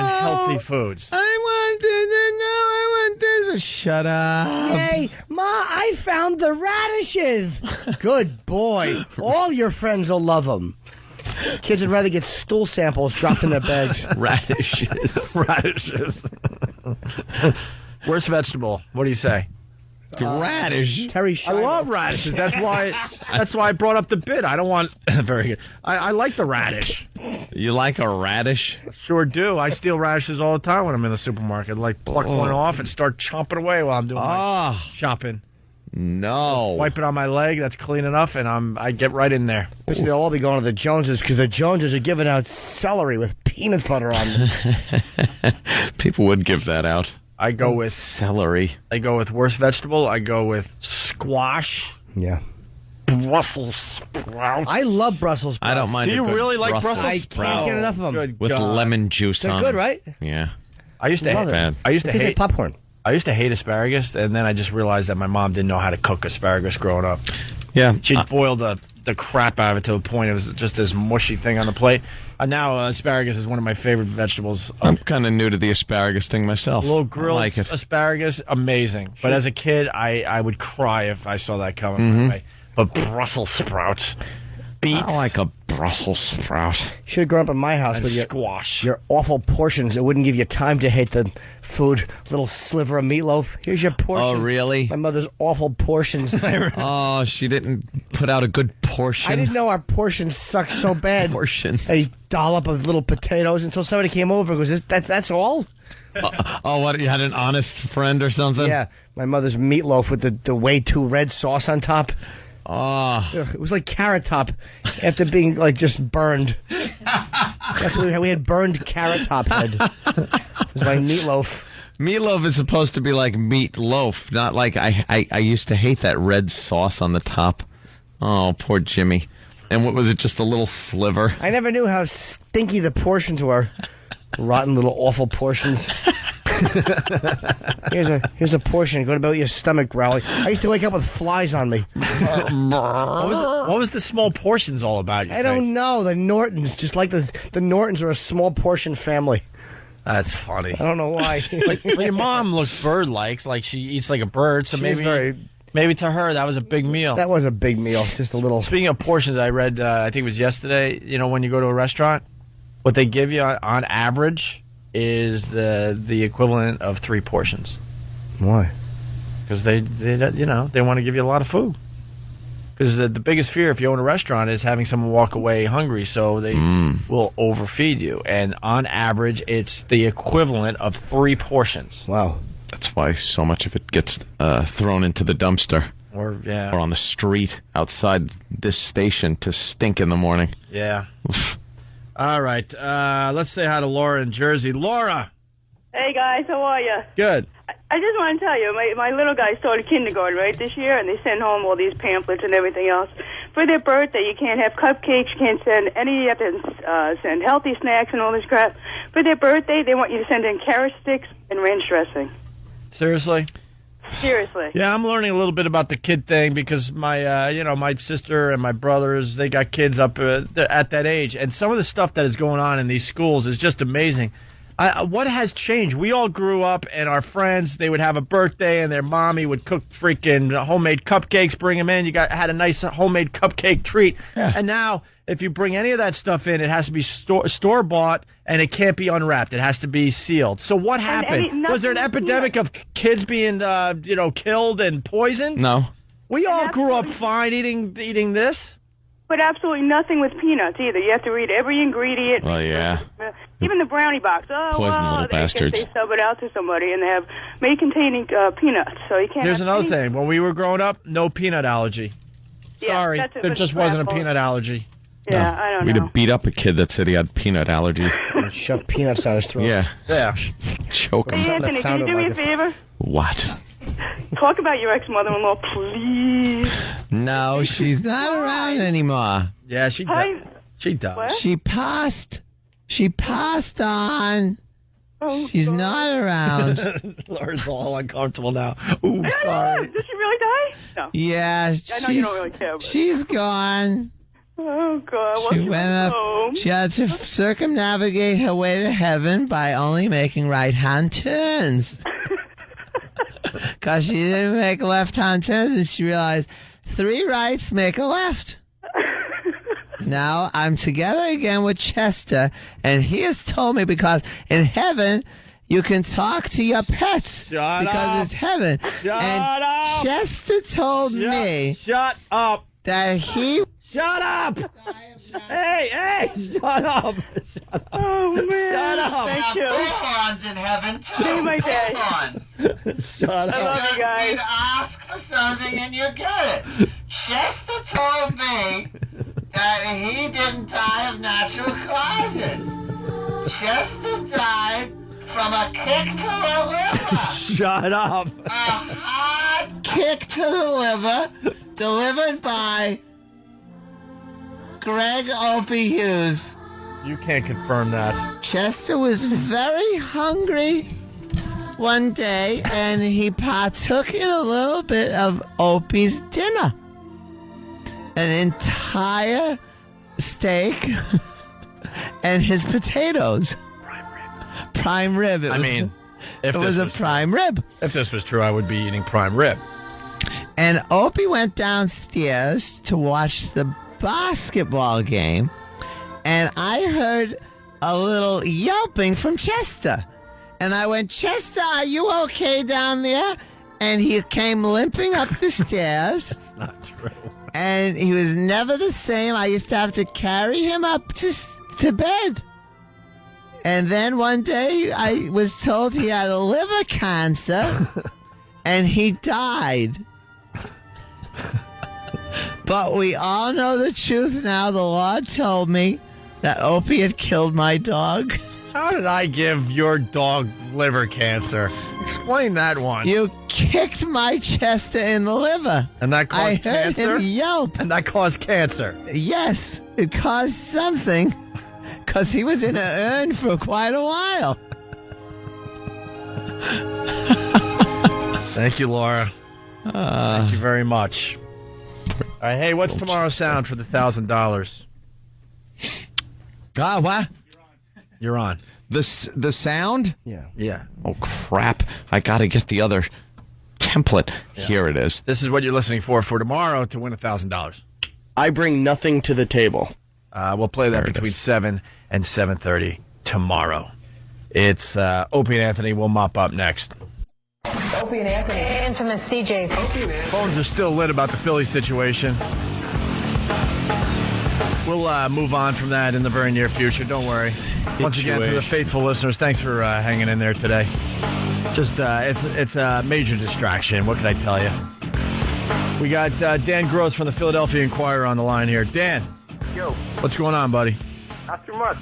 healthy foods. Shut up. Hey, Ma, I found the radishes. Good boy. All your friends will love them. Kids would rather get stool samples dropped in their bags. Radishes. Radishes. Worst vegetable. What do you say? Radish. Terry I love radishes. That's why I brought up the bit. I don't want... Very good. I like the radish. You like a radish? Sure do. I steal radishes all the time when I'm in the supermarket. Like, pluck one off and start chomping away while I'm doing my shopping. No. Wipe it on my leg. That's clean enough, and I get right in there. They'll all be going to the Joneses because the Joneses are giving out celery with peanut butter on them. People would give that out. I go with celery. I go with worst vegetable. I go with squash. Yeah. Brussels sprouts. I love Brussels sprouts. I don't mind. Do you a good really like Brussels sprout? I can't get enough of them. Good with God. lemon juice They're on good, them. right? Yeah. I used to Love hate. it. I used to It tastes hate like popcorn. I used to hate asparagus, and then I just realized that my mom didn't know how to cook asparagus growing up. Yeah. She'd boil the crap out of it to the point it was just this mushy thing on the plate. And now asparagus is one of my favorite vegetables. I'm kind of new to the asparagus thing myself. A little grilled I like it. asparagus, amazing. But as a kid, I would cry if I saw that coming my way. But Brussels sprouts, beets, I like a Brussels sprout. Should have grown up in my house and with squash. your awful portions. It wouldn't give you time to hate the food. Little sliver of meatloaf. Here's your portion. Oh, really? My mother's awful portions. Oh, she didn't put out a good portion. I didn't know our portions sucked so bad. Portions. A dollop of little potatoes until somebody came over and goes, that's all? Oh, what? You had an honest friend or something? Yeah. My mother's meatloaf with the way too red sauce on top. Oh. It was like Carrot Top after being like just burned. That's what we had burned Carrot Top head. It was my meatloaf. Meatloaf is supposed to be like meat loaf, not like I used to hate that red sauce on the top. Oh, poor Jimmy. And what was it, just a little sliver? I never knew how stinky the portions were. Rotten little awful portions. Here's a portion. Go to build your stomach growling. I used to wake up with flies on me. What was the small portions all about? I don't know. The Nortons, just like the Nortons, are a small portion family. That's funny. I don't know why. Well, your mom looks bird-like, like she eats like a bird. So maybe to her that was a big meal. That was a big meal. Just a little. Speaking of portions, I read. I think it was yesterday. You know, when you go to a restaurant, what they give you on average is the equivalent of 3 portions. Why? Because they want to give you a lot of food. Because the biggest fear if you own a restaurant is having someone walk away hungry, so they will overfeed you. And on average, it's the equivalent of 3 portions. Wow. That's why so much of it gets thrown into the dumpster. Or on the street outside this station to stink in the morning. Yeah. All right. Let's say hi to Laura in Jersey. Laura! Hey, guys. How are you? Good. I just want to tell you, my little guy started kindergarten, right, this year, and they send home all these pamphlets and everything else. For their birthday, you can't have cupcakes, you can't send any, you have to send healthy snacks and all this crap. For their birthday, they want you to send in carrot sticks and ranch dressing. Seriously? Seriously. Yeah, I'm learning a little bit about the kid thing because my sister and my brothers, they got kids up at that age. And some of the stuff that is going on in these schools is just amazing. What has changed? We all grew up, and our friends, they would have a birthday, and their mommy would cook freaking homemade cupcakes, bring them in. You had a nice homemade cupcake treat. Yeah. And now, if you bring any of that stuff in, it has to be store-bought, and it can't be unwrapped. It has to be sealed. So what happened? Was there an epidemic of kids being, killed and poisoned? No. We all grew up fine eating this. But absolutely nothing with peanuts either. You have to read every ingredient. Oh, yeah. Even the brownie box. Oh, poison little bastards. They sub it out to somebody, and they have may containing peanuts, so you can't. Here's have another thing. When we were growing up, no peanut allergy. Sorry, there just wasn't a peanut allergy. Yeah, I don't know. We'd have beat up a kid that said he had peanut allergy. Shove peanuts down his throat. Yeah. Choke him. Hey, Anthony, can you do me a favor? What? Talk about your ex-mother-in-law, please. No, she's not around anymore. Yeah, she died. She died. What? She passed. She passed on. Oh, she's God. not around. Laura's all uncomfortable now. Ooh, sorry. Did she really die? No. Yeah, I know you don't really care. But... she's gone. Oh, God. She went up. Home? She had to circumnavigate her way to heaven by only making right-hand turns. Because she didn't make left-hand turns, and she realized 3 rights make a left. Now I'm together again with Chester, and he has told me because in heaven you can talk to your pets because it's heaven. Shut up! Chester told me Shut up! that he... Shut up! Hey, shut up! Shut up! Oh, man. Shut up! Thank you. Bullhorns in heaven, too. See my day. Shut up! I love you guys. You ask for something and you get it. Chester told me that he didn't die of natural causes. Chester died from a kick to the liver. Shut up! A hard kick to the liver delivered by Greg Opie Hughes. You can't confirm that. Chester was very hungry one day, and he partook in a little bit of Opie's dinner. An entire steak and his potatoes. Prime rib. It was a prime rib. If this was true, I would be eating prime rib. And Opie went downstairs to watch the basketball game, and I heard a little yelping from Chester. And I went, Chester, are you okay down there? And he came limping up the stairs. That's not true. And he was never the same. I used to have to carry him up to bed. And then one day I was told he had a liver cancer, and he died. But we all know the truth now. The Lord told me that Opie had killed my dog. How did I give your dog liver cancer? Explain that one. You kicked my Chester in the liver. And that caused cancer? I heard him yelp. And that caused cancer? Yes, it caused something. Because he was in an urn for quite a while. Thank you, Laura. Thank you very much. All right, hey, what's tomorrow's sound for the $1,000? What? You're on. The sound? Yeah. Oh, crap. I got to get the other template. Yeah. Here it is. This is what you're listening for tomorrow to win $1,000. I bring nothing to the table. We'll play that between 7 and 7:30 tomorrow. It's Opie and Anthony. We'll mop up next. Opie and Anthony. Infamous CJs. Phones are still lit about the Philly situation. We'll move on from that in the very near future. Don't worry. Once again, for the faithful listeners, thanks for hanging in there today. Just it's a major distraction. What can I tell you? We got Dan Gross from the Philadelphia Inquirer on the line here. Dan, yo, what's going on, buddy? Not too much.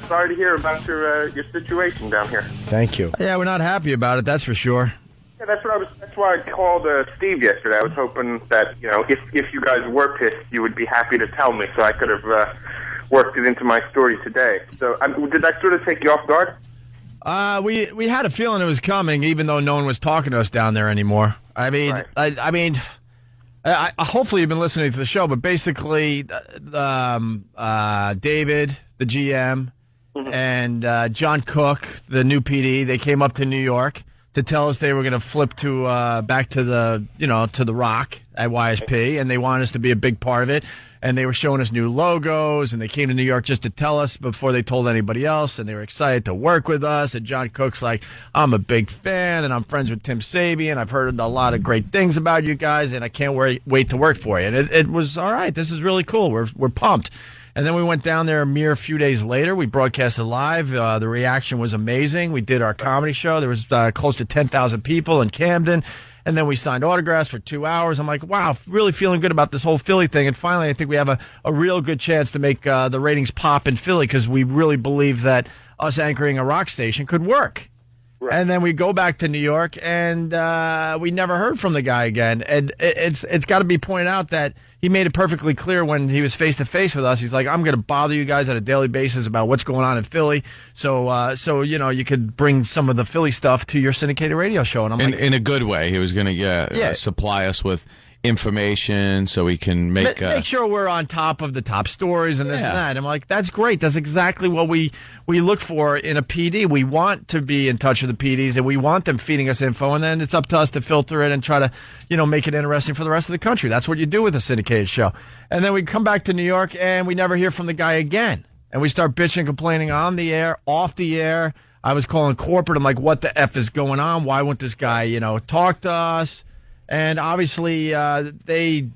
Sorry to hear about your situation down here. Thank you. Yeah, we're not happy about it. That's for sure. Yeah, that's why I called Steve yesterday. I was hoping that if you guys were pissed, you would be happy to tell me, so I could have worked it into my story today. So did that sort of take you off guard? We had a feeling it was coming, even though no one was talking to us down there anymore. I mean, right. I hopefully you've been listening to the show, but basically, David, the GM, and John Cook, the new PD, they came up to New York to tell us they were going to flip to back to the Rock at YSP, and they wanted us to be a big part of it. And they were showing us new logos, and they came to New York just to tell us before they told anybody else, and they were excited to work with us. And John Cook's like, I'm a big fan, and I'm friends with Tim Sabian. I've heard a lot of great things about you guys, and I can't wait to work for you. And it was, all right, this is really cool. We're pumped. And then we went down there a mere few days later. We broadcasted live. The reaction was amazing. We did our comedy show. There was close to 10,000 people in Camden. And then we signed autographs for 2 hours. I'm like, wow, really feeling good about this whole Philly thing. And finally, I think we have a real good chance to make the ratings pop in Philly because we really believe that us anchoring a rock station could work. Right. And then we go back to New York, and we never heard from the guy again. And it's got to be pointed out that he made it perfectly clear when he was face-to-face with us. He's like, I'm going to bother you guys on a daily basis about what's going on in Philly. So you could bring some of the Philly stuff to your syndicated radio show. And I'm like, in a good way. He was going to supply us with information so we can make sure we're on top of the top stories and this and that. I'm like, that's great. That's exactly what we look for in a PD. We want to be in touch with the PDs, and we want them feeding us info, and then it's up to us to filter it and try to, make it interesting for the rest of the country. That's what you do with a syndicated show. And then we come back to New York, and we never hear from the guy again. And we start bitching, complaining on the air, off the air. I was calling corporate. I'm like, what the F is going on? Why won't this guy, talk to us? And obviously, they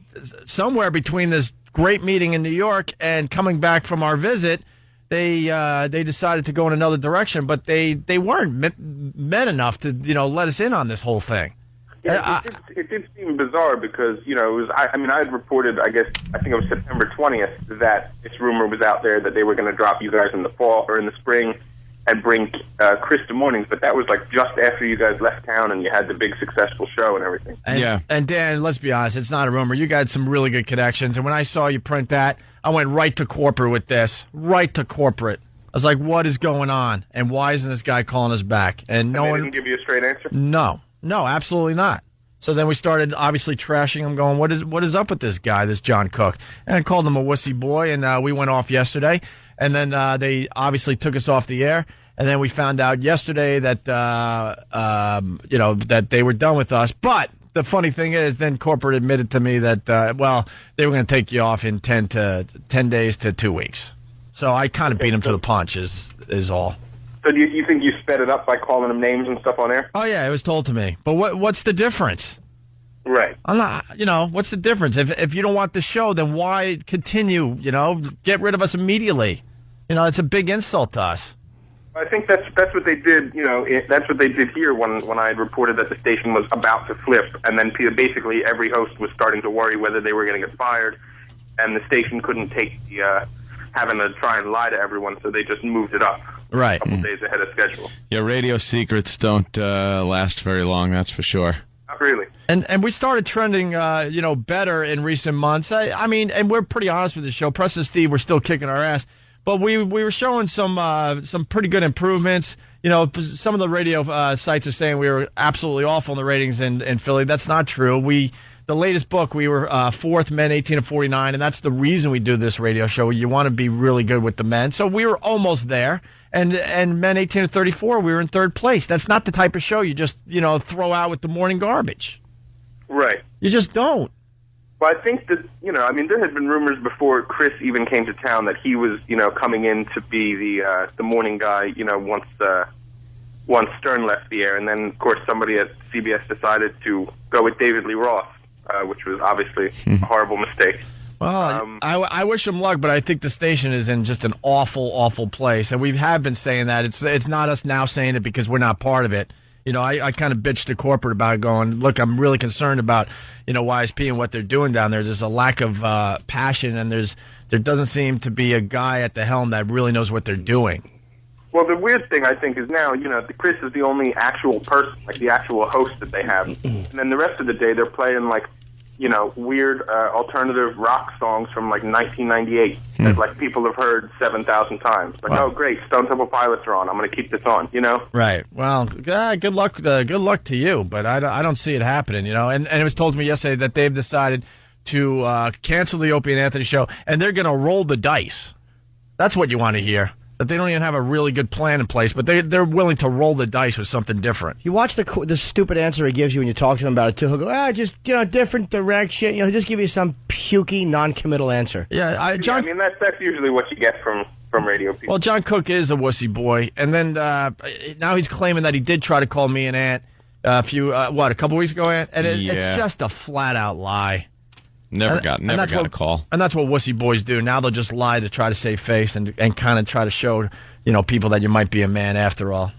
somewhere between this great meeting in New York and coming back from our visit, they decided to go in another direction. But they weren't men enough to let us in on this whole thing. Yeah, it did seem bizarre because it was. I had reported. I think it was September 20th that this rumor was out there that they were going to drop you guys in the fall or in the spring and bring Krista Mornings, but that was like just after you guys left town and you had the big successful show and everything. And Dan, let's be honest, it's not a rumor. You got some really good connections, and when I saw you print that, I went right to corporate with this. Right to corporate. I was like, what is going on? And why isn't this guy calling us back? And no one didn't give you a straight answer? No, absolutely not. So then we started obviously trashing him, going, what is up with this guy, this John Cook? And I called him a wussy boy, and we went off yesterday. And then they obviously took us off the air. And then we found out yesterday that, that they were done with us. But the funny thing is, then corporate admitted to me that, they were going to take you off in 10 days to 2 weeks. So I kind of beat him to the punch is all. So do you think you sped it up by calling them names and stuff on air? Oh, yeah, it was told to me. But what's the difference? Right. I'm not, what's the difference? If you don't want the show, then why continue, get rid of us immediately? It's a big insult to us. I think that's what they did. That's what they did here when I had reported that the station was about to flip, and then basically every host was starting to worry whether they were going to get fired, and the station couldn't take the having to try and lie to everyone, so they just moved it up right a couple days ahead of schedule. Yeah, radio secrets don't last very long. That's for sure. Not really. And we started trending, better in recent months. I mean, and we're pretty honest with the show. Press and Steve, we're still kicking our ass. But we were showing some pretty good improvements. You know, some of the radio sites are saying we were absolutely awful in the ratings in Philly. That's not true. The latest book, we were fourth, men 18 to 49, and that's the reason we do this radio show. You want to be really good with the men. So we were almost there. And men 18 to 34, we were in third place. That's not the type of show you just, throw out with the morning garbage. Right. You just don't. Well, I think that, there had been rumors before Chris even came to town that he was, coming in to be the morning guy, once Stern left the air. And then, of course, somebody at CBS decided to go with David Lee Roth, which was obviously a horrible mistake. Well, I wish him luck, but I think the station is in just an awful, awful place. And we have been saying that. It's not us now saying it because we're not part of it. I kind of bitched to corporate about it going, look, I'm really concerned about, YSP and what they're doing down there. There's a lack of passion, and there doesn't seem to be a guy at the helm that really knows what they're doing. Well, the weird thing, I think, is now, Chris is the only actual person, like the actual host that they have. And then the rest of the day, they're playing, weird alternative rock songs from, 1998 that, people have heard 7,000 times. Oh, great, Stone Temple Pilots are on. I'm going to keep this on, Right. Well, good luck to you, but I don't see it happening, And it was told to me yesterday that they've decided to cancel the Opie and Anthony show, and they're going to roll the dice. That's what you want to hear. That they don't even have a really good plan in place, but they're willing to roll the dice with something different. You watch the stupid answer he gives you when you talk to him about it, too. He'll go, just, different direction. He'll just give you some pukey, non-committal answer. Yeah, John. That's usually what you get from radio people. Well, John Cook is a wussy boy, and then now he's claiming that he did try to call me an aunt a couple weeks ago, Aunt? And it's just a flat-out lie. Never got a call. And that's what wussy boys do. Now they'll just lie to try to save face and kind of try to show, people that you might be a man after all.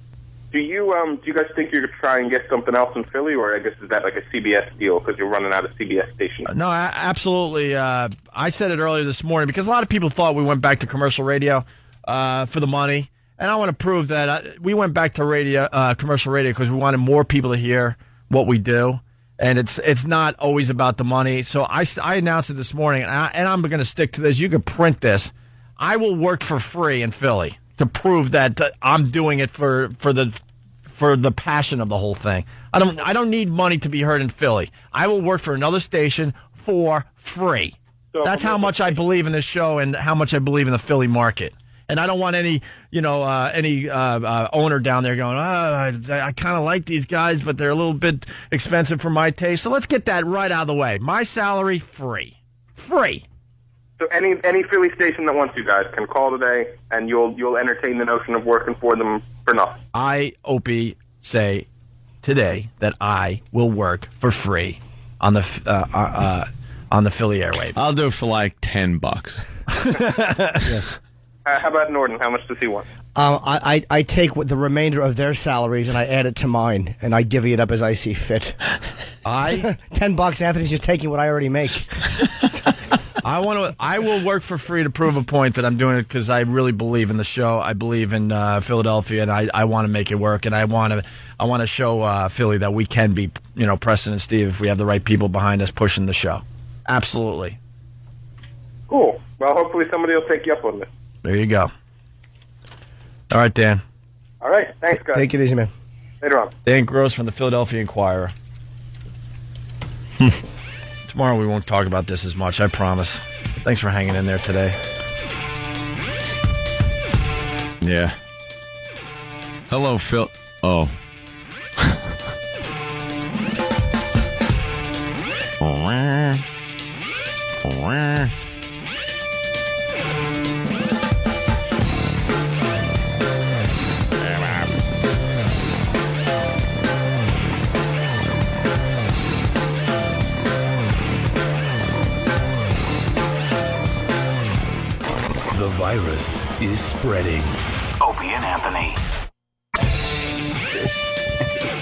Do you guys think you're going to try and get something else in Philly, or I guess is that like a CBS deal because you're running out of CBS stations? No, absolutely. I said it earlier this morning because a lot of people thought we went back to commercial radio for the money. And I want to prove that we went back to commercial radio because we wanted more people to hear what we do. And it's not always about the money. So I announced it this morning, and I'm going to stick to this. You can print this. I will work for free in Philly to prove that I'm doing it for the passion of the whole thing. I don't need money to be heard in Philly. I will work for another station for free. That's how much I believe in this show and how much I believe in the Philly market. And I don't want any owner down there going, I kind of like these guys, but they're a little bit expensive for my taste. So let's get that right out of the way. My salary, free. Free. So any Philly station that wants you guys can call today, and you'll entertain the notion of working for them for nothing. I, Opie, say today that I will work for free on the Philly airwave. I'll do it for like $10. Yes. How about Norton? How much does he want? I take the remainder of their salaries and I add it to mine, and I divvy it up as I see fit. $10. Anthony's just taking what I already make. I will work for free to prove a point that I'm doing it because I really believe in the show. I believe in Philadelphia, and I want to make it work. And I want to show Philly that we can be, Preston and Steve, if we have the right people behind us pushing the show. Absolutely. Cool. Well, hopefully somebody will take you up on this. There you go. All right, Dan. All right. Thanks, guys. Take it easy, man. Later on. Dan Gross from the Philadelphia Inquirer. Tomorrow we won't talk about this as much, I promise. Thanks for hanging in there today. Yeah. Hello, Phil. Oh. The virus is spreading. Opie and Anthony.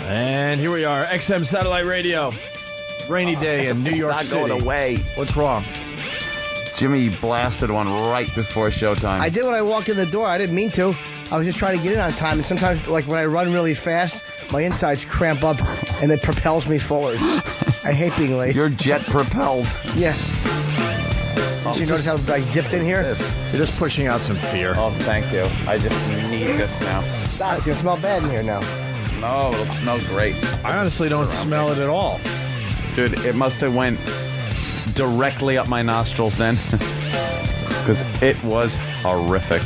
And here we are, XM Satellite Radio. Rainy day in New York City. It's not going away. What's wrong? Jimmy blasted one right before showtime. I did when I walked in the door. I didn't mean to. I was just trying to get in on time. And sometimes, like when I run really fast, my insides cramp up and it propels me forward. I hate being late. You're jet propelled. Yeah. Did you notice how I zipped in here? You're just pushing out some fear. Oh, thank you. I just need this now. It's gonna smell bad in here now. No, it'll smell great. I honestly don't smell it at all. Dude, it must have went directly up my nostrils then. Because it was horrific.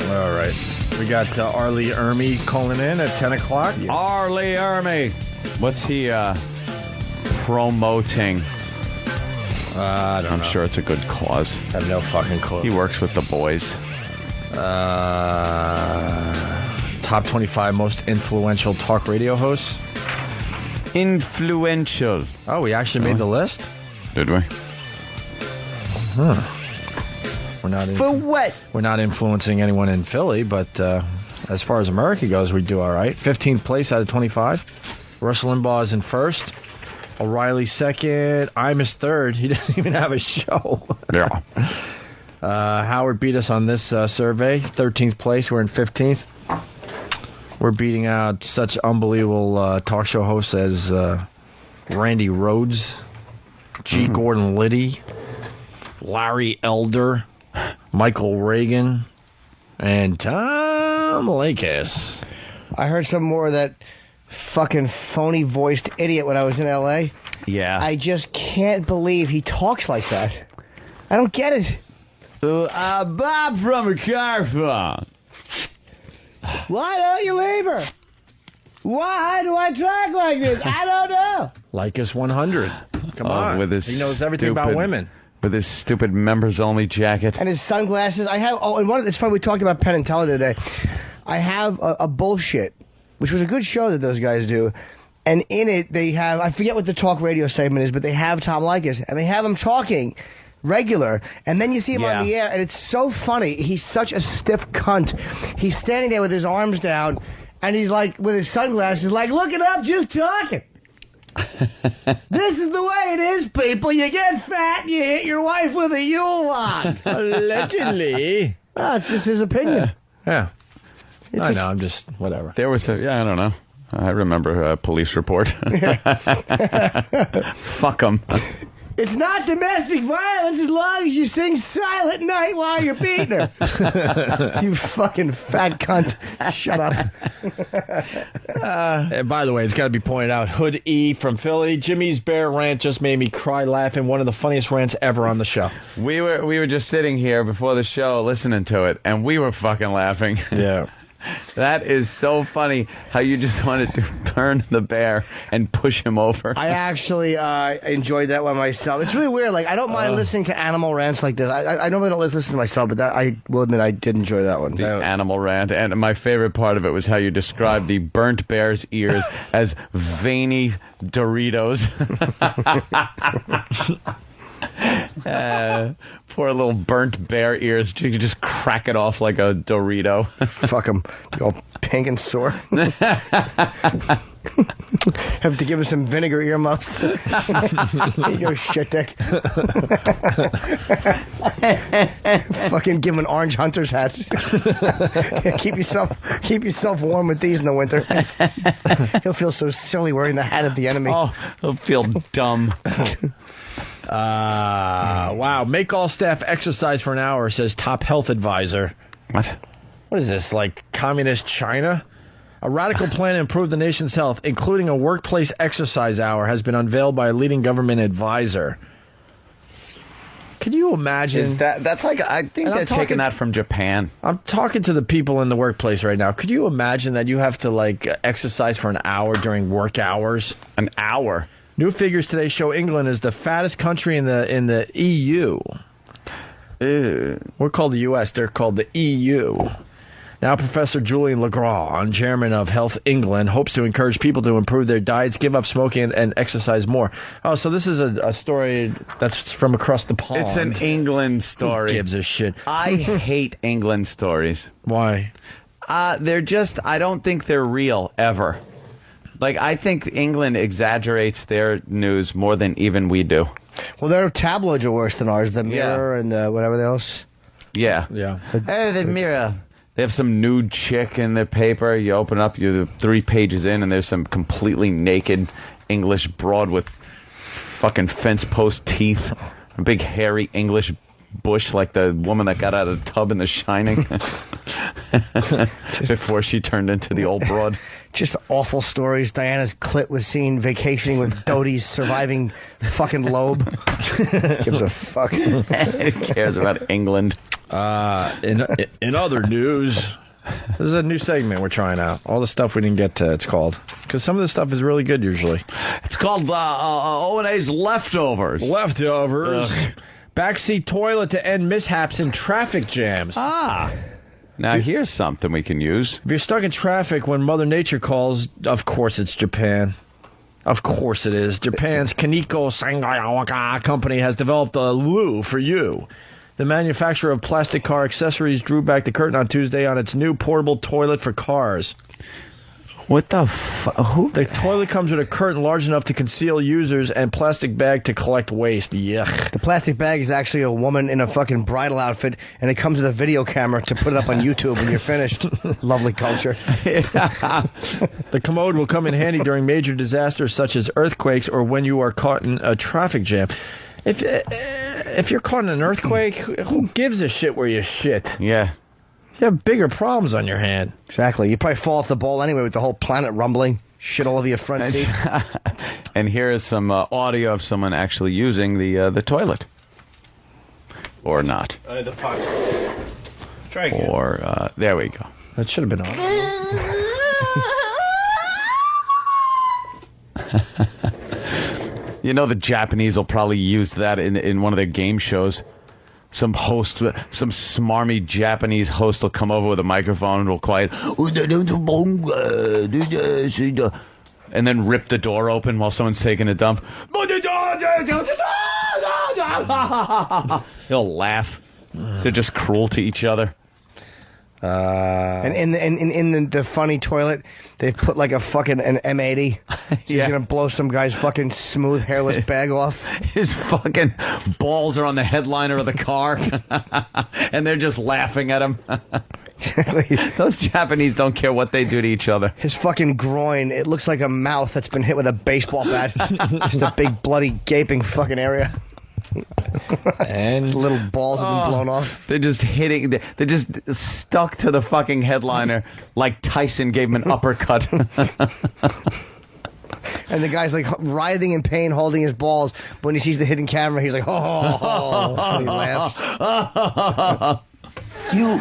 All right. We got Arlie Ermy calling in at 10 o'clock. Yeah. Arlie Ermy. What's he promoting? I don't know. I'm sure it's a good cause. I have no fucking clue. He works with the boys. Top 25 most influential talk radio hosts. Influential. Oh, we actually made the list? Did we? Huh. We're not For what? We're not influencing anyone in Philly, but as far as America goes, we do all right. 15th place out of 25. Rush Limbaugh is in first. O'Reilly second. Imus third. He doesn't even have a show. Yeah. Howard beat us on this survey. 13th place. We're in 15th. We're beating out such unbelievable talk show hosts as Randy Rhodes, G. Gordon Liddy, Larry Elder, Michael Reagan, and Tom Leykis. I heard some more of that fucking phony-voiced idiot when I was in L.A. Yeah. I just can't believe he talks like that. I don't get it. Bob from a car phone. Why don't you leave her? Why do I talk like this? I don't know. Leykis 100. Come on. With his he knows everything about women. With his stupid members-only jacket. And his sunglasses. I have. Oh, and it's funny. We talked about Penn and Teller today. I have a bullshit, which was a good show that those guys do. And in it, they have, I forget what the talk radio segment is, but they have Tom Leykis, and they have him talking regular, and then you see him on the air, and it's so funny. He's such a stiff cunt. He's standing there with his arms down, and he's like, with his sunglasses, like, look it up, just talking. This is the way it is, people. You get fat, and you hit your wife with a Yule log. Allegedly. It's just his opinion. Yeah. I know, I'm just, whatever. There was I don't know. I remember a police report. Fuck them. It's not domestic violence as long as you sing Silent Night while you're beating her. You fucking fat cunt. Shut up. And by the way, it's got to be pointed out, Hood E from Philly, Jimmy's bear rant just made me cry laughing. One of the funniest rants ever on the show. We were just sitting here before the show listening to it, and we were fucking laughing. Yeah. That is so funny how you just wanted to burn the bear and push him over. I actually enjoyed that one myself. It's really weird. Like, I don't mind listening to animal rants like this. I normally don't listen to myself, but I will admit I did enjoy that one. The animal rant. And my favorite part of it was how you described the burnt bear's ears as veiny Doritos. Poor little burnt bear ears. You could just crack it off like a Dorito. Fuck them. All pink and sore. Have to give him some vinegar earmuffs. Here you go, shit dick. Fucking give him an orange hunter's hat. keep yourself warm with these in the winter. He'll feel so silly wearing the hat of the enemy. Oh, he'll feel dumb. Wow. Make all staff exercise for an hour, says top health advisor. What is this, like communist China? A radical plan to improve the nation's health, including a workplace exercise hour, has been unveiled by a leading government advisor. Could you imagine? That's like, I think they're taking that from Japan. I'm talking to the people in the workplace right now. Could you imagine that you have to, like, exercise for an hour during work hours? An hour? New figures today show England is the fattest country in the EU. We're called the U.S. They're called the EU. Now, Professor Julian Legrand, chairman of Health England, hopes to encourage people to improve their diets, give up smoking, and exercise more. Oh, so this is a story that's from across the pond. It's an England story. Who gives a shit? I hate England stories. Why? They're just, I don't think they're real, ever. Like, I think England exaggerates their news more than even we do. Well, their tabloids are worse than ours. The Mirror and the whatever else. Yeah. Yeah. Oh, the Mirror. They have some nude chick in the paper. You open up, you're 3 pages in, and there's some completely naked English broad with fucking fence post teeth, a big hairy English bush like the woman that got out of the tub in The Shining before she turned into the old broad. Just awful stories. Diana's clit was seen vacationing with Dodie's surviving fucking lobe. Gives a fuck. Who cares about England? In other news, this is a new segment we're trying out. All the stuff we didn't get to, it's called. Because some of this stuff is really good usually. It's called O&A's Leftovers. Leftovers. Backseat toilet to end mishaps in traffic jams. Now here's something we can use. If you're stuck in traffic when Mother Nature calls, of course it's Japan. Of course it is. Japan's Kaneko Sangayawa company has developed a loo for you. The manufacturer of plastic car accessories drew back the curtain on Tuesday on its new portable toilet for cars. What the fuck? The toilet comes with a curtain large enough to conceal users and plastic bag to collect waste. Yuck. The plastic bag is actually a woman in a fucking bridal outfit, and it comes with a video camera to put it up on YouTube when you're finished. Lovely culture. The commode will come in handy during major disasters such as earthquakes or when you are caught in a traffic jam. If you're caught in an earthquake, who gives a shit where you shit? Yeah. You have bigger problems on your hand. Exactly. You probably fall off the ball anyway with the whole planet rumbling. Shit all over your front seat. And here is some audio of someone actually using the toilet. Or not. The pot's try again. Or, there we go. That should have been on. You know the Japanese will probably use that in one of their game shows. Some smarmy Japanese host will come over with a microphone and will quiet, and then rip the door open while someone's taking a dump. He'll laugh. They're just cruel to each other. And in the funny toilet, they've put like a fucking an M80. He's gonna blow some guy's fucking smooth hairless bag off. His fucking balls are on the headliner of the car, and they're just laughing at him. Exactly. Those Japanese don't care what they do to each other. His fucking groin, it looks like a mouth that's been hit with a baseball bat. Just a big bloody gaping fucking area. And his little balls have been blown off. They're just hitting. They're just stuck to the fucking headliner like Tyson gave him an uppercut. And the guy's like writhing in pain, holding his balls. But when he sees the hidden camera, he's like, oh, and he laughs. You.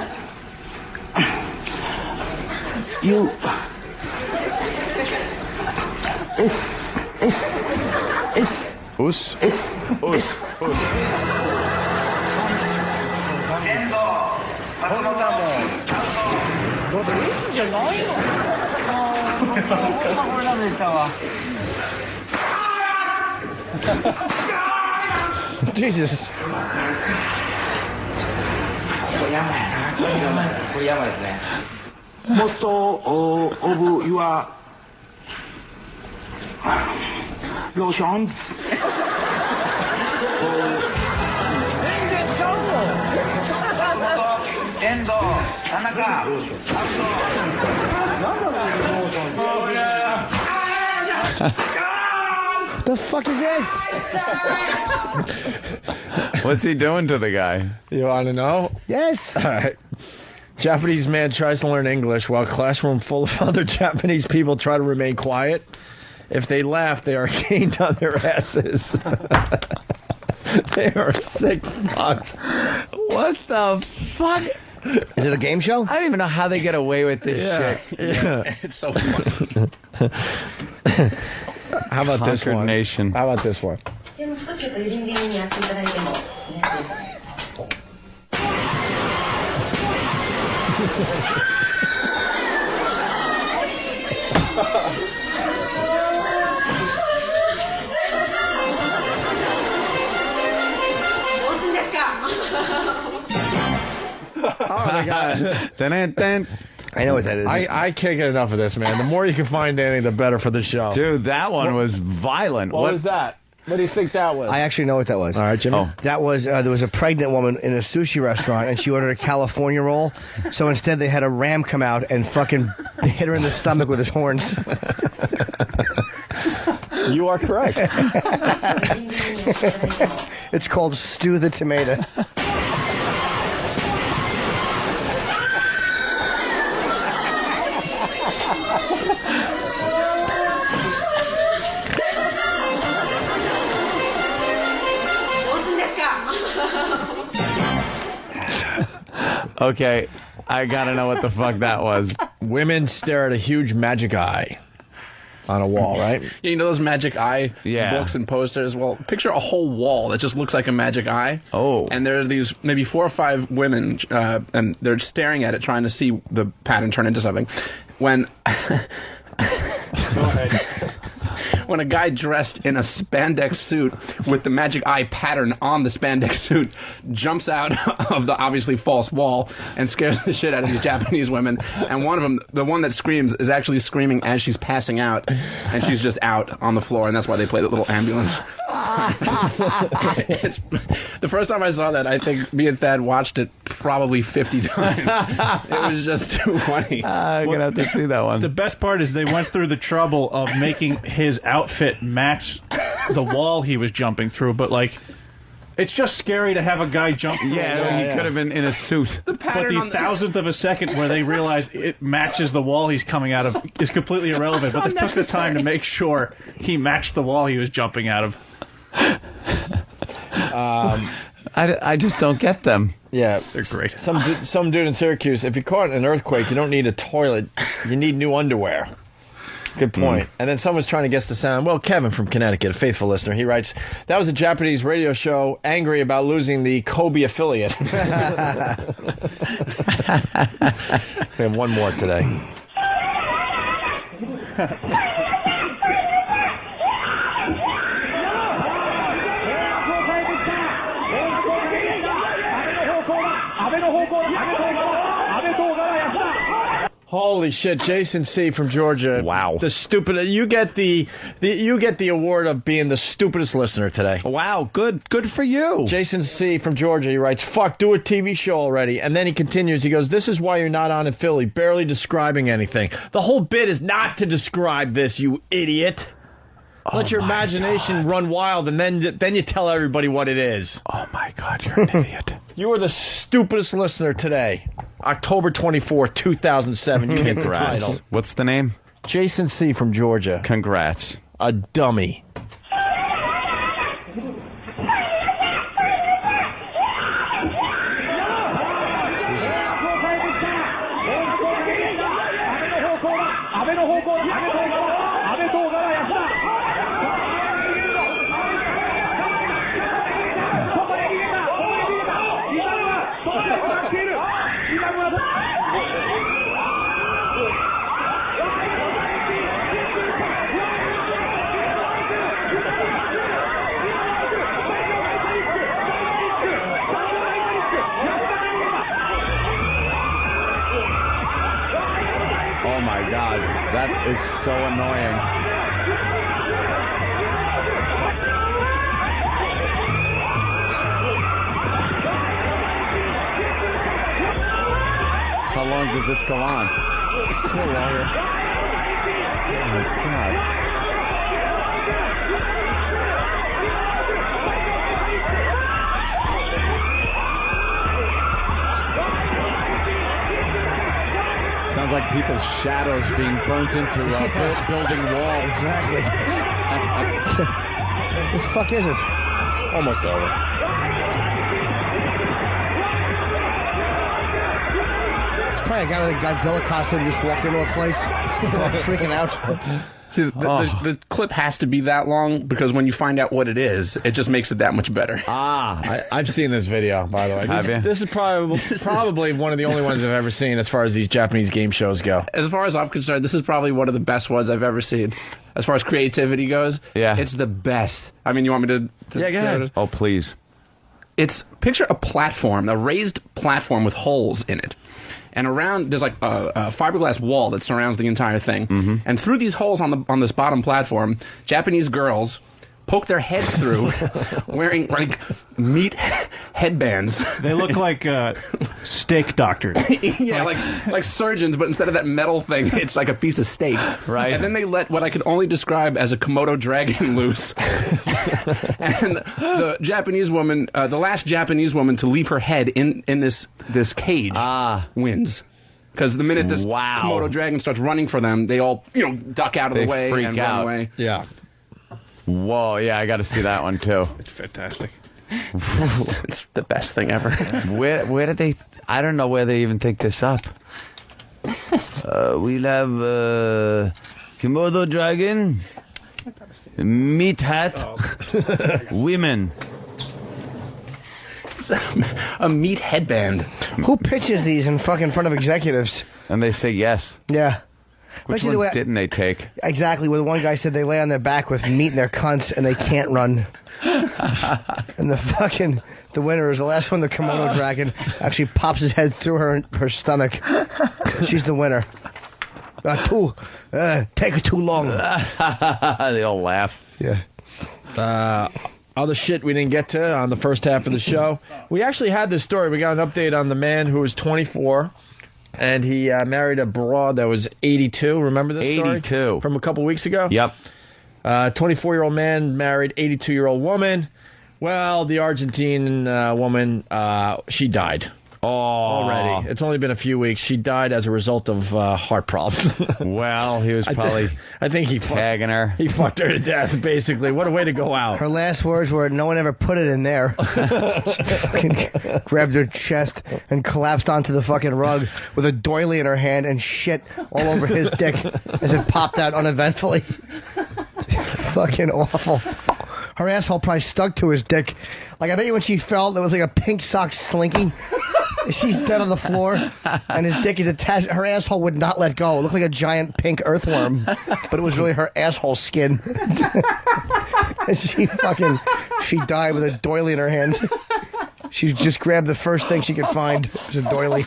Us. Jesus. もっと of your lotions. 遠藤、田中。What the fuck is this? What's he doing to the guy? You want to know? Yes. All right. Japanese man tries to learn English while classroom full of other Japanese people try to remain quiet. If they laugh, they are caned on their asses. They are sick fucks. What the fuck? Is it a game show? I don't even know how they get away with this shit. Yeah. It's so funny. How about this one? Nation. How about this one? I know what that is. I can't get enough of this, man. The more you can find Danny, the better for the show. Dude, that one was violent. What was that? What do you think that was? I actually know what that was. All right, Jimmy. Oh. That was, there was a pregnant woman in a sushi restaurant, and she ordered a California roll. So instead, they had a ram come out and fucking hit her in the stomach with his horns. You are correct. It's called Stew the Tomato. Okay, I gotta know what the fuck that was. Women stare at a huge magic eye on a wall, right? Yeah, you know those magic eye books and posters? Well, picture a whole wall that just looks like a magic eye. Oh. And there are these maybe 4 or 5 women, and they're staring at it, trying to see the pattern turn into something. When... Go ahead. When a guy dressed in a spandex suit with the magic eye pattern on the spandex suit jumps out of the obviously false wall and scares the shit out of these Japanese women. And one of them, the one that screams, is actually screaming as she's passing out, and she's just out on the floor, and that's why they play that little ambulance. The first time I saw that, I think me and Thad watched it probably 50 times. It was just too funny. I'm going to have to see that one. The best part is they went through the trouble of making his outfit match the wall he was jumping through, but like, it's just scary to have a guy jump through a wall. He could have been in a suit. But the 1,000th of a second where they realize it matches the wall he's coming out of is completely irrelevant, but they took the time to make sure he matched the wall he was jumping out of. I just don't get them. Yeah, they're great. Some dude in Syracuse, if you're caught in an earthquake, you don't need a toilet, you need new underwear. Good point. And then someone's trying to guess the sound. Well, Kevin from Connecticut, a faithful listener, he writes, that was a Japanese radio show angry about losing the Kobe affiliate. We have one more today. Holy shit, Jason C. from Georgia. Wow. The stupid you get the award of being the stupidest listener today. Wow, good for you. Jason C. from Georgia, he writes, fuck, do a TV show already. And then he continues, he goes, this is why you're not on in Philly, barely describing anything. The whole bit is not to describe this, you idiot. Let your imagination run wild, and then you tell everybody what it is. Oh my God, you're an idiot. You are the stupidest listener today. October 24, 2007. You get the title. What's the name? Jason C. from Georgia. Congrats. A dummy. Oh my God, that is so annoying. How long does this go on? A little longer. Oh my God. Sounds like people's shadows being burnt into building walls. Exactly. What the fuck is it? Almost over. It's probably a guy with a Godzilla costume just walked into a place, freaking out. See, the clip has to be that long because when you find out what it is, it just makes it that much better. I've seen this video, by the way. Have you? This is probably one of the only ones I've ever seen as far as these Japanese game shows go. As far as I'm concerned, this is probably one of the best ones I've ever seen. As far as creativity goes, it's the best. I mean, you want me to yeah, go ahead. Oh, please. Picture a platform, a raised platform with holes in it. And around, there's like a fiberglass wall that surrounds the entire thing. Mm-hmm. And through these holes on this bottom platform, Japanese girls poke their head through wearing like meat headbands. They look like steak doctors. Yeah, like surgeons, but instead of that metal thing, it's like a piece of steak. Right. And then they let what I could only describe as a Komodo dragon loose. And the Japanese woman, the last Japanese woman to leave her head in this cage wins. Because the minute this Komodo dragon starts running for them, they all duck out of the way freak and out. run away. Yeah. Whoa, yeah, I got to see that one too. It's fantastic. It's the best thing ever. Where did they? I don't know where they even think this up. We'll have Komodo dragon, meat hat, women. A meat headband. Who pitches these in fucking front of executives? And they say yes. Yeah. Which Especially ones didn't they take? Exactly. Where the one guy said they lay on their back with meat in their cunts and they can't run. And the winner is the last one. The Komodo dragon actually pops his head through her stomach. She's the winner. Take it too long. They all laugh. Yeah. Other shit we didn't get to on the first half of the show. We actually had this story. We got an update on the man who was 24, and he married a broad that was 82. Remember this story? 82. From a couple weeks ago? Yep. 24-year-old man married 82-year-old woman. Well, the Argentine woman, she died. Already. It's only been a few weeks. She died as a result of heart problems. Well, he was probably I think he tagging her. He fucked her to death, basically. What a way to go out. Her last words were, "No one ever put it in there." She grabbed her chest and collapsed onto the fucking rug with a doily in her hand and shit all over his dick as it popped out uneventfully. Fucking awful. Her asshole probably stuck to his dick. Like, I bet you when she fell, there was like a pink sock slinky. She's dead on the floor, and his dick is attached. Her asshole would not let go. It looked like a giant pink earthworm, but it was really her asshole skin. And she died with a doily in her hand. She just grabbed the first thing she could find. It was a doily.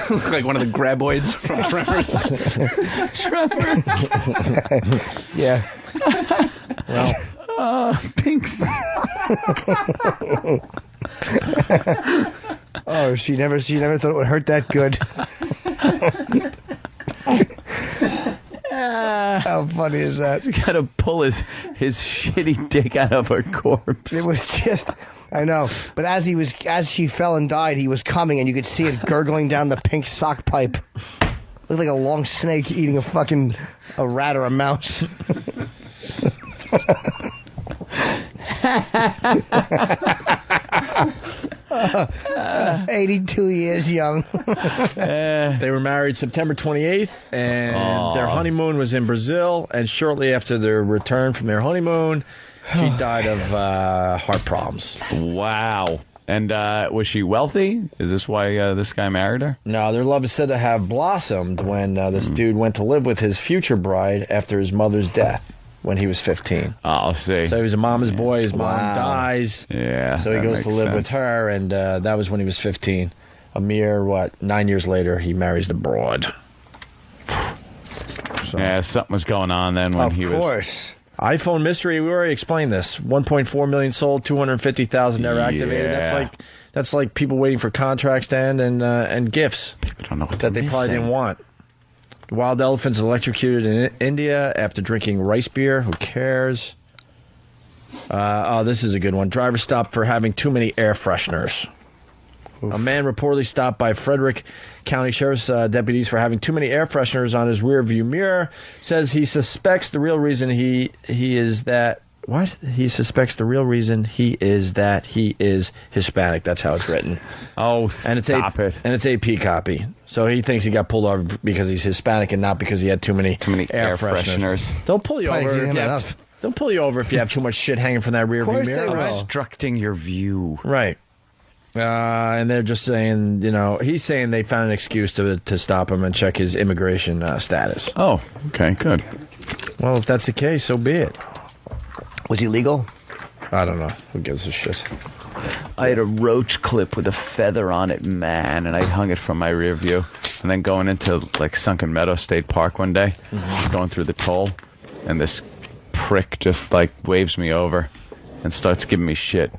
Look like one of the graboids from Tremors. Yeah. Well, pinks. Oh, she never thought it would hurt that good. How funny is that? He's got to pull his shitty dick out of her corpse. It was just, I know. But as she fell and died, he was coming, and you could see it gurgling down the pink sock pipe. Looked like a long snake eating a rat or a mouse. 82 years young. They were married September 28th, and their honeymoon was in Brazil. And shortly after their return from their honeymoon, she died of heart problems. Wow. And was she wealthy? Is this why this guy married her? No, their love is said to have blossomed when this dude went to live with his future bride after his mother's death when he was 15. I'll see. So he was a mama's boy. His mom dies. Yeah. So he goes to live with her, and that was when he was 15. A mere, 9 years later, he marries the broad. So. Yeah, something was going on then when he was... Of course. iPhone mystery, we already explained this. 1.4 million sold, 250,000 never activated. Yeah. That's like people waiting for contracts to end and gifts. People don't know what that they probably didn't want. Wild elephants electrocuted in India after drinking rice beer. Who cares? This is a good one. Driver stopped for having too many air fresheners. Oof. A man reportedly stopped by Frederick County Sheriff's deputies for having too many air fresheners on his rear view mirror. Says he suspects the real reason he is that... What? He suspects the real reason he is that he is Hispanic. That's how it's written. Oh, and stop it. And it's AP copy. So he thinks he got pulled over because he's Hispanic and not because he had too many air fresheners. They'll pull you over. They'll pull you over if you have too much shit hanging from that rear view mirror. Obstructing your view. Right. And they're just saying, he's saying they found an excuse to stop him and check his immigration status. Oh, okay, good. Well, if that's the case, so be it. Was he legal? I don't know. Who gives a shit? I had a roach clip with a feather on it, man, and I hung it from my rear view. And then going into Sunken Meadow State Park one day, going through the toll, and this prick just like waves me over and starts giving me shit.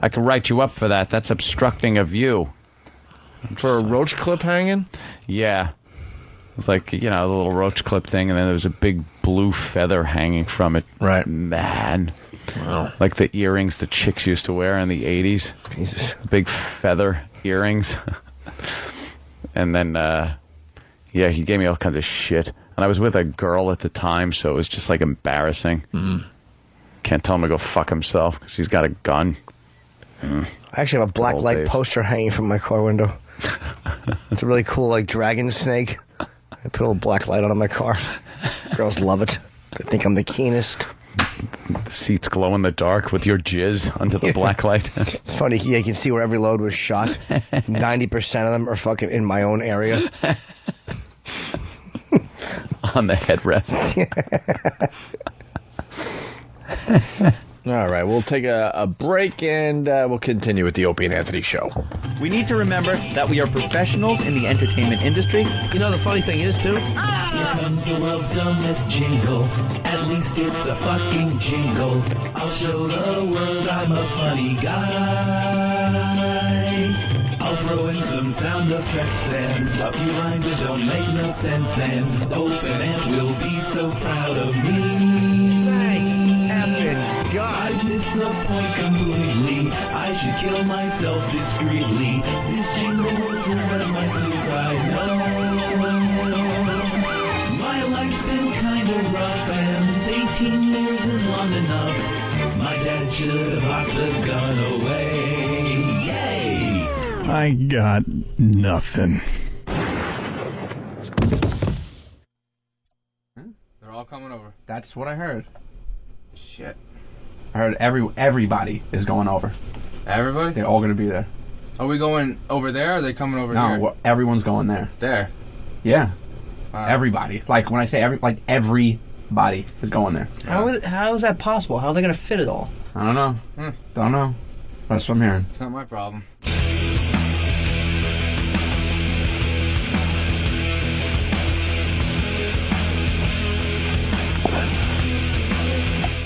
I can write you up for that. That's obstructing a view. For a roach clip hanging? Yeah. It's like, the little roach clip thing, and then there was a big blue feather hanging from it. Right. Man. Wow. Like the earrings the chicks used to wear in the 80s. Jesus. Big feather earrings. And then, he gave me all kinds of shit. And I was with a girl at the time, so it was just like embarrassing. Can't tell him to go fuck himself because he's got a gun. I actually have a black light poster hanging from my car window. It's a really cool, like, dragon snake. I put a little black light on my car. Girls love it. They think I'm the keenest. The seats glow in the dark with your jizz under the black light. It's funny. You can see where every load was shot. 90% of them are fucking in my own area. On the headrest. All right, we'll take a break and we'll continue with the Opie and Anthony show. We need to remember that we are professionals in the entertainment industry. You know, the funny thing is, too, Here comes the world's dumbest jingle. At least it's a fucking jingle. I'll show the world I'm a funny guy. I'll throw in some sound effects and a few lines that don't make no sense. And Opie and Ant will be so proud of me. God. I've missed the point completely. I should kill myself discreetly. This jingle will serve as my suicide note. My life's been kind of rough, and 18 years is long enough. My dad should have locked the gun away. Yay! I got nothing. They're all coming over. That's what I heard. Shit. I heard everybody is going over. Everybody? They're all going to be there. Are we going over there, or are they coming over here? No, everyone's going there. There? Yeah. Everybody. Like, when I say everybody is going there. How is that possible? How are they going to fit it all? I don't know. Don't know. That's what I'm hearing. It's not my problem.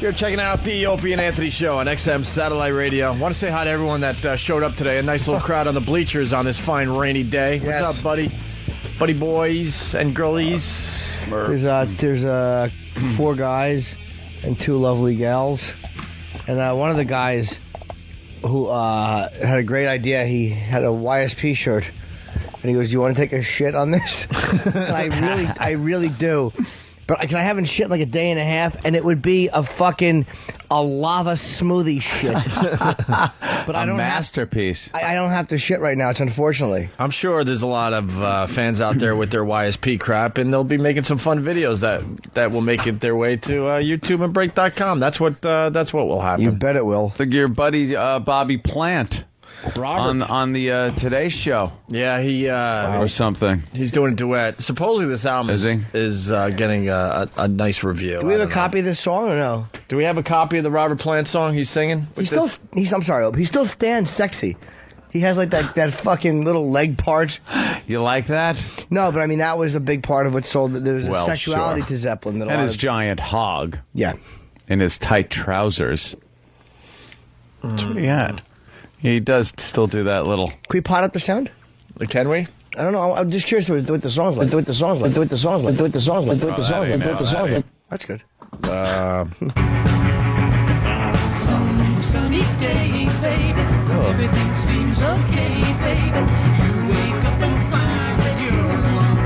You're checking out the Opie and Anthony show on XM Satellite Radio. I want to say hi to everyone that showed up today. A nice little crowd on the bleachers on this fine rainy day. Yes. What's up, buddy? Buddy boys and girlies. There's 4 guys and 2 lovely gals. And one of the guys who had a great idea, he had a YSP shirt. And he goes, "Do you want to take a shit on this?" And I really do. But I haven't shit like a day and a half, and it would be a lava smoothie shit. But I don't masterpiece. I don't have to shit right now. It's unfortunately. I'm sure there's a lot of fans out there with their YSP crap, and they'll be making some fun videos that will make it their way to YouTube and Break.com. That's what will happen. You bet it will. It's like your buddy Bobby Plant. Robert. On the Today Show. Yeah, he or something. He's doing a duet. Supposedly this album is getting a nice review. Do we have a copy of this song or no? Do we have a copy of the Robert Plant song he's singing? He still stands sexy. He has like that fucking little leg part. You like that? No, but I mean that was a big part of what sold. There was a sexuality sure. to Zeppelin. And his giant hog. Yeah. In his tight trousers. That's what he had. He does still do that little. Can we pot up the sound? Can we? I don't know. I'm just curious what the song's like. That's good. Some sunny day, baby. Everything seems okay, baby. You wake up and find that you're alone.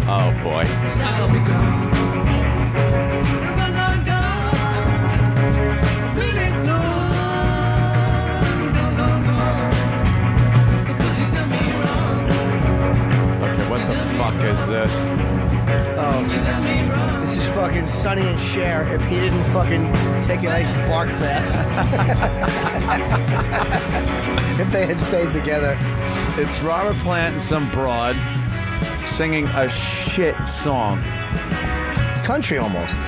Oh boy. I'll be gone. You're gone. Really Okay, what the fuck is this? Oh, this is fucking Sonny and Cher if he didn't fucking take a nice bark bath. If they had stayed together. It's Robert Plant and some broad singing a shit song. Country almost.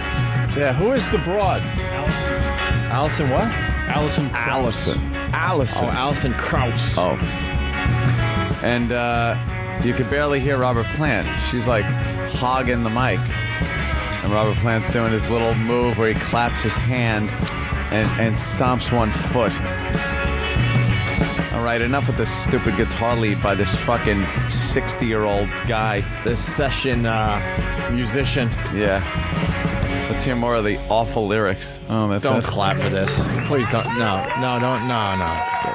Yeah, who is the broad? Allison what? Allison Krauss. Allison. Oh, Allison Krauss. Oh. And you could barely hear Robert Plant. She's like hogging the mic. And Robert Plant's doing his little move where he claps his hand and stomps one foot. All right, enough with this stupid guitar lead by this fucking 60-year-old guy. This session musician. Yeah. Let's hear more of the awful lyrics. Oh, that's Don't clap for this. Please don't. No.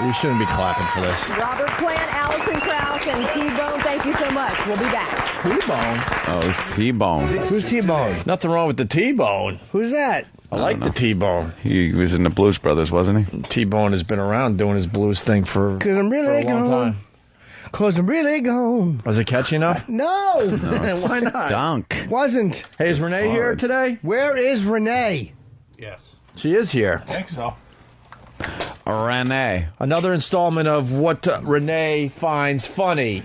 You shouldn't be clapping for this. Robert Plant, Allison Krauss, and T-Bone, thank you so much. We'll be back. T-Bone? Oh, it's T-Bone. Who's T-Bone? Nothing wrong with the T-Bone. Who's that? I like the T-Bone. He was in the Blues Brothers, wasn't he? T-Bone has been around doing his blues thing for a long time. Cause I'm really gone. Was it catchy enough? No. Why not? Dunk. Wasn't. Hey, is Renee here today? Where is Renee? Yes. She is here. I think so. Renee. Another installment of What Renee Finds Funny.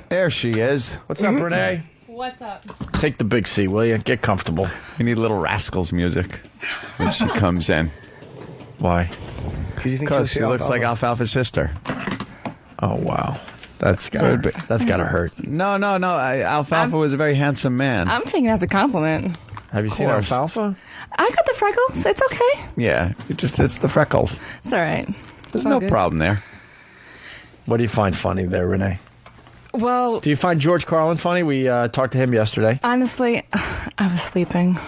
There she is. What's up, Renee? What's up? Take the big C, will you? Get comfortable. We need Little Rascals music when she comes in. Why? Because she looks like Alfalfa's sister. Oh, wow. That's gotta hurt. No. Alfalfa was a very handsome man. I'm taking it as a compliment. Have you seen Alfalfa? I got the freckles. It's okay. Yeah, it's the freckles. It's all right. There's no problem there. What do you find funny there, Renee? Well, do you find George Carlin funny? We talked to him yesterday. Honestly, I was sleeping.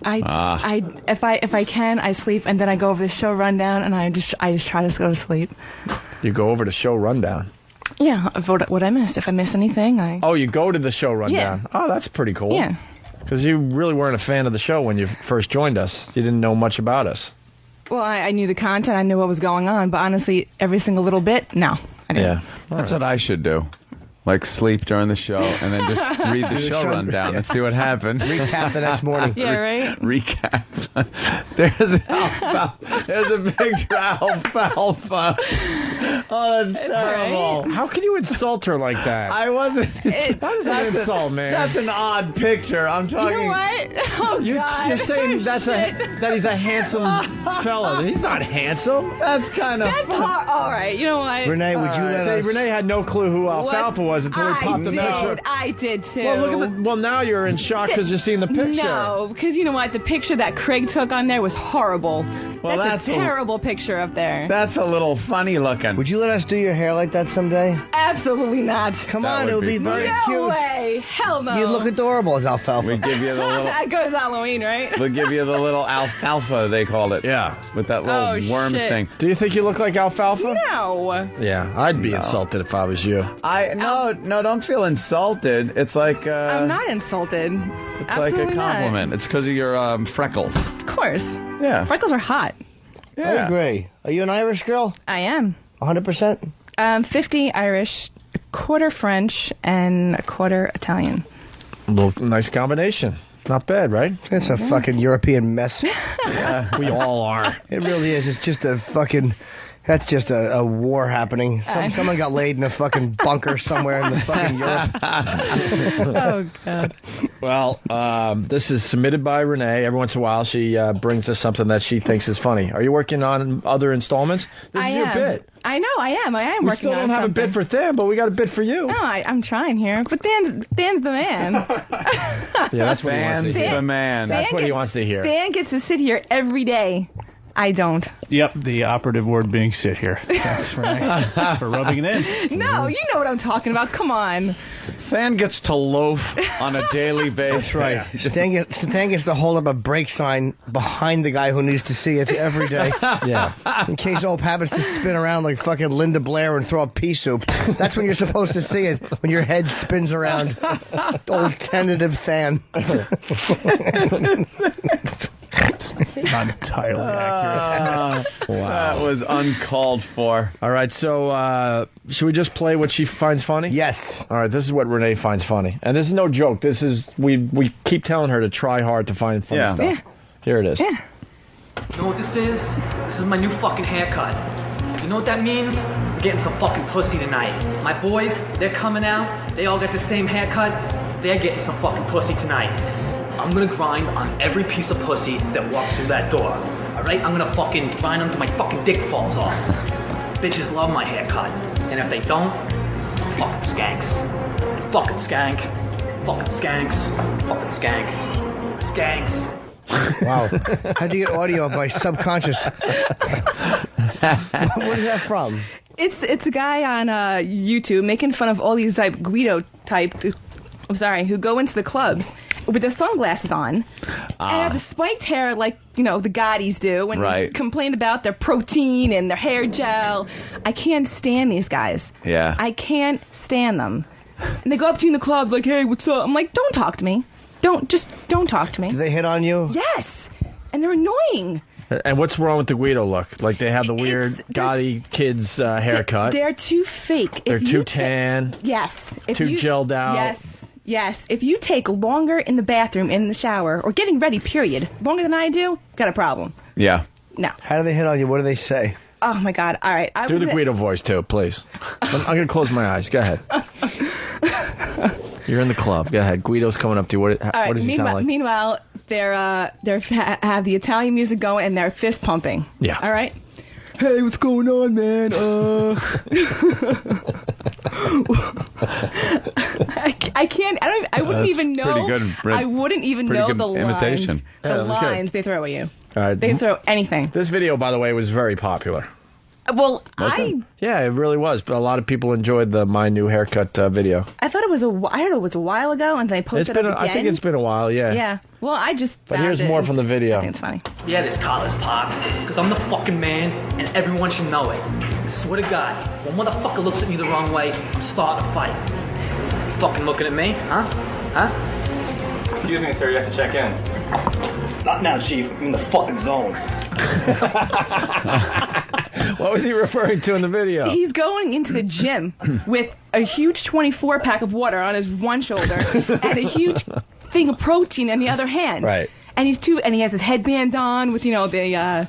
If I can, I sleep, and then I go over the show rundown, and I just try to go to sleep. You go over the show rundown? Yeah, what I missed. If I miss anything, Oh, you go to the show rundown? Yeah. Oh, that's pretty cool. Yeah. Because you really weren't a fan of the show when you first joined us. You didn't know much about us. Well, I knew the content, I knew what was going on, but honestly, every single little bit, no, I didn't. Yeah, that's what I should do. Like sleep during the show and then just read the show rundown and see what happened. Recap the next morning. Yeah, right? Recap. There's a picture of Alfalfa. Oh, that's terrible. Right. How can you insult her like that? I wasn't. That's an insult, man. That's an odd picture. I'm talking. You know what? Oh, God. You're saying that he's a handsome fella. He's not handsome. That's kind of. That's hard. All right, you know what? Renee, would you let us... Renee had no clue who Alfalfa was until we popped the picture. I did too. Well, look at well, now you're in shock because you're seeing the picture. No, because you know what? The picture that Craig took on there was horrible. Well, that's a terrible picture up there. That's a little funny looking. Would you let us do your hair like that someday? Absolutely not. Come on, it would be very cute. No way. Hell no. You'd look adorable as Alfalfa. We give you the little. That goes Halloween, right? We'll give you the little Alfalfa, they called it. Yeah. With that little worm shit. thing. Do you think you look like Alfalfa? No. Yeah, I'd be insulted if I was you. No, don't feel insulted. It's like I'm not insulted. It's Absolutely like a compliment. It's because of your freckles. Of course. Yeah. Freckles are hot. Yeah. I agree. Are you an Irish girl? I am. 100%? 50 Irish, a quarter French, and a quarter Italian. Nice combination. Not bad, right? It's a fucking European mess. We all are. It really is. It's just a fucking... That's just a war happening. Someone got laid in a fucking bunker somewhere in the fucking Europe. Oh, God. Well, this is submitted by Renee. Every once in a while, she brings us something that she thinks is funny. Are you working on other installments? This is your bit. I know, I am. I am We working still on don't have something. a bit for Than, but we got a bit for you. No, I'm trying here. But Dan's the man. Yeah, that's what he wants to hear. The man. That's what he wants to hear. Dan gets to sit here every day. I don't. Yep, the operative word being sit here. Thanks, Renee, for rubbing it in. No, you know what I'm talking about. Come on. Than gets to loaf on a daily basis. That's right. Stan gets to hold up a brake sign behind the guy who needs to see it every day. Yeah. In case Ope happens to spin around like fucking Linda Blair and throw up pea soup. That's when you're supposed to see it, when your head spins around. Old tentative Than. Not entirely accurate. Wow. That was uncalled for. All right, so should we just play what she finds funny? Yes. All right, this is what Renee finds funny. And this is no joke. This is, we keep telling her to try hard to find funny stuff. Yeah. Here it is. Yeah. You know what this is? This is my new fucking haircut. You know what that means? I'm getting some fucking pussy tonight. My boys, they're coming out. They all got the same haircut. They're getting some fucking pussy tonight. I'm gonna grind on every piece of pussy that walks through that door. Alright? I'm gonna fucking grind them till my fucking dick falls off. Bitches love my haircut. And if they don't, fucking skanks. Fucking skank. Fucking skanks. Fucking skank. Skanks. Wow. How'd you get audio by subconscious? What is that from? It's a guy on YouTube making fun of all these like Guido type, who go into the clubs with their sunglasses on and have the spiked hair like, the Gottis do and complain about their protein and their hair gel. I can't stand these guys. Yeah. I can't stand them. And they go up to you in the clubs like, hey, what's up? I'm like, don't talk to me. Don't talk to me. Do they hit on you? Yes. And they're annoying. And what's wrong with the Guido look? Like they have the weird Gotti kids haircut. They're too fake. They're too tan. Yes. Too gelled out. Yes. If you take longer in the bathroom, in the shower, or getting ready, period, longer than I do, got a problem. Yeah. No. How do they hit on you? What do they say? Oh, my God. All right. Do the Guido voice, too, please. I'm going to close my eyes. Go ahead. You're in the club. Go ahead. Guido's coming up to you. What does he sound like? Meanwhile, they're have the Italian music going and they're fist pumping. Yeah. All right. Hey, what's going on, man? I can't. I wouldn't even know. Pretty good, Brent. I wouldn't even Pretty know good the imitation. lines they throw at you. All right. They throw anything. This video, by the way, was very popular. Well, Yeah, it really was. But a lot of people enjoyed my new haircut video. I thought it was it was a while ago, and they posted it again. I think it's been a while. Yeah. Yeah. Well, I just. But here's more from the video. I think it's funny. Yeah, this collar's popped, because I'm the fucking man, and everyone should know it. I swear to God, when motherfucker looks at me the wrong way, I'm starting a fight. You fucking looking at me, huh? Excuse me, sir, you have to check in. Not now, Chief. I'm in the fucking zone. What was he referring to in the video? He's going into the gym with a huge 24-pack of water on his one shoulder and a huge thing of protein in the other hand. Right. And he has his headband on with, the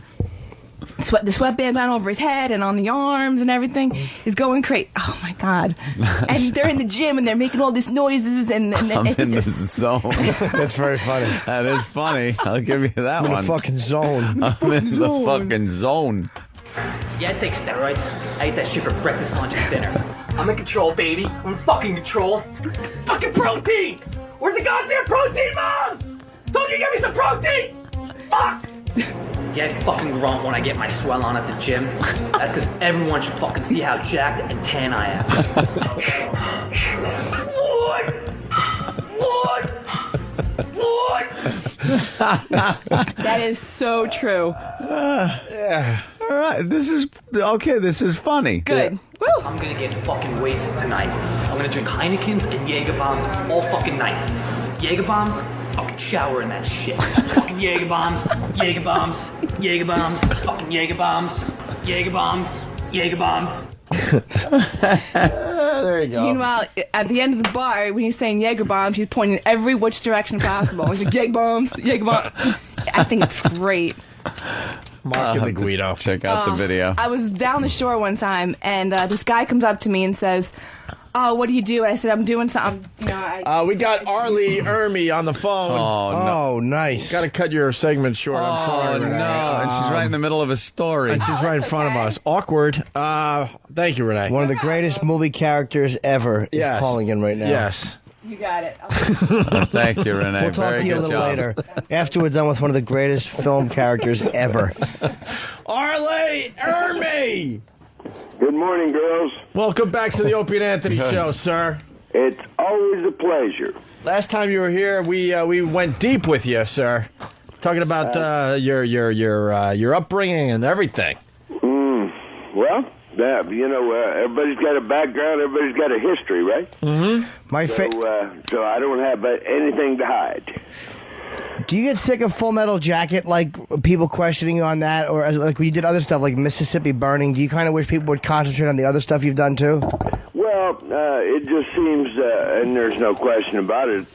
sweatband on over his head and on the arms and everything. He's going crazy. Oh, my God. And they're in the gym and they're making all these noises. And I'm in the zone. That's very funny. That is funny. I'll give you that I'm one. in the fucking zone. I'm in the fucking zone. Yeah, I take steroids. I eat that shit for breakfast, lunch, and dinner. I'm in control, baby. I'm in fucking control. Fucking protein! Where's the goddamn protein, Mom? Told you to give me some protein! Fuck! Yeah, I fucking grunt when I get my swell on at the gym. That's because everyone should fucking see how jacked and tan I am. Lord! That is so true. Yeah. All right. This is funny. Good. Woo. I'm gonna get fucking wasted tonight. I'm gonna drink Heinekens and Jaeger bombs all fucking night. Jaeger bombs? Fucking shower in that shit. Fucking Jaeger bombs. Jaeger bombs. Jaeger bombs. Fucking Jaeger bombs. Jaeger bombs. Jaeger bombs. There you go. Meanwhile, at the end of the bar, when he's saying Jaeger bombs, he's pointing every which direction possible. He's like, Jaeger bombs, Jaeger bombs. I think it's great. Mark the Guido. Check out the video. I was down the shore one time, and this guy comes up to me and says, "Oh, what do you do?" I said, "I'm doing something." We got Arlie Ermy on the phone. Oh, nice. Got to cut your segment short. I'm sorry. Oh, Renee. no. And she's right in the middle of a story. And she's right in front of us. Awkward. Thank you, Renee. One of the greatest movie characters ever is calling in right now. Yes. You got it. Thank you, Renee. We'll talk Very to you a good little job. later. After we're done with one of the greatest film characters ever. Arlie Ermy! Good morning, girls. Welcome back to the Opie and Anthony Show, sir. It's always a pleasure. Last time you were here, we went deep with you, sir. Talking about your upbringing and everything. Well, everybody's got a background, everybody's got a history, right? Mm-hmm. So I don't have anything to hide. Do you get sick of Full Metal Jacket, like people questioning you on that, or like when you did other stuff like Mississippi Burning? Do you kind of wish people would concentrate on the other stuff you've done too? Well, it just seems, and there's no question about it,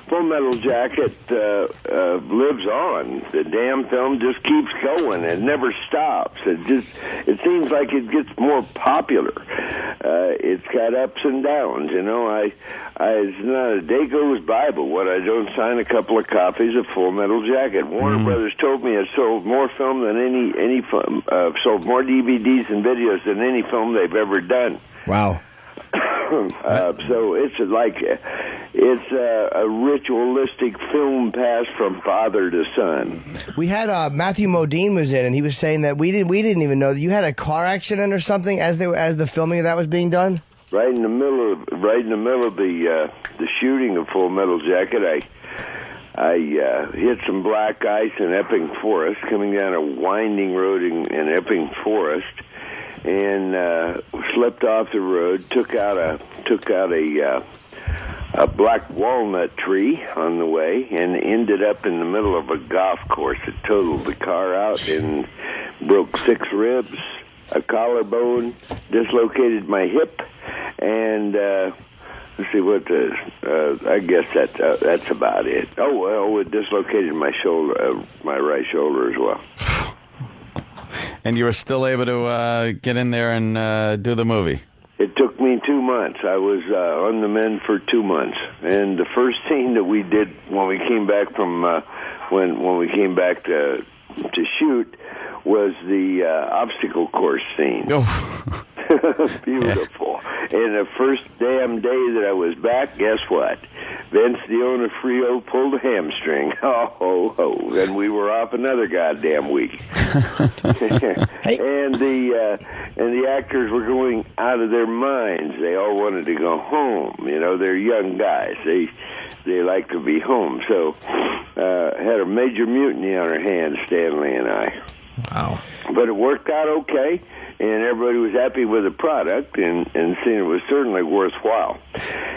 Full Metal Jacket lives on. The damn film just keeps going. It never stops. It seems like it gets more popular. It's got ups and downs. It's not a day goes by but what I don't sign a couple of copies of Full Metal Jacket. Warner Brothers told me it sold more film than any film, sold more DVDs and videos than any film they've ever done. Wow. So it's like a ritualistic film passed from father to son. We had Matthew Modine was in, and he was saying that we didn't even know that you had a car accident or something as the filming of that was being done. Right in the middle of the shooting of Full Metal Jacket, I hit some black ice in Epping Forest, coming down a winding road in Epping Forest, and slipped off the road. Took out a black walnut tree on the way, and ended up in the middle of a golf course. It totaled the car out and broke 6 ribs, a collarbone, dislocated my hip, and let's see what I guess that's about it. Oh well, it dislocated my shoulder, my right shoulder as well. And you were still able to get in there and do the movie? It took me 2 months. I was on the mend for 2 months, and the first scene that we did when we came back from when we came back to shoot was the obstacle course scene. Oh. Beautiful. And the first damn day that I was back, guess what? Vince D'Onofrio pulled a hamstring. Oh, and we were off another goddamn week. And the actors were going out of their minds. They all wanted to go home. You know, they're young guys. They like to be home. So had a major mutiny on our hands, Stanley and I. Wow. But it worked out okay, and everybody was happy with the product, and seeing it was certainly worthwhile.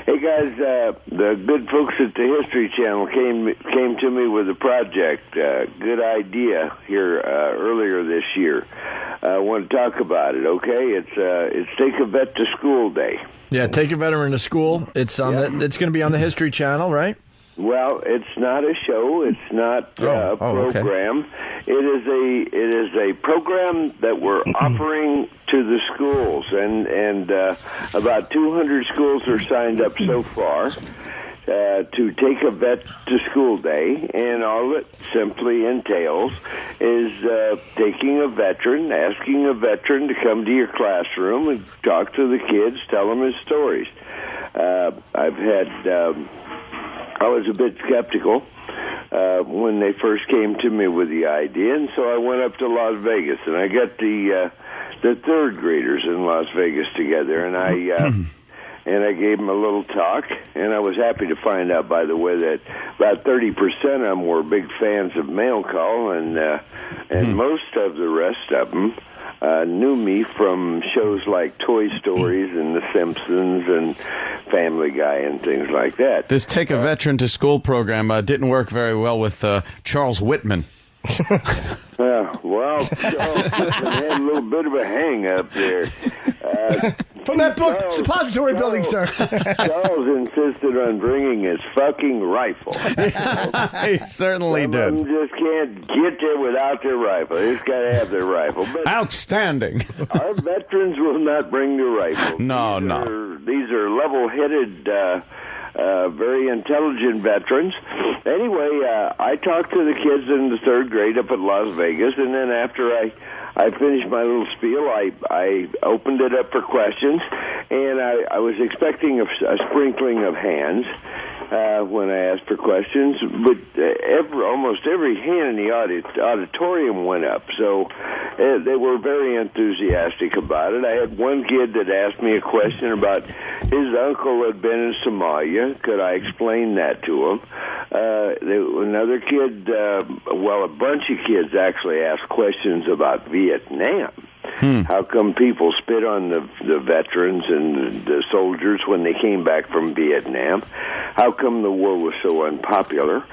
Hey guys, the good folks at the History Channel came to me with a project, good idea here earlier this year. I want to talk about it. Okay, it's Take a Vet to School Day. Yeah, Take a Veteran to School. It's on. It's going to be on the History Channel, right? Well, it's not a show. It's not a program. Okay. It is a program that we're offering to the schools, and about 200 schools are signed up so far to Take a Vet to School Day, and all it simply entails is taking a veteran, asking a veteran to come to your classroom and talk to the kids, tell them his stories. I was a bit skeptical when they first came to me with the idea, and so I went up to Las Vegas, and I got the third graders in Las Vegas together, and I gave them a little talk, and I was happy to find out, by the way, that about 30% of them were big fans of Mail Call, and most of the rest of them knew me from shows like Toy Stories and The Simpsons and Family Guy and things like that. This Take a Veteran to School program didn't work very well with Charles Whitman. Well, Charles Whitman had a little bit of a hang-up there. From that book, Suppository Building, sir. Charles insisted on bringing his fucking rifle. He certainly Some did. of them just can't get there without their rifle. They just got to have their rifle. But outstanding. Our veterans will not bring their rifle. These are level-headed, very intelligent veterans. Anyway, I talked to the kids in the third grade up at Las Vegas, and then after I finished my little spiel, I opened it up for questions, and I was expecting a sprinkling of hands when I asked for questions, but almost every hand in the auditorium went up, so they were very enthusiastic about it. I had one kid that asked me a question about his uncle had been in Somalia. Could I explain that to him? Another kid, a bunch of kids actually asked questions about Vietnam. How come people spit on the veterans and the soldiers when they came back from Vietnam? How come the war was so unpopular?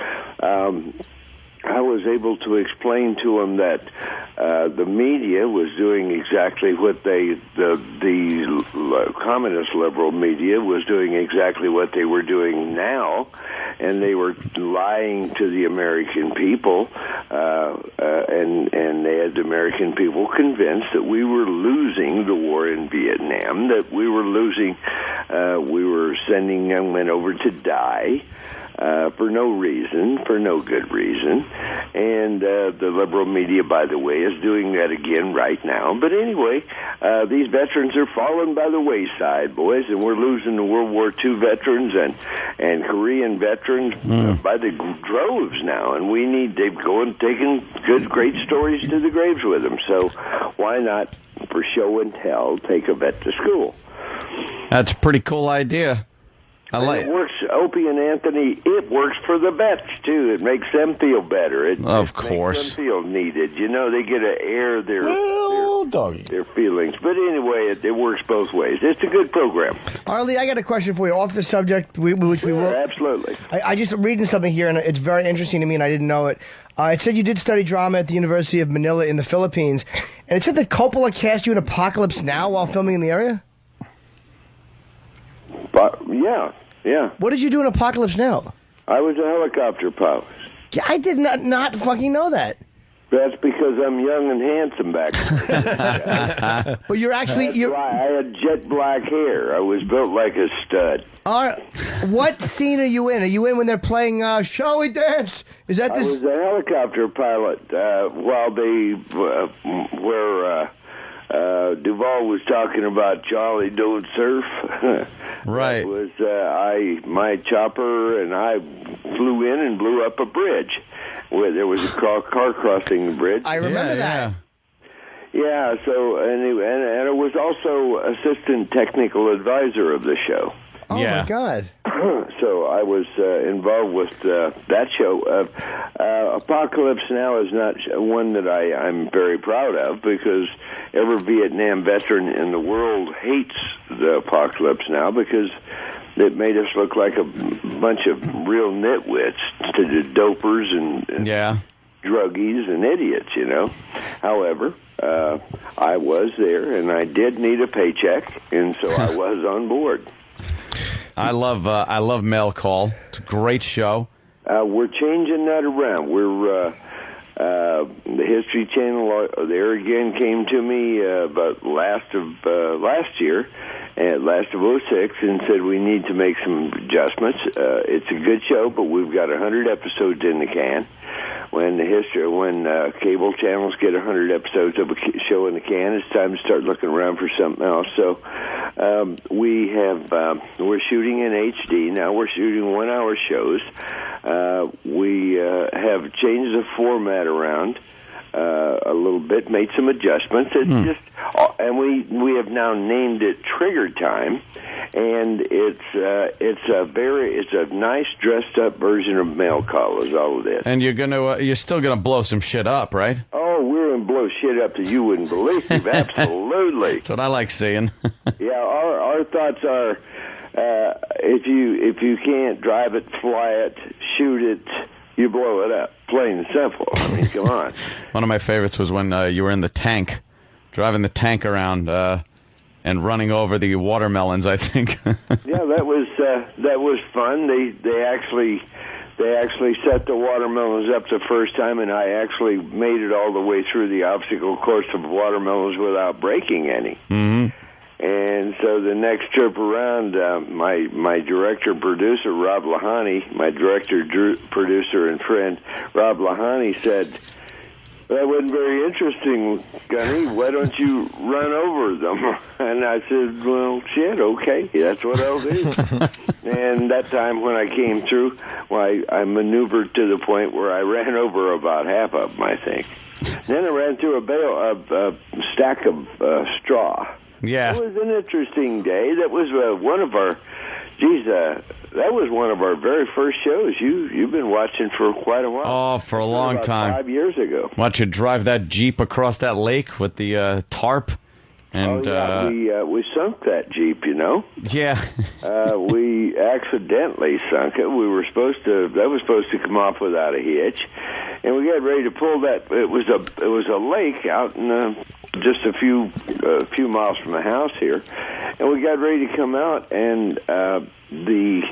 I was able to explain to them that the media was doing exactly what the communist liberal media was doing exactly what they were doing now, and they were lying to the American people, and they had the American people convinced that we were losing the war in Vietnam, that we were losing we were sending young men over to die for no reason, for no good reason. And the liberal media, by the way, is doing that again right now. But anyway, these veterans are falling by the wayside, boys, and we're losing the World War II veterans and Korean veterans by the droves now. And we need, they've taken good, great stories to the graves with them. So why not, for show and tell, take a vet to school? That's a pretty cool idea. I like it. Works, Opie and Anthony, it works for the vets, too. It makes them feel better. It makes them feel needed. You know, they get to air their feelings. But anyway, it works both ways. It's a good program. Arlie, I got a question for you off the subject, which we will. Absolutely. I just reading something here, and it's very interesting to me, and I didn't know it. It said you did study drama at the University of Manila in the Philippines, and it said that Coppola cast you in Apocalypse Now while filming in the area? Yeah. What did you do in Apocalypse Now? I was a helicopter pilot. Yeah, I did not fucking know that. That's because I'm young and handsome back then. But you're actually... I had jet black hair. I was built like a stud. What scene are you in? Are you in when they're playing Shall We Dance? Is that this... I was a helicopter pilot while they were... Duvall was talking about Charlie Don't Surf. Right. It was my chopper, and I flew in and blew up a bridge. Where there was a car crossing the bridge. I remember that. Yeah. So and I was also assistant technical advisor of the show. Oh my God! So I was involved with that show. Apocalypse Now is not one that I'm very proud of, because every Vietnam veteran in the world hates the Apocalypse Now, because it made us look like a bunch of real nitwits, to the dopers and druggies and idiots, you know. However, I was there, and I did need a paycheck, and so I was on board. I love Mail Call. It's a great show. We're changing that around. We're the History Channel there again came to me about last of 06, and said we need to make some adjustments. It's a good show, but we've got 100 episodes in the can. When cable channels get 100 episodes of a show in the can, it's time to start looking around for something else. So we're shooting in HD now. We're shooting 1-hour shows. We have changed the format around a little bit, made some adjustments. It's just, and we have now named it Trigger Time, and it's a nice dressed up version of Mail Call is all it is. And you're still gonna blow some shit up, right? Oh, we're gonna blow shit up that you wouldn't believe. Absolutely. That's what I like seeing. Yeah, our thoughts are, if you can't drive it, fly it, shoot it, you blow it up. Plain and simple. I mean, come on. One of my favorites was when you were in the tank, driving the tank around and running over the watermelons, I think. Yeah, that was fun. They actually set the watermelons up the first time, and I actually made it all the way through the obstacle course of watermelons without breaking any. Mm-hmm. And so the next trip around, my director-producer, Rob Lahani, my director-producer and friend, Rob Lahani, said, "That wasn't very interesting, Gunny. Why don't you run over them?" And I said, "Well, shit, okay, that's what I'll do." And that time when I came through, I maneuvered to the point where I ran over about half of them, I think. Then I ran through a stack of straw. Yeah. It was an interesting day. That was one of our, that was one of our very first shows. You've been watching for quite a while. Oh, for a long time. 5 years ago. Watch you drive that Jeep across that lake with the tarp. And, we sunk that Jeep, you know. Yeah. We accidentally sunk it. We were that was supposed to come off without a hitch, and we got ready to pull that. It was a lake out in just a few miles from the house here, and we got ready to come out, and we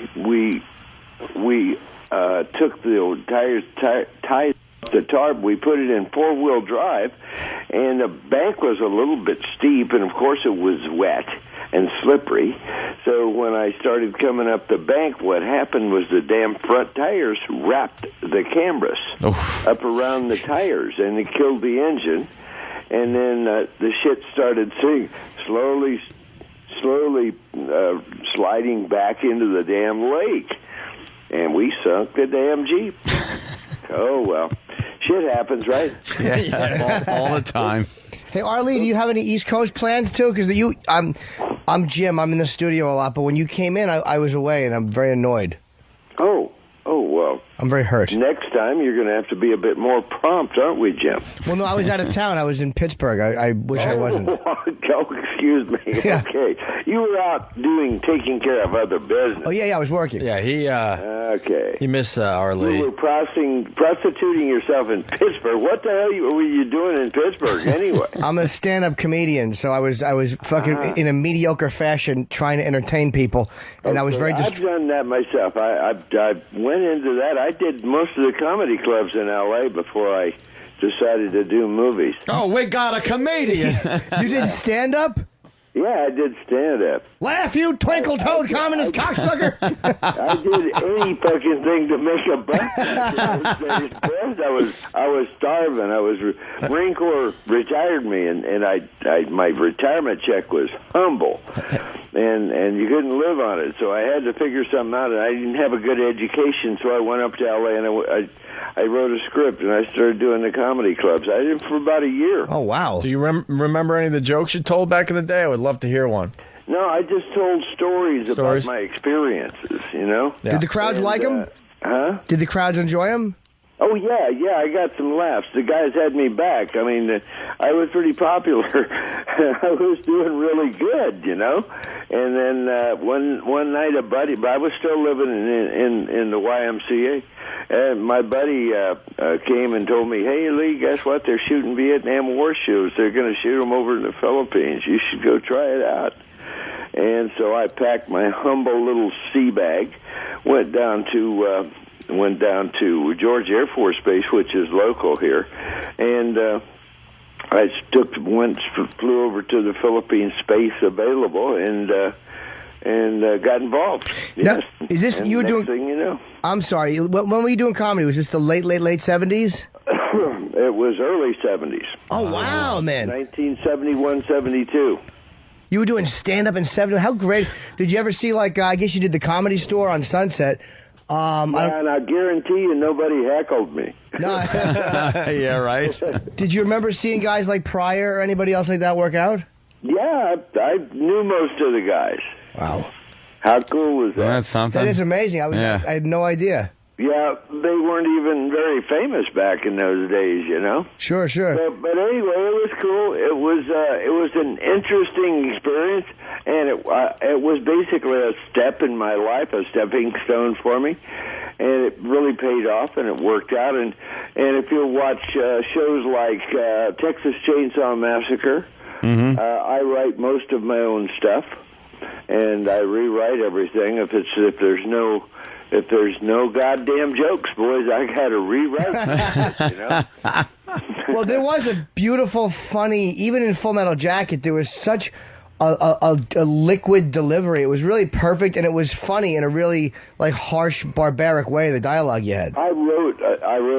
took the tires tied the tarp. We put it in 4-wheel drive, and the bank was a little bit steep, and of course it was wet and slippery. So when I started coming up the bank, what happened was the damn front tires wrapped the canvas up around the tires, and it killed the engine. And then the shit started slowly sliding back into the damn lake. And we sunk the damn Jeep. Oh, well. Shit happens, right? Yeah, all the time. Hey, Arlie, do you have any East Coast plans, too? Because I'm Jim. I'm in the studio a lot. But when you came in, I was away, and I'm very annoyed. Oh, well. I'm very hurt. Next time, you're going to have to be a bit more prompt, aren't we, Jim? Well, no, I was out of town. I was in Pittsburgh. I wish I wasn't. Oh, excuse me. Yeah. Okay. You were out taking care of other business. Oh, yeah, I was working. Yeah, he missed Arlie. You were prostituting yourself in Pittsburgh. What the hell were you doing in Pittsburgh anyway? I'm a stand-up comedian, so I was fucking in a mediocre fashion trying to entertain people, and I was very I've done that myself. I went into that. I did most of the comedy clubs in L.A. before I decided to do movies. Oh, we got a comedian. You did stand-up? Yeah, I did stand-up. Laugh, you twinkle-toed communist cocksucker! I did any fucking thing to make a buck. I was starving. Marine Corps retired me, and my retirement check was humble, and you couldn't live on it. So I had to figure something out, and I didn't have a good education, so I went up to L.A. and I wrote a script, and I started doing the comedy clubs. I did it for about a year. Oh, wow. Do you remember any of the jokes you told back in the day? I would love to hear one. No, I just told stories about my experiences, you know? Yeah. Did the crowds like them? Huh? Did the crowds enjoy them? Oh, yeah, I got some laughs. The guys had me back. I mean, I was pretty popular. I was doing really good, you know? And then one night a buddy, but I was still living in the YMCA, and my buddy came and told me, hey, Lee, guess what? They're shooting Vietnam War shoes. They're going to shoot them over in the Philippines. You should go try it out. And so I packed my humble little sea bag, went down to George Air Force Base, which is local here, and I flew over to the Philippine Space Available, and got involved. Yes. Now, is this you were doing? Thing you know. I'm sorry. When were you doing comedy? Was this the late 70s? It was early 70s. Oh wow, man! 1971, 72. You were doing stand-up in 70. How great! Did you ever see I guess you did the Comedy Store on Sunset? And I guarantee you nobody heckled me. No. Yeah, right. Did you remember seeing guys like Pryor or anybody else like that work out? Yeah, I knew most of the guys. Wow. How cool was that? That's something. That is amazing. I had no idea. Yeah, they weren't even very famous back in those days, you know. Sure. But anyway, it was cool. It was an interesting experience, and it was basically a step in my life, a stepping stone for me, and it really paid off, and it worked out. And if you watch shows like Texas Chainsaw Massacre, I write most of my own stuff, and I rewrite everything. If there's no goddamn jokes, boys, I got to rewrite it, you know? Well, there was a beautiful, funny, even in Full Metal Jacket, there was such a liquid delivery. It was really perfect, and it was funny in a really harsh, barbaric way, the dialogue you had. I wrote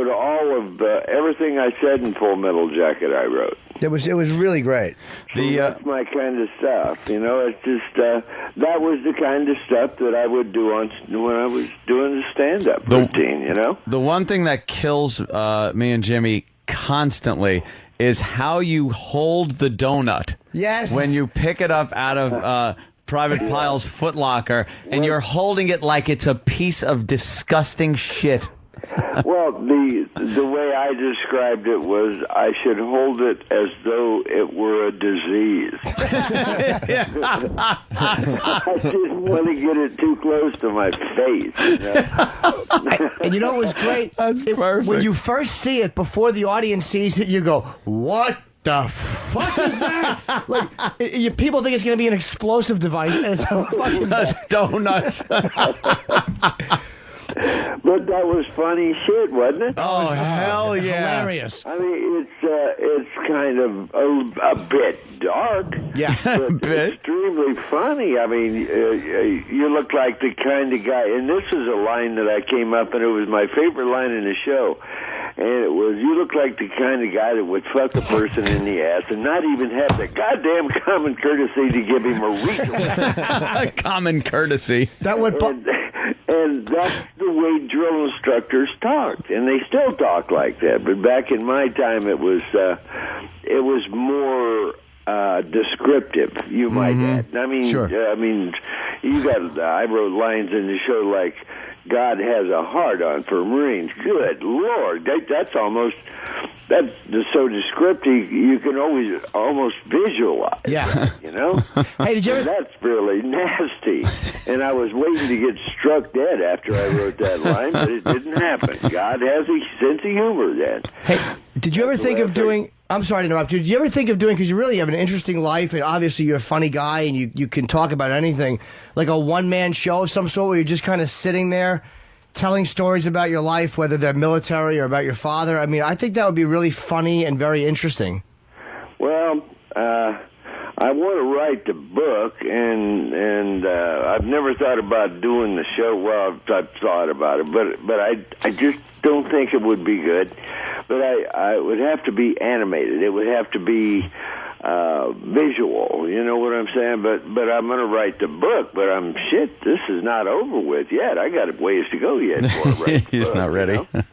all of everything I said in Full Metal Jacket, I wrote. It was really great. That's my kind of stuff, you know. It's just that was the kind of stuff that I would do when I was doing the stand-up routine, you know. The one thing that kills me and Jimmy constantly is how you hold the donut. Yes. When you pick it up out of Private Pyle's footlocker, and you're holding it like it's a piece of disgusting shit. Well, the way I described it was I should hold it as though it were a disease. I didn't want to get it too close to my face. You know? And you know what was great? That's perfect. When you first see it, before the audience sees it, you go, what the fuck is that? People think it's going to be an explosive device, and it's a fucking donut. But that was funny shit, wasn't it? Oh, hell yeah. Hilarious. I mean, it's kind of a bit dark. Yeah, but a bit. extremely funny. I mean, you look like the kind of guy, and this is a line that I came up, and it was my favorite line in the show. And it was, you look like the kind of guy that would fuck a person in the ass and not even have the goddamn common courtesy to give him a reason. Common courtesy. That would. And that's the way drill instructors talked, and they still talk like that. But back in my time, it was more descriptive. You might add. I mean, I mean, you got. I wrote lines in the show like, God has a hard-on for Marines. Good Lord, that's so descriptive. You can always almost visualize. Yeah, you know. Hey, did you ever? That's really nasty. And I was waiting to get struck dead after I wrote that line, but it didn't happen. God has a sense of humor. Then. Hey, did you ever think of doing? I'm sorry to interrupt you. Did you ever think of doing, because you really have an interesting life, and obviously you're a funny guy, and you can talk about anything, like a one-man show of some sort where you're just kind of sitting there telling stories about your life, whether they're military or about your father? I mean, I think that would be really funny and very interesting. Well, I want to write the book, and I've never thought about doing the show. Well, I've thought about it, but I just don't think it would be good. But I would have to be animated. It would have to be visual. You know what I'm saying? But I'm going to write the book. But this is not over with yet. I got ways to go yet. He's book, not ready. You know?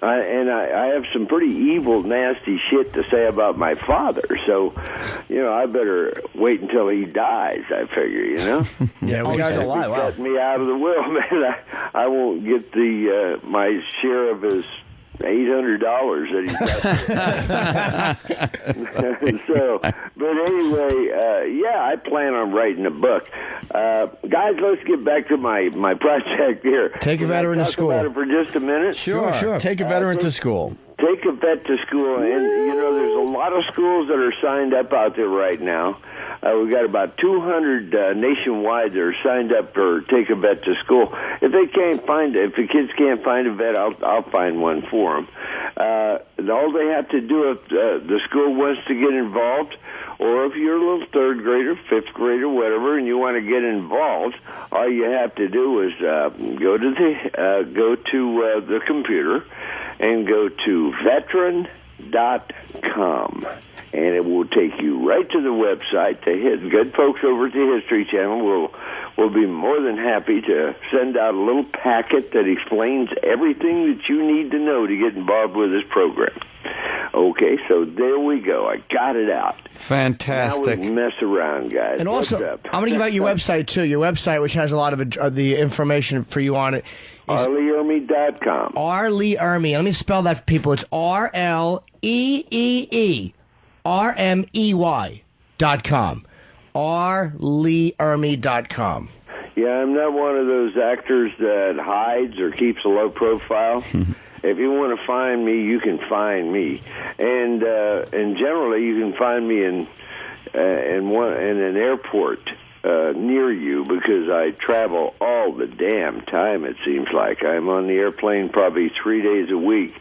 I have some pretty evil, nasty shit to say about my father. So, you know, I better wait until he dies, I figure, you know? Yeah, we got to lie. Wow. Cut me out of the will, man. I won't get my share of his $800 that he's got. So, but anyway, yeah, I plan on writing a book. Guys, let's get back to my project here. Take a veteran to school. Talk about it for just a minute. Sure. Take a veteran to school. Take a vet to school, and you know there's a lot of schools that are signed up out there right now. We've got about 200 nationwide that are signed up for Take a Vet to School. If the kids can't find a vet, I'll find one for them. All they have to do if the school wants to get involved, or if you're a little third grader, fifth grader, whatever, and you want to get involved, all you have to do is go to the computer and go to veteran.com. And it will take you right to the website. The good folks over at the History Channel will be more than happy to send out a little packet that explains everything that you need to know to get involved with this program. Okay, so there we go. I got it out. Fantastic. Now we mess around, guys. And also, I'm going to give out your website, too. Your website, which has a lot of the information for you on it. ArleeErmy.com. Arlee Ermy. Let me spell that for people. It's RLEEERMEY.com. ArleeErmy.com. Yeah, I'm not one of those actors that hides or keeps a low profile. If you want to find me, you can find me, and generally you can find me in an airport near you, because I travel all the damn time. It seems like I'm on the airplane probably 3 days a week.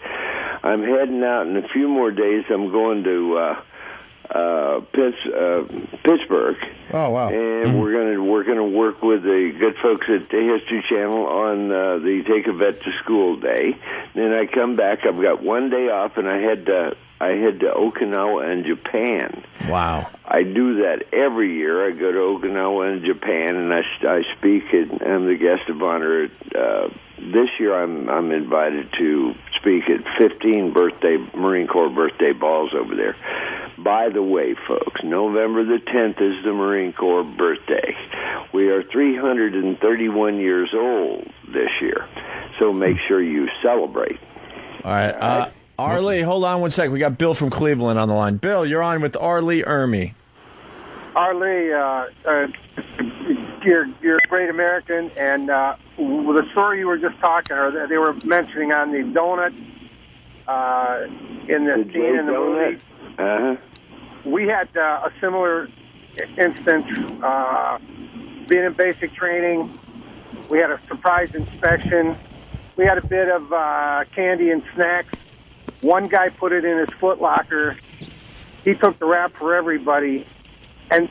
I'm heading out in a few more days. I'm going to Pittsburgh. Oh wow! And we're gonna work with the good folks at the History Channel on the Take a Vet to School Day. Then I come back. I've got one day off, and I head to Okinawa and Japan. Wow! I do that every year. I go to Okinawa and Japan, and I speak. I'm the guest of honor. This year, I'm invited to speak at 15 Marine Corps birthday balls over there. By the way, folks, November the 10th is the Marine Corps birthday. We are 331 years old this year, so make sure you celebrate. All right. Arlee, hold on one sec. We got Bill from Cleveland on the line. Bill, you're on with Arlee Ermy. Arlee, you're a great American, and the story you were just talking, or they were mentioning on the donut in the scene in the movie. Uh-huh. We had a similar instance. Being in basic training, we had a surprise inspection we had a bit of candy and snacks. One guy put it in his Foot Locker. He took the rap for everybody, and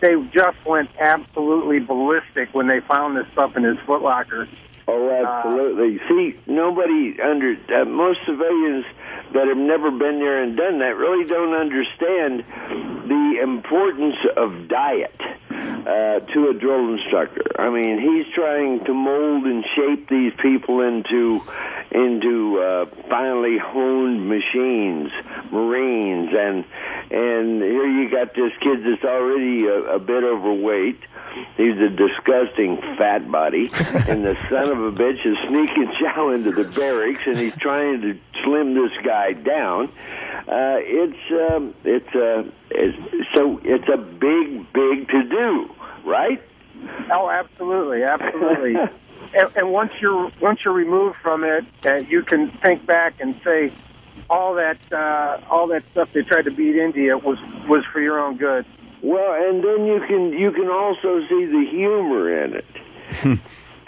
they just went absolutely ballistic when they found this stuff in his Foot Locker. Oh, absolutely. See, most civilians that have never been there and done that really don't understand the importance of diet to a drill instructor. I mean, he's trying to mold and shape these people into finely honed machines, Marines, and here you got this kid that's already a bit overweight. He's a disgusting fat body, and the son of a bitch is sneaking chow into the barracks, and he's trying to slim this guy down. It's a big to do, right? Oh, absolutely. And once you're removed from it, you can think back and say all that stuff they tried to beat into you was for your own good. Well, and then you can also see the humor in it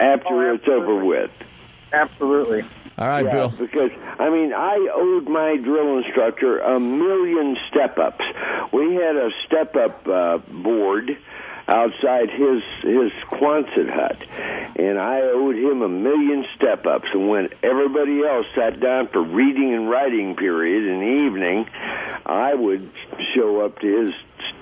after it's over with. Absolutely. All right, Bill. Because, I mean, I owed my drill instructor 1 million step-ups. We had a step-up board outside his Quonset hut, and I owed him 1 million step-ups. And when everybody else sat down for reading and writing period in the evening, I would show up to his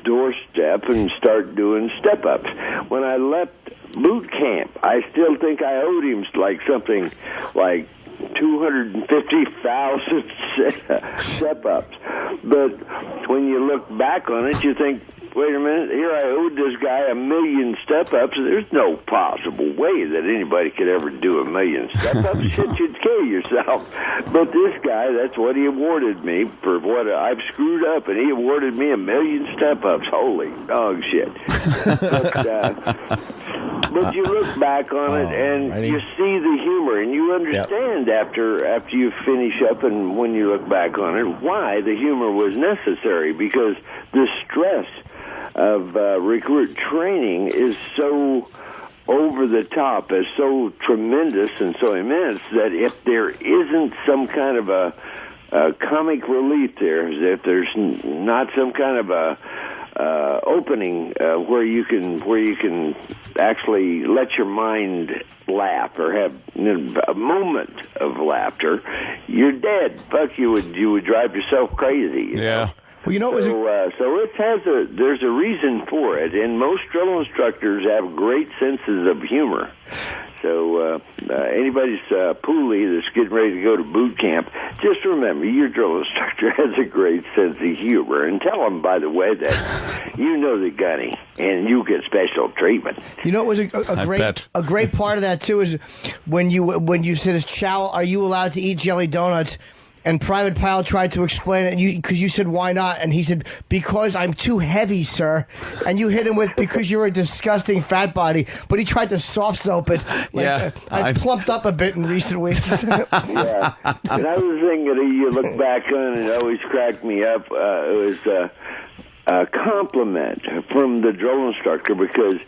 doorstep and start doing step-ups. When I left boot camp, I still think I owed him something like 250,000 step-ups. But when you look back on it, you think, wait a minute, here I owed this guy 1 million step-ups. There's no possible way that anybody could ever do 1 million step-ups. Shit, you'd kill yourself. But this guy, that's what he awarded me for what I've screwed up, and he awarded me 1 million step-ups. Holy dog shit. But you look back on it, and you see the humor, and you understand after you finish up and when you look back on it, why the humor was necessary, because the stress of recruit training is so over the top, is so tremendous and so immense that if there isn't some kind of a comic relief there, if there's not some kind of a opening where you can actually let your mind laugh or have a moment of laughter, you're dead. Fuck, you would drive yourself crazy. You know? Well, you know, there's a reason for it, and most drill instructors have great senses of humor. So anybody's poolie that's getting ready to go to boot camp, just remember your drill instructor has a great sense of humor, and tell them, by the way, that you know the gunny and you get special treatment. You know, it was a great part of that too is when you said, "As chow, are you allowed to eat jelly donuts?" And Private Pile tried to explain it, because you said, "Why not?" And he said, "Because I'm too heavy, sir." And you hit him with, "Because you're a disgusting fat body." But he tried to soft soap it. I plumped up a bit in recent weeks. Yeah. Another thing that you look back on and it always cracked me up, it was a compliment from the drill instructor, because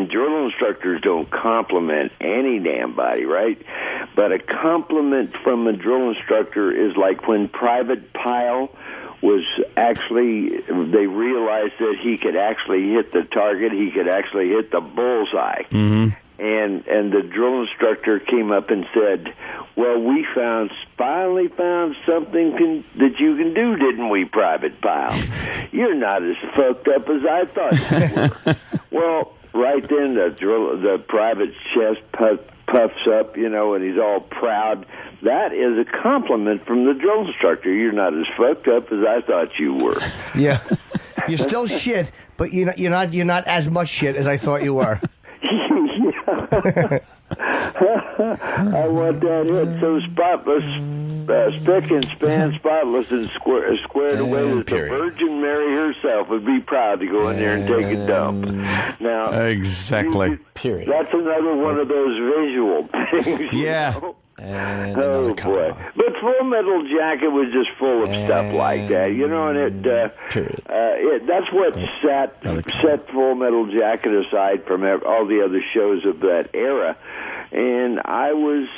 drill instructors don't compliment any damn body, right? But a compliment from a drill instructor is like when Private Pile was they realized that he could actually hit the target, he could actually hit the bullseye. Mm-hmm. And the drill instructor came up and said, "Well, we finally found something that you can do, didn't we, Private Pile? You're not as fucked up as I thought you were." Well, right then the private's chest puffs up, and he's all proud. That is a compliment from the drill instructor. You're not as fucked up as I thought you were. Yeah, you're still shit, but you're not as much shit as I thought you were. I want that hit so spotless, spick and span spotless and squared away that the Virgin Mary herself would be proud to go in there and take a dump. Now, exactly. Period. That's another one of those visual things. Yeah. Oh boy! But Full Metal Jacket was just full of stuff like that, and that's what set Full Metal Jacket aside from all the other shows of that era. and I was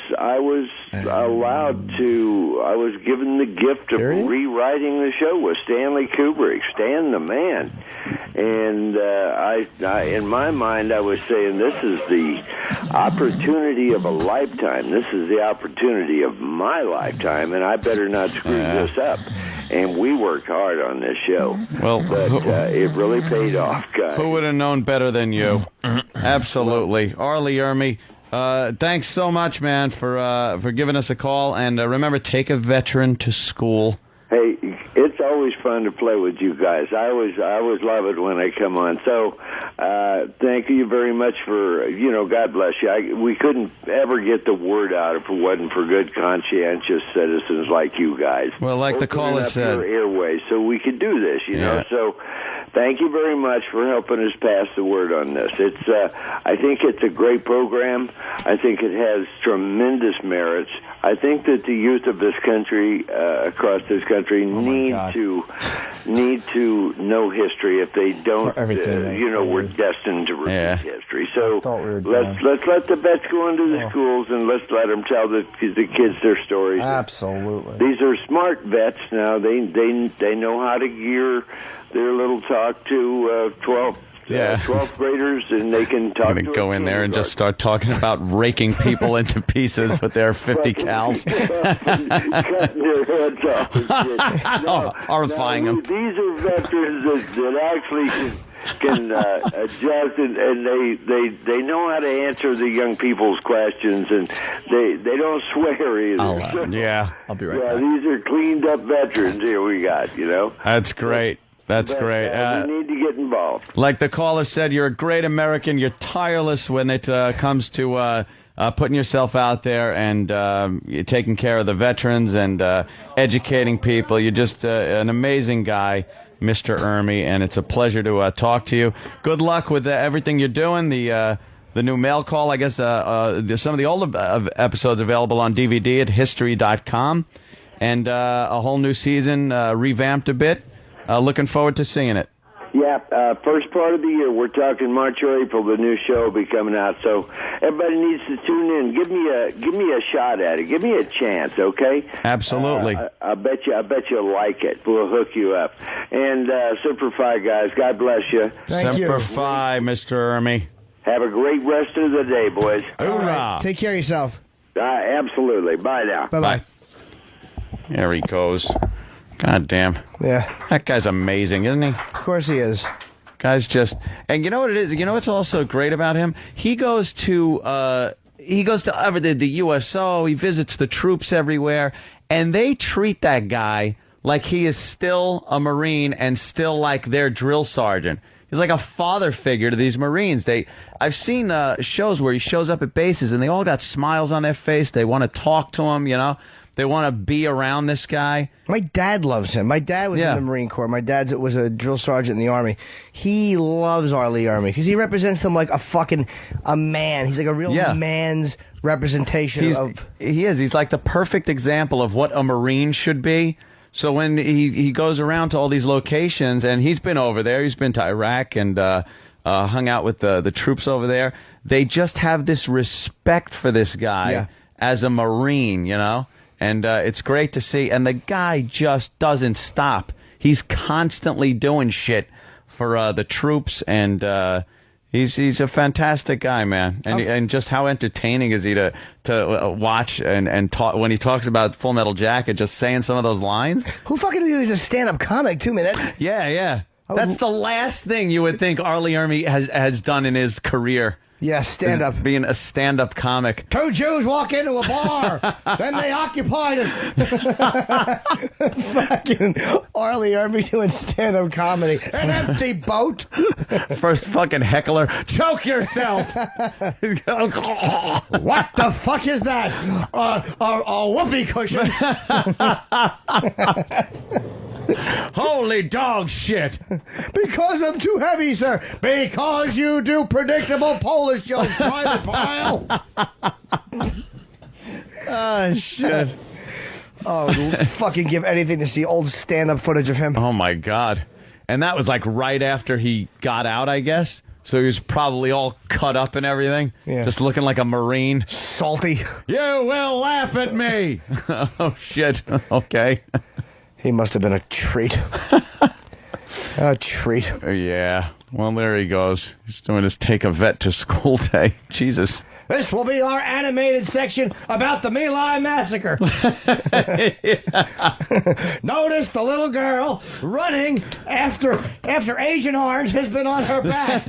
allowed to. I was given the gift of rewriting the show with Stanley Kubrick, Stan the man, and I in my mind I was saying, this is the opportunity of a lifetime. This is the opportunity of my lifetime, and I better not screw this up. And we worked hard on this show. Well, but it really paid off, guys. Who would have known better than you? Absolutely. Arlie Ermy, thanks so much, man, for giving us a call. And remember, take a veteran to school. Hey, it's always fun to play with you guys. I always love it when I come on. So, thank you very much for, God bless you. We couldn't ever get the word out if it wasn't for good, conscientious citizens like you guys. Well, like the caller said, airways, so we could do this, you know. So, thank you very much for helping us pass the word on this. I think it's a great program. I think it has tremendous merits. I think that the youth of this country, across this country, need to know history. If they don't, we're destined to repeat history. So let's let the vets go into the schools and let's let them tell the kids their stories. Absolutely. These are smart vets now. They know how to gear their little talk to 12th graders, and they can talk to go in there and just start talking about raking people into pieces with their 50 cals. Cutting their heads off and shit. Horrifying them. These are veterans that actually can adjust, and they know how to answer the young people's questions, and they don't swear either. I'll be right back. These are cleaned up veterans here we got, That's great. That's great. We need to get involved. Like the caller said, you're a great American. You're tireless when it comes to putting yourself out there and you're taking care of the veterans and educating people. You're just an amazing guy, Mr. Ermy, and it's a pleasure to talk to you. Good luck with everything you're doing. The new mail call, I guess, there's some of the older episodes available on DVD at history.com, and a whole new season revamped a bit. Looking forward to seeing it. Yeah, first part of the year. We're talking March or April. The new show will be coming out, so everybody needs to tune in. Give me a shot at it. Give me a chance, okay? Absolutely. I bet you'll like it. We'll hook you up. And Semper Fi, guys. God bless you. Semper Fi, Mr. Ermy. Have a great rest of the day, boys. Hoorah. Right. Take care of yourself. Absolutely. Bye now. Bye-bye. There he goes. God damn. Yeah. That guy's amazing, isn't he? Of course he is. Guy's just... And you know what it is? You know what's also great about him? He goes to the USO. He visits the troops everywhere. And they treat that guy like he is still a Marine and still like their drill sergeant. He's like a father figure to these Marines. I've seen shows where he shows up at bases and they all got smiles on their face. They want to talk to him, They want to be around this guy. My dad loves him. My dad was in the Marine Corps. My dad was a drill sergeant in the Army. He loves Arlie Ermy because he represents him like a man. He's like a real man's representation of... He is. He's like the perfect example of what a Marine should be. So when he goes around to all these locations, and he's been over there, he's been to Iraq and hung out with the troops over there, they just have this respect for this guy as a Marine, And it's great to see. And the guy just doesn't stop. He's constantly doing shit for the troops. And he's a fantastic guy, man. And just how entertaining is he to watch and talk when he talks about Full Metal Jacket, just saying some of those lines. Who fucking knew he was a stand-up comic, too, man? Yeah. That's the last thing you would think Arlie Ermy has done in his career. Yeah, stand-up. Being a stand-up comic. 2 Jews walk into a bar, then they occupied it. Fucking Arlie Ermy doing stand-up comedy. An empty boat. First fucking heckler. Choke yourself. What the fuck is that? A whoopee cushion. Holy dog shit. Because I'm too heavy, sir. Because you do predictable Polish jokes, Private Pile. Oh, shit. Oh, fucking give anything to see old stand-up footage of him. Oh, my God. And that was like right after he got out, I guess. So he was probably all cut up and everything. Yeah. Just looking like a Marine. Salty. You will laugh at me. Oh, shit. Okay. He must have been a treat. A treat. Yeah. Well, there he goes. He's doing his take a vet to school day. Jesus. This will be our animated section about the My Lai massacre. Notice the little girl running after Agent Orange has been on her back.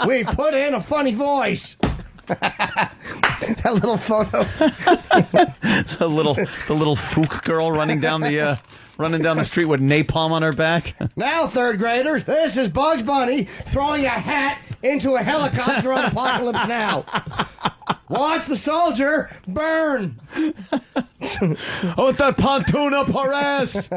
We put in a funny voice. That little photo. the little Fook girl running down the street with napalm on her back. Now, third graders, this is Bugs Bunny throwing a hat into a helicopter on Apocalypse Now. Watch the soldier burn. Hold that pontoon up her ass.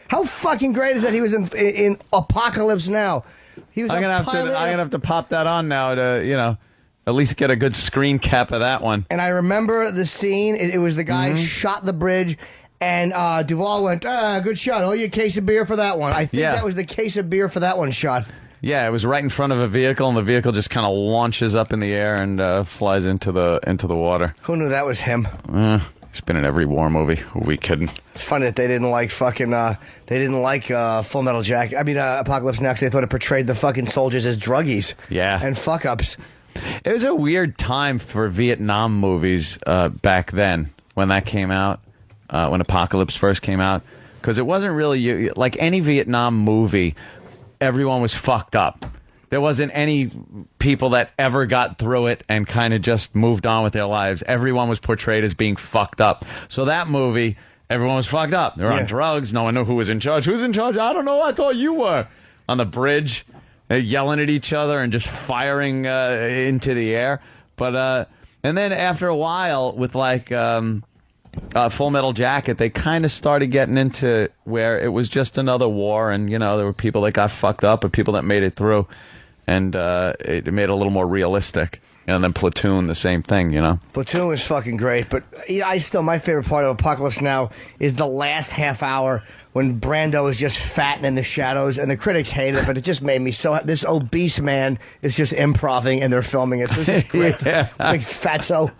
How fucking great is that he was in Apocalypse Now? He was I'm gonna have to pop that on now to at least get a good screen cap of that one. And I remember the scene. It was the guy shot the bridge. And Duvall went, good shot. Oh, you a case of beer for that one. I think that was the case of beer for that one shot. Yeah, it was right in front of a vehicle, and the vehicle just kind of launches up in the air and flies into the water. Who knew that was him? He's been in every war movie. Who are we kidding? It's funny that they didn't like Full Metal Jacket. I mean, Apocalypse Now, 'cause they thought it portrayed the fucking soldiers as druggies. Yeah. And fuck-ups. It was a weird time for Vietnam movies back then when that came out. When Apocalypse first came out, because it wasn't really like any Vietnam movie. Everyone was fucked up. There wasn't any people that ever got through it and kind of just moved on with their lives. Everyone was portrayed as being fucked up. So that movie, everyone was fucked up. They were on drugs. No one knew who was in charge. Who's in charge? I don't know. I thought you were. On the bridge, they're yelling at each other and just firing into the air. But and then after a while, with Full Metal Jacket, they kind of started getting into where it was just another war, and there were people that got fucked up and people that made it through, and it made it a little more realistic. And then Platoon, the same thing, Platoon was fucking great, but my favorite part of Apocalypse Now is the last half hour when Brando is just fat in the shadows, and the critics hate it, but it just made me so... This obese man is just improvising, and they're filming it. This is great. Big fatso.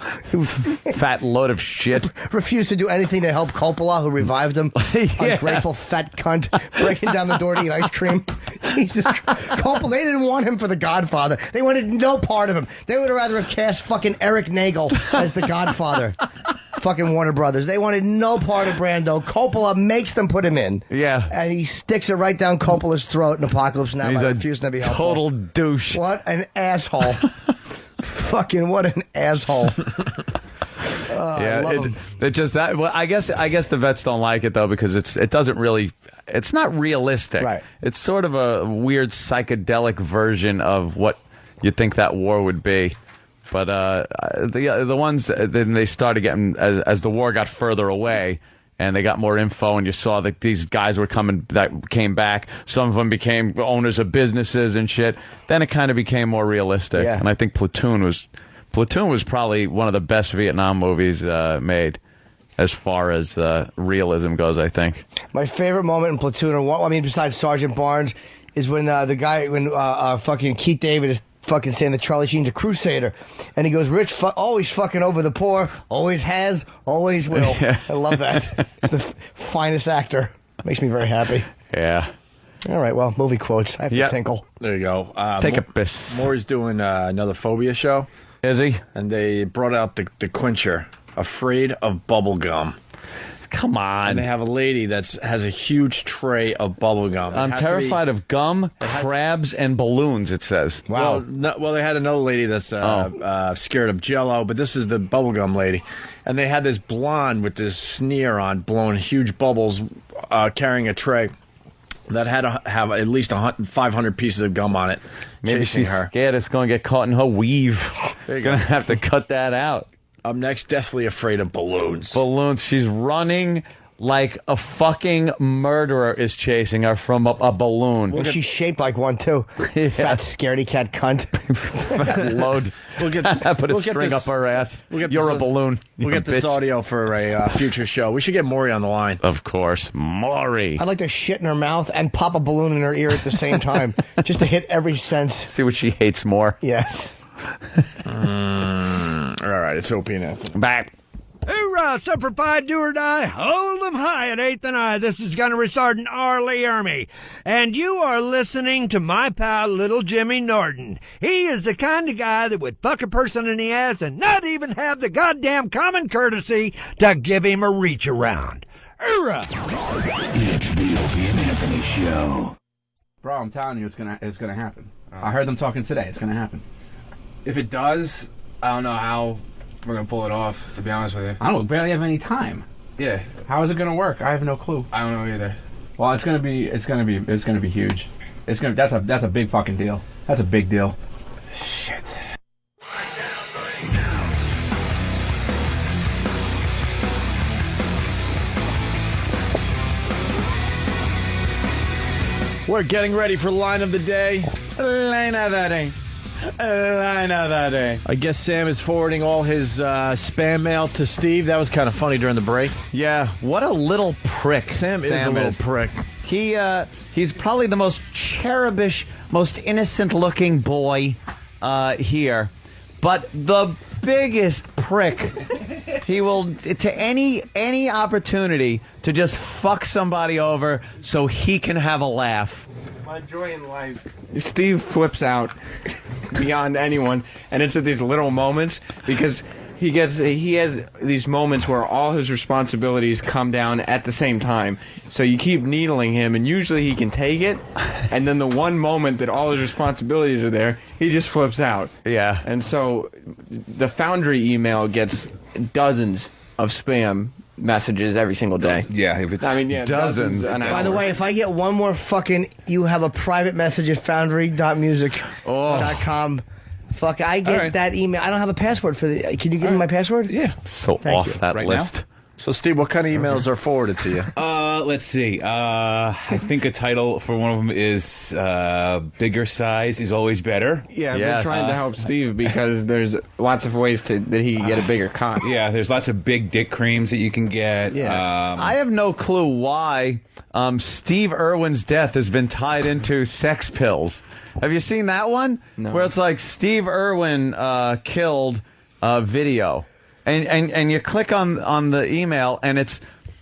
Fat load of shit. Refused to do anything to help Coppola, who revived him. Ungrateful fat cunt, breaking down the door to eat ice cream. Jesus Christ. Coppola, they didn't want him for The Godfather. They wanted no part of him. They would have rather have cast fucking Eric Nagel as The Godfather. Fucking Warner Brothers. They wanted no part of Brando. Coppola makes them put him in. Yeah. And he sticks it right down Coppola's throat in Apocalypse Now. He's refusing to be helpful. Total douche. What an asshole. Fucking what an asshole. It just that. Well, I guess the vets don't like it though because it doesn't really. It's not realistic. Right. It's sort of a weird psychedelic version of what you think that war would be. But the ones then they started getting as the war got further away and they got more info and you saw that these guys came back. Some of them became owners of businesses and shit. Then it kind of became more realistic. Yeah. And I think Platoon was probably one of the best Vietnam movies made as far as realism goes. I think my favorite moment in Platoon, besides Sergeant Barnes, is when fucking Keith David is fucking saying that Charlie Sheen's a crusader, and he goes, "Rich always fucking over the poor, always has, always will." Yeah. I love that. He's the finest actor. Makes me very happy. Yeah. All right. Well, movie quotes. I have to tinkle. There you go. Take a piss. Maury's doing another phobia show. Is he? And they brought out the Quencher, afraid of bubble gum. Come on. And they have a lady that has a huge tray of bubble gum. I'm terrified of gum, crabs, and balloons, it says. Wow. Well, they had another lady that's scared of Jell-O, but this is the bubble gum lady. And they had this blonde with this sneer on, blowing huge bubbles, carrying a tray that had to have at least 500 pieces of gum on it. Maybe she's scared it's going to get caught in her weave. You're going to have to cut that out. Up next, deathly afraid of balloons. Balloons. She's running like a fucking murderer is chasing her from a balloon. Well, she's shaped like one, too. Fat scaredy cat cunt. Load. Put a string up her ass. You're a balloon. We'll get this audio for a future show. We should get Maury on the line. Of course. Maury. I'd like to shit in her mouth and pop a balloon in her ear at the same time, just to hit every sense. See what she hates more. Yeah. All right, it's Opie and Ethel. Back. Hoorah! Semper Fi, do or die. Hold them high at 8th and I. This is Gunnery Sergeant Arlie Ermy. And you are listening to my pal, Little Jimmy Norton. He is the kind of guy that would fuck a person in the ass and not even have the goddamn common courtesy to give him a reach around. Hoorah! It's the Opie and Anthony Show. Bro, I'm telling you, it's gonna happen. I heard them talking today. It's gonna happen. If it does, I don't know how we're gonna pull it off. To be honest with you, I don't barely have any time. Yeah. How is it gonna work? I have no clue. I don't know either. Well, it's gonna be huge. That's a big fucking deal. That's a big deal. Shit. We're getting ready for Line of the Day. Line of the Day. Line of the Day. I guess Sam is forwarding all his spam mail to Steve. That was kind of funny during the break. Yeah, what a little prick. Sam is a little prick. He's probably the most cherubish, most innocent-looking boy here. But the biggest prick. He will, to any opportunity to just fuck somebody over so he can have a laugh. My joy in life. Steve flips out beyond anyone, and it's at these little moments because he has these moments where all his responsibilities come down at the same time. So you keep needling him, and usually he can take it, and then the one moment that all his responsibilities are there, he just flips out. Yeah. And so the Foundry email gets dozens of spam messages every single day. Yeah, if it's dozens. By the way, if I get one more fucking, you have a private message at foundry.music.com. Fuck, I get that email. I don't have a password for the. Can you give me my password? Yeah. So Thank you. that Right list. now? So, Steve, what kind of emails are forwarded to you? Let's see. I think a title for one of them is "Bigger Size is Always Better." Yeah, I've been trying to help Steve because there's lots of ways that he can get a bigger cock. Yeah, there's lots of big dick creams that you can get. Yeah. I have no clue why Steve Irwin's death has been tied into sex pills. Have you seen that one? No. Where it's like Steve Irwin killed video. And you click on the email and it's,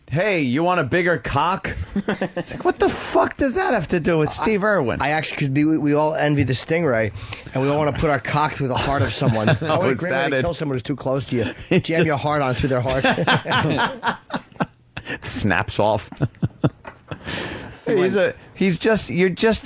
hey, you want a bigger cock? It's like, what the fuck does that have to do with Steve Irwin? I actually, because we all envy the Stingray, and we all want to put our cock through the heart of someone. Oh, What a is great that way to it? kill someone who's too close to you. Jam your heart on through their heart. It snaps off. You just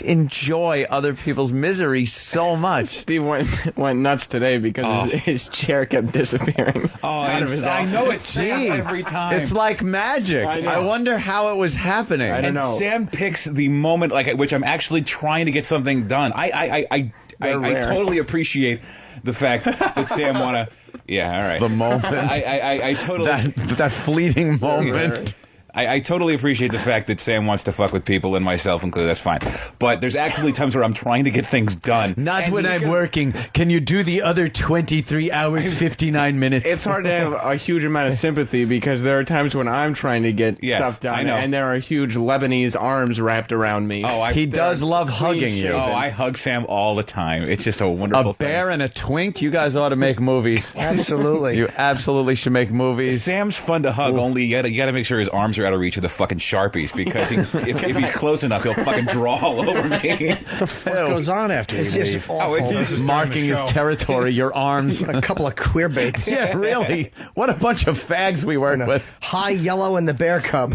enjoy other people's misery so much. Steve went nuts today because his chair kept disappearing. I know it's Sam every time. It's like magic. I wonder how it was happening. I don't know. Sam picks the moment at which I'm actually trying to get something done. I totally appreciate the fact that Sam wanna. Yeah, all right. The moment. I totally that fleeting moment. I totally appreciate the fact that Sam wants to fuck with people and myself included. That's fine. But there's actually times where I'm trying to get things done. Not when I'm working. Can you do the other 23 hours, 59 minutes? It's hard to have a huge amount of sympathy because there are times when I'm trying to get stuff done, I know. and there are huge Lebanese arms wrapped around me. He does love hugging you. Oh, I hug Sam all the time. It's just a wonderful A bear and a twink? You guys ought to make movies. Absolutely. You absolutely should make movies. Sam's fun to hug, only you gotta make sure his arms are out of reach of the fucking Sharpies, because if he's close enough, he'll fucking draw all over me. What goes on after you leave? It's marking his territory, your arms. A couple of queer baits. Yeah, really. What a bunch of fags we work with. High Yellow and the Bear Cub.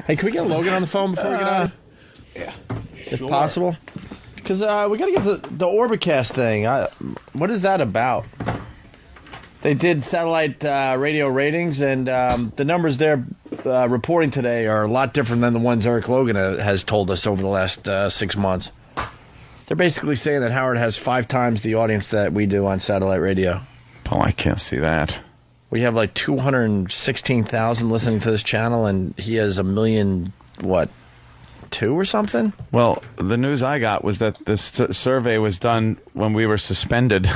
Hey, can we get Logan on the phone before we get out? Yeah. If possible? Because we got to get the Orbicast thing. What is that about? They did satellite radio ratings, and the numbers they're reporting today are a lot different than the ones Eric Logan has told us over the last 6 months. They're basically saying that Howard has 5 times the audience that we do on satellite radio. Oh, I can't see that. We have like 216,000 listening to this channel, and he has 1 million, what, 2 or something? Well, the news I got was that this survey was done when we were suspended.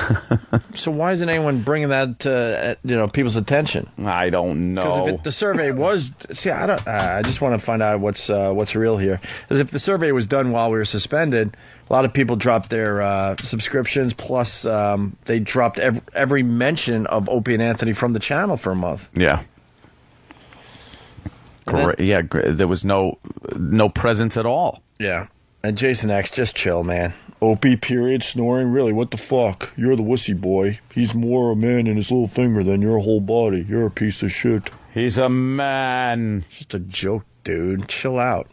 So why isn't anyone bringing that to people's attention? I don't know. Because if the survey was, I just want to find out what's real here. Because if the survey was done while we were suspended, a lot of people dropped their subscriptions. Plus, they dropped every mention of Opie and Anthony from the channel for a month. Yeah. There was no presence at all. Yeah. And Jason X, just chill, man. Opie, period, snoring? Really, what the fuck? You're the wussy boy. He's more a man in his little finger than your whole body. You're a piece of shit. He's a man. Just a joke, dude. Chill out.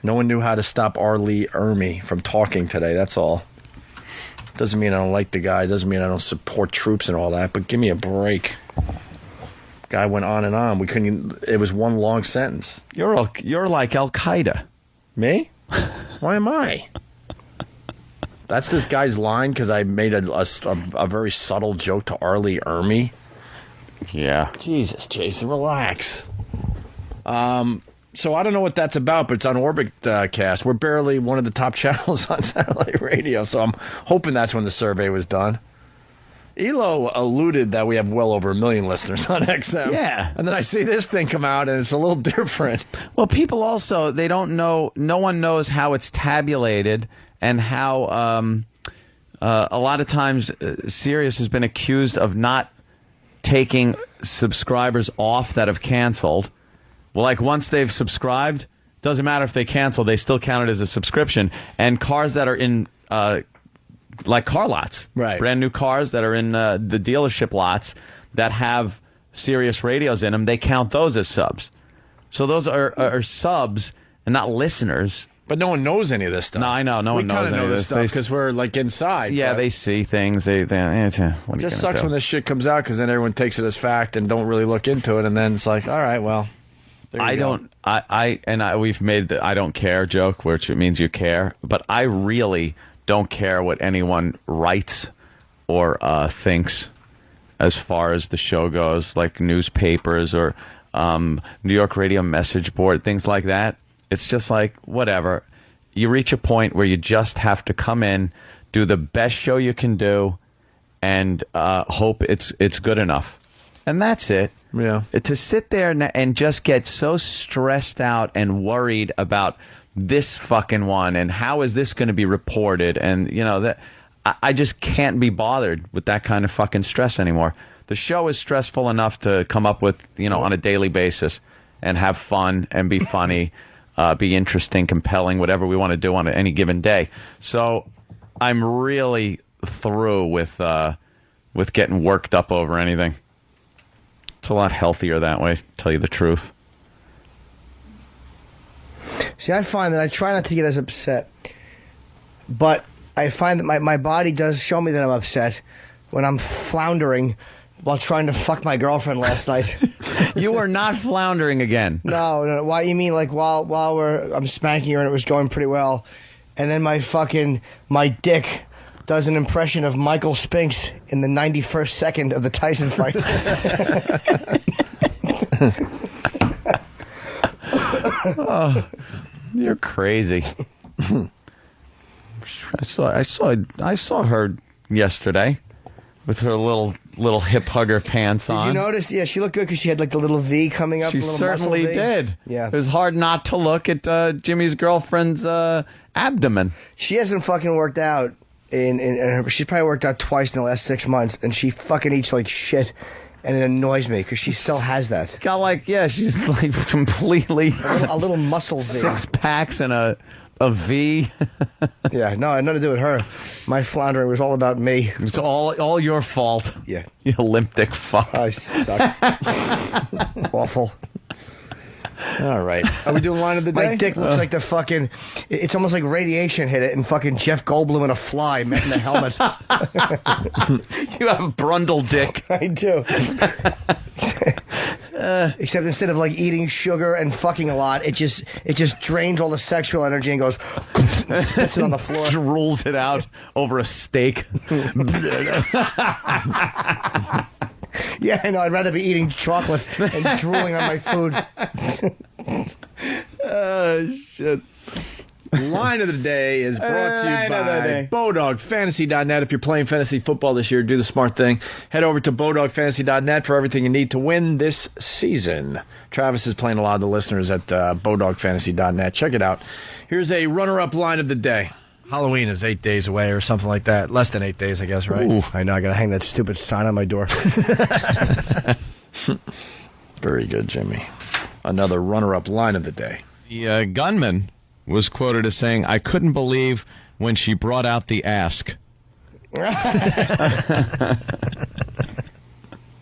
No one knew how to stop R. Lee Ermey from talking today, that's all. Doesn't mean I don't like the guy. Doesn't mean I don't support troops and all that, but give me a break. Guy went on and on. We couldn't. It was one long sentence. You're like Al Qaeda. Me? Why am I? That's this guy's line because I made a very subtle joke to R. Lee Ermey. Yeah. Jesus, Jason, relax. So I don't know what that's about, but it's on Orbit Cast. We're barely one of the top channels on satellite radio, so I'm hoping that's when the survey was done. Elo alluded that we have well over 1 million listeners on XM. Yeah. And then I see this thing come out, and it's a little different. Well, people also, they don't know, no one knows how it's tabulated and how a lot of times Sirius has been accused of not taking subscribers off that have canceled. Well, like once they've subscribed, doesn't matter if they cancel, they still count it as a subscription. And cars that are in like car lots, right? Brand new cars that are in the dealership lots that have Sirius radios in them, they count those as subs. So those are subs and not listeners. But no one knows any of this stuff. No, I know. No one knows any of this stuff because we're like inside. Yeah, they see things. It just sucks when this shit comes out because then everyone takes it as fact and don't really look into it, and then it's like, all right, well. I don't we've made the I don't care joke, which it means you care, but I really don't care what anyone writes or thinks as far as the show goes, like newspapers or New York Radio message board, things like that. It's just like, whatever. You reach a point where you just have to come in, do the best show you can do, and hope it's good enough. And that's it. Yeah. To sit there and just get so stressed out and worried about this fucking one and how is this going to be reported, and that I just can't be bothered with that kind of fucking stress anymore. The show is stressful enough to come up with on a daily basis and have fun and be funny, be interesting, compelling, whatever we want to do on any given day. So I'm really through with getting worked up over anything. It's a lot healthier that way, to tell you the truth. See, I find that I try not to get as upset, but I find that my body does show me that I'm upset when I'm floundering while trying to fuck my girlfriend last night. You were not floundering again. No. Why you mean like while I'm spanking her and it was going pretty well, and then my dick does an impression of Michael Spinks in the 91st second of the Tyson fight. Oh, you're crazy. I saw her yesterday with her little hip hugger pants on. Did you notice? Yeah, she looked good because she had like the little V coming up. She the little certainly muscle V. did. Yeah, it was hard not to look at Jimmy's girlfriend's abdomen. She hasn't fucking worked out. She's probably worked out twice in the last 6 months, and she fucking eats like shit, and it annoys me because she still has that. She's like completely a little muscle V. 6 packs and a V. Yeah, no, it had nothing to do with her. My floundering was all about me. It's all your fault. Yeah, you limp dick fuck. I suck. Awful. All right. Are we doing line of the day? My dick looks like the fucking... It's almost like radiation hit it and fucking Jeff Goldblum and a fly met in the helmet. You have Brundle dick. I do. Except instead of like eating sugar and fucking a lot, it just drains all the sexual energy and goes... spits it on the floor. Just rolls it out over a steak. Yeah, I know. I'd rather be eating chocolate and drooling on my food. Oh, shit. Line of the day is brought to you by BowDogFantasy.net. If you're playing fantasy football this year, do the smart thing. Head over to BowDogFantasy.net for everything you need to win this season. Travis is playing a lot of the listeners at BowDogFantasy.net. Check it out. Here's a runner-up line of the day. Halloween is 8 days away or something like that. Less than 8 days, I guess, right? Ooh, I know. I got to hang that stupid sign on my door. Very good, Jimmy. Another runner-up line of the day. The gunman was quoted as saying, "I couldn't believe when she brought out the ask."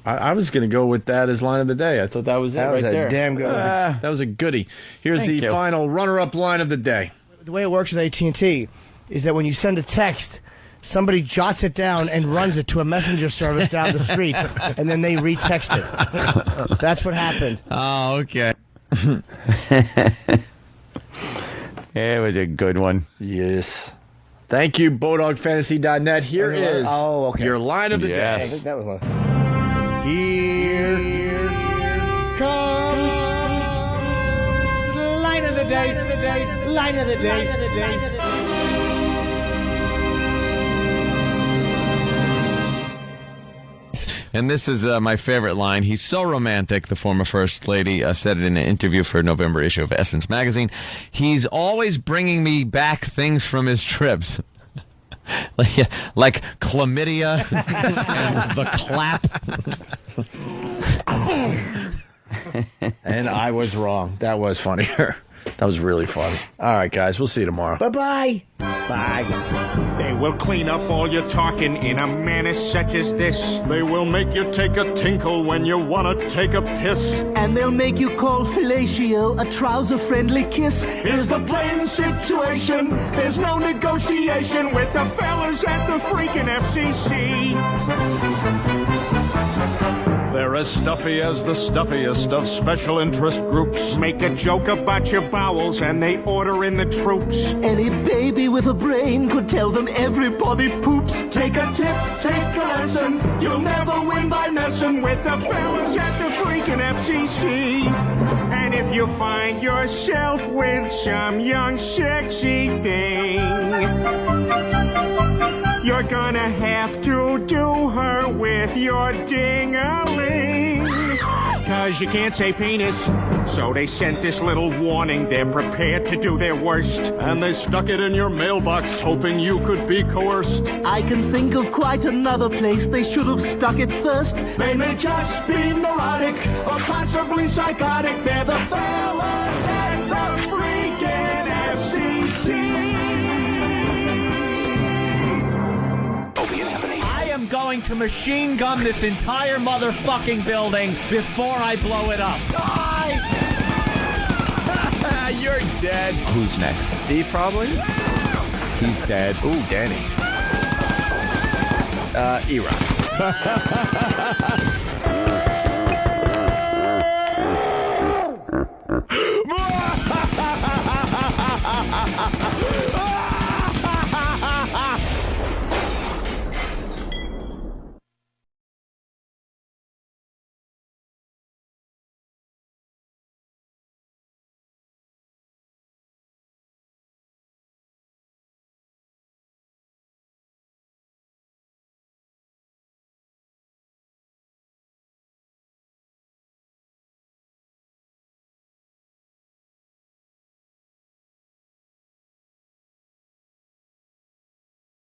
I was going to go with that as line of the day. I thought that was it right there. That was a damn good one. That was a goodie. Here's the final runner-up line of the day. The way it works with AT&T is that when you send a text, somebody jots it down and runs it to a messenger service down the street, and then they retext it. That's what happened. Oh, okay. It was a good one. Yes. Thank you, BowDogFantasy.net. Here is your line of the day. I think that was one. Here comes the line of the day, line of the day. And this is my favorite line. He's so romantic, the former First Lady said it in an interview for a November issue of Essence magazine. He's always bringing me back things from his trips. like chlamydia and the clap. And I was wrong. That was funnier. That was really funny. All right, guys. We'll see you tomorrow. Bye-bye. Bye. They will clean up all your talking in a manner such as this. They will make you take a tinkle when you want to take a piss. And they'll make you call fellatio a trouser-friendly kiss. Here's the plain situation. There's no negotiation with the fellas at the freaking FCC. They're as stuffy as the stuffiest of special interest groups. Make a joke about your bowels and they order in the troops. Any baby with a brain could tell them everybody poops. Take a tip, take a lesson. You'll never win by messing with the fellas at the freaking FCC. And if you find yourself with some young sexy thing, you're gonna have to do her with your ding-a-ling. 'Cause you can't say penis, so they sent this little warning. They're prepared to do their worst. And they stuck it in your mailbox, hoping you could be coerced. I can think of quite another place they should have stuck it first. They may just be neurotic or possibly psychotic. They're the fellas at the freaking FCC. I'm going to machine gun this entire motherfucking building before I blow it up. You're dead. Who's next? Steve, probably? He's dead. Ooh, Danny. E-Rock.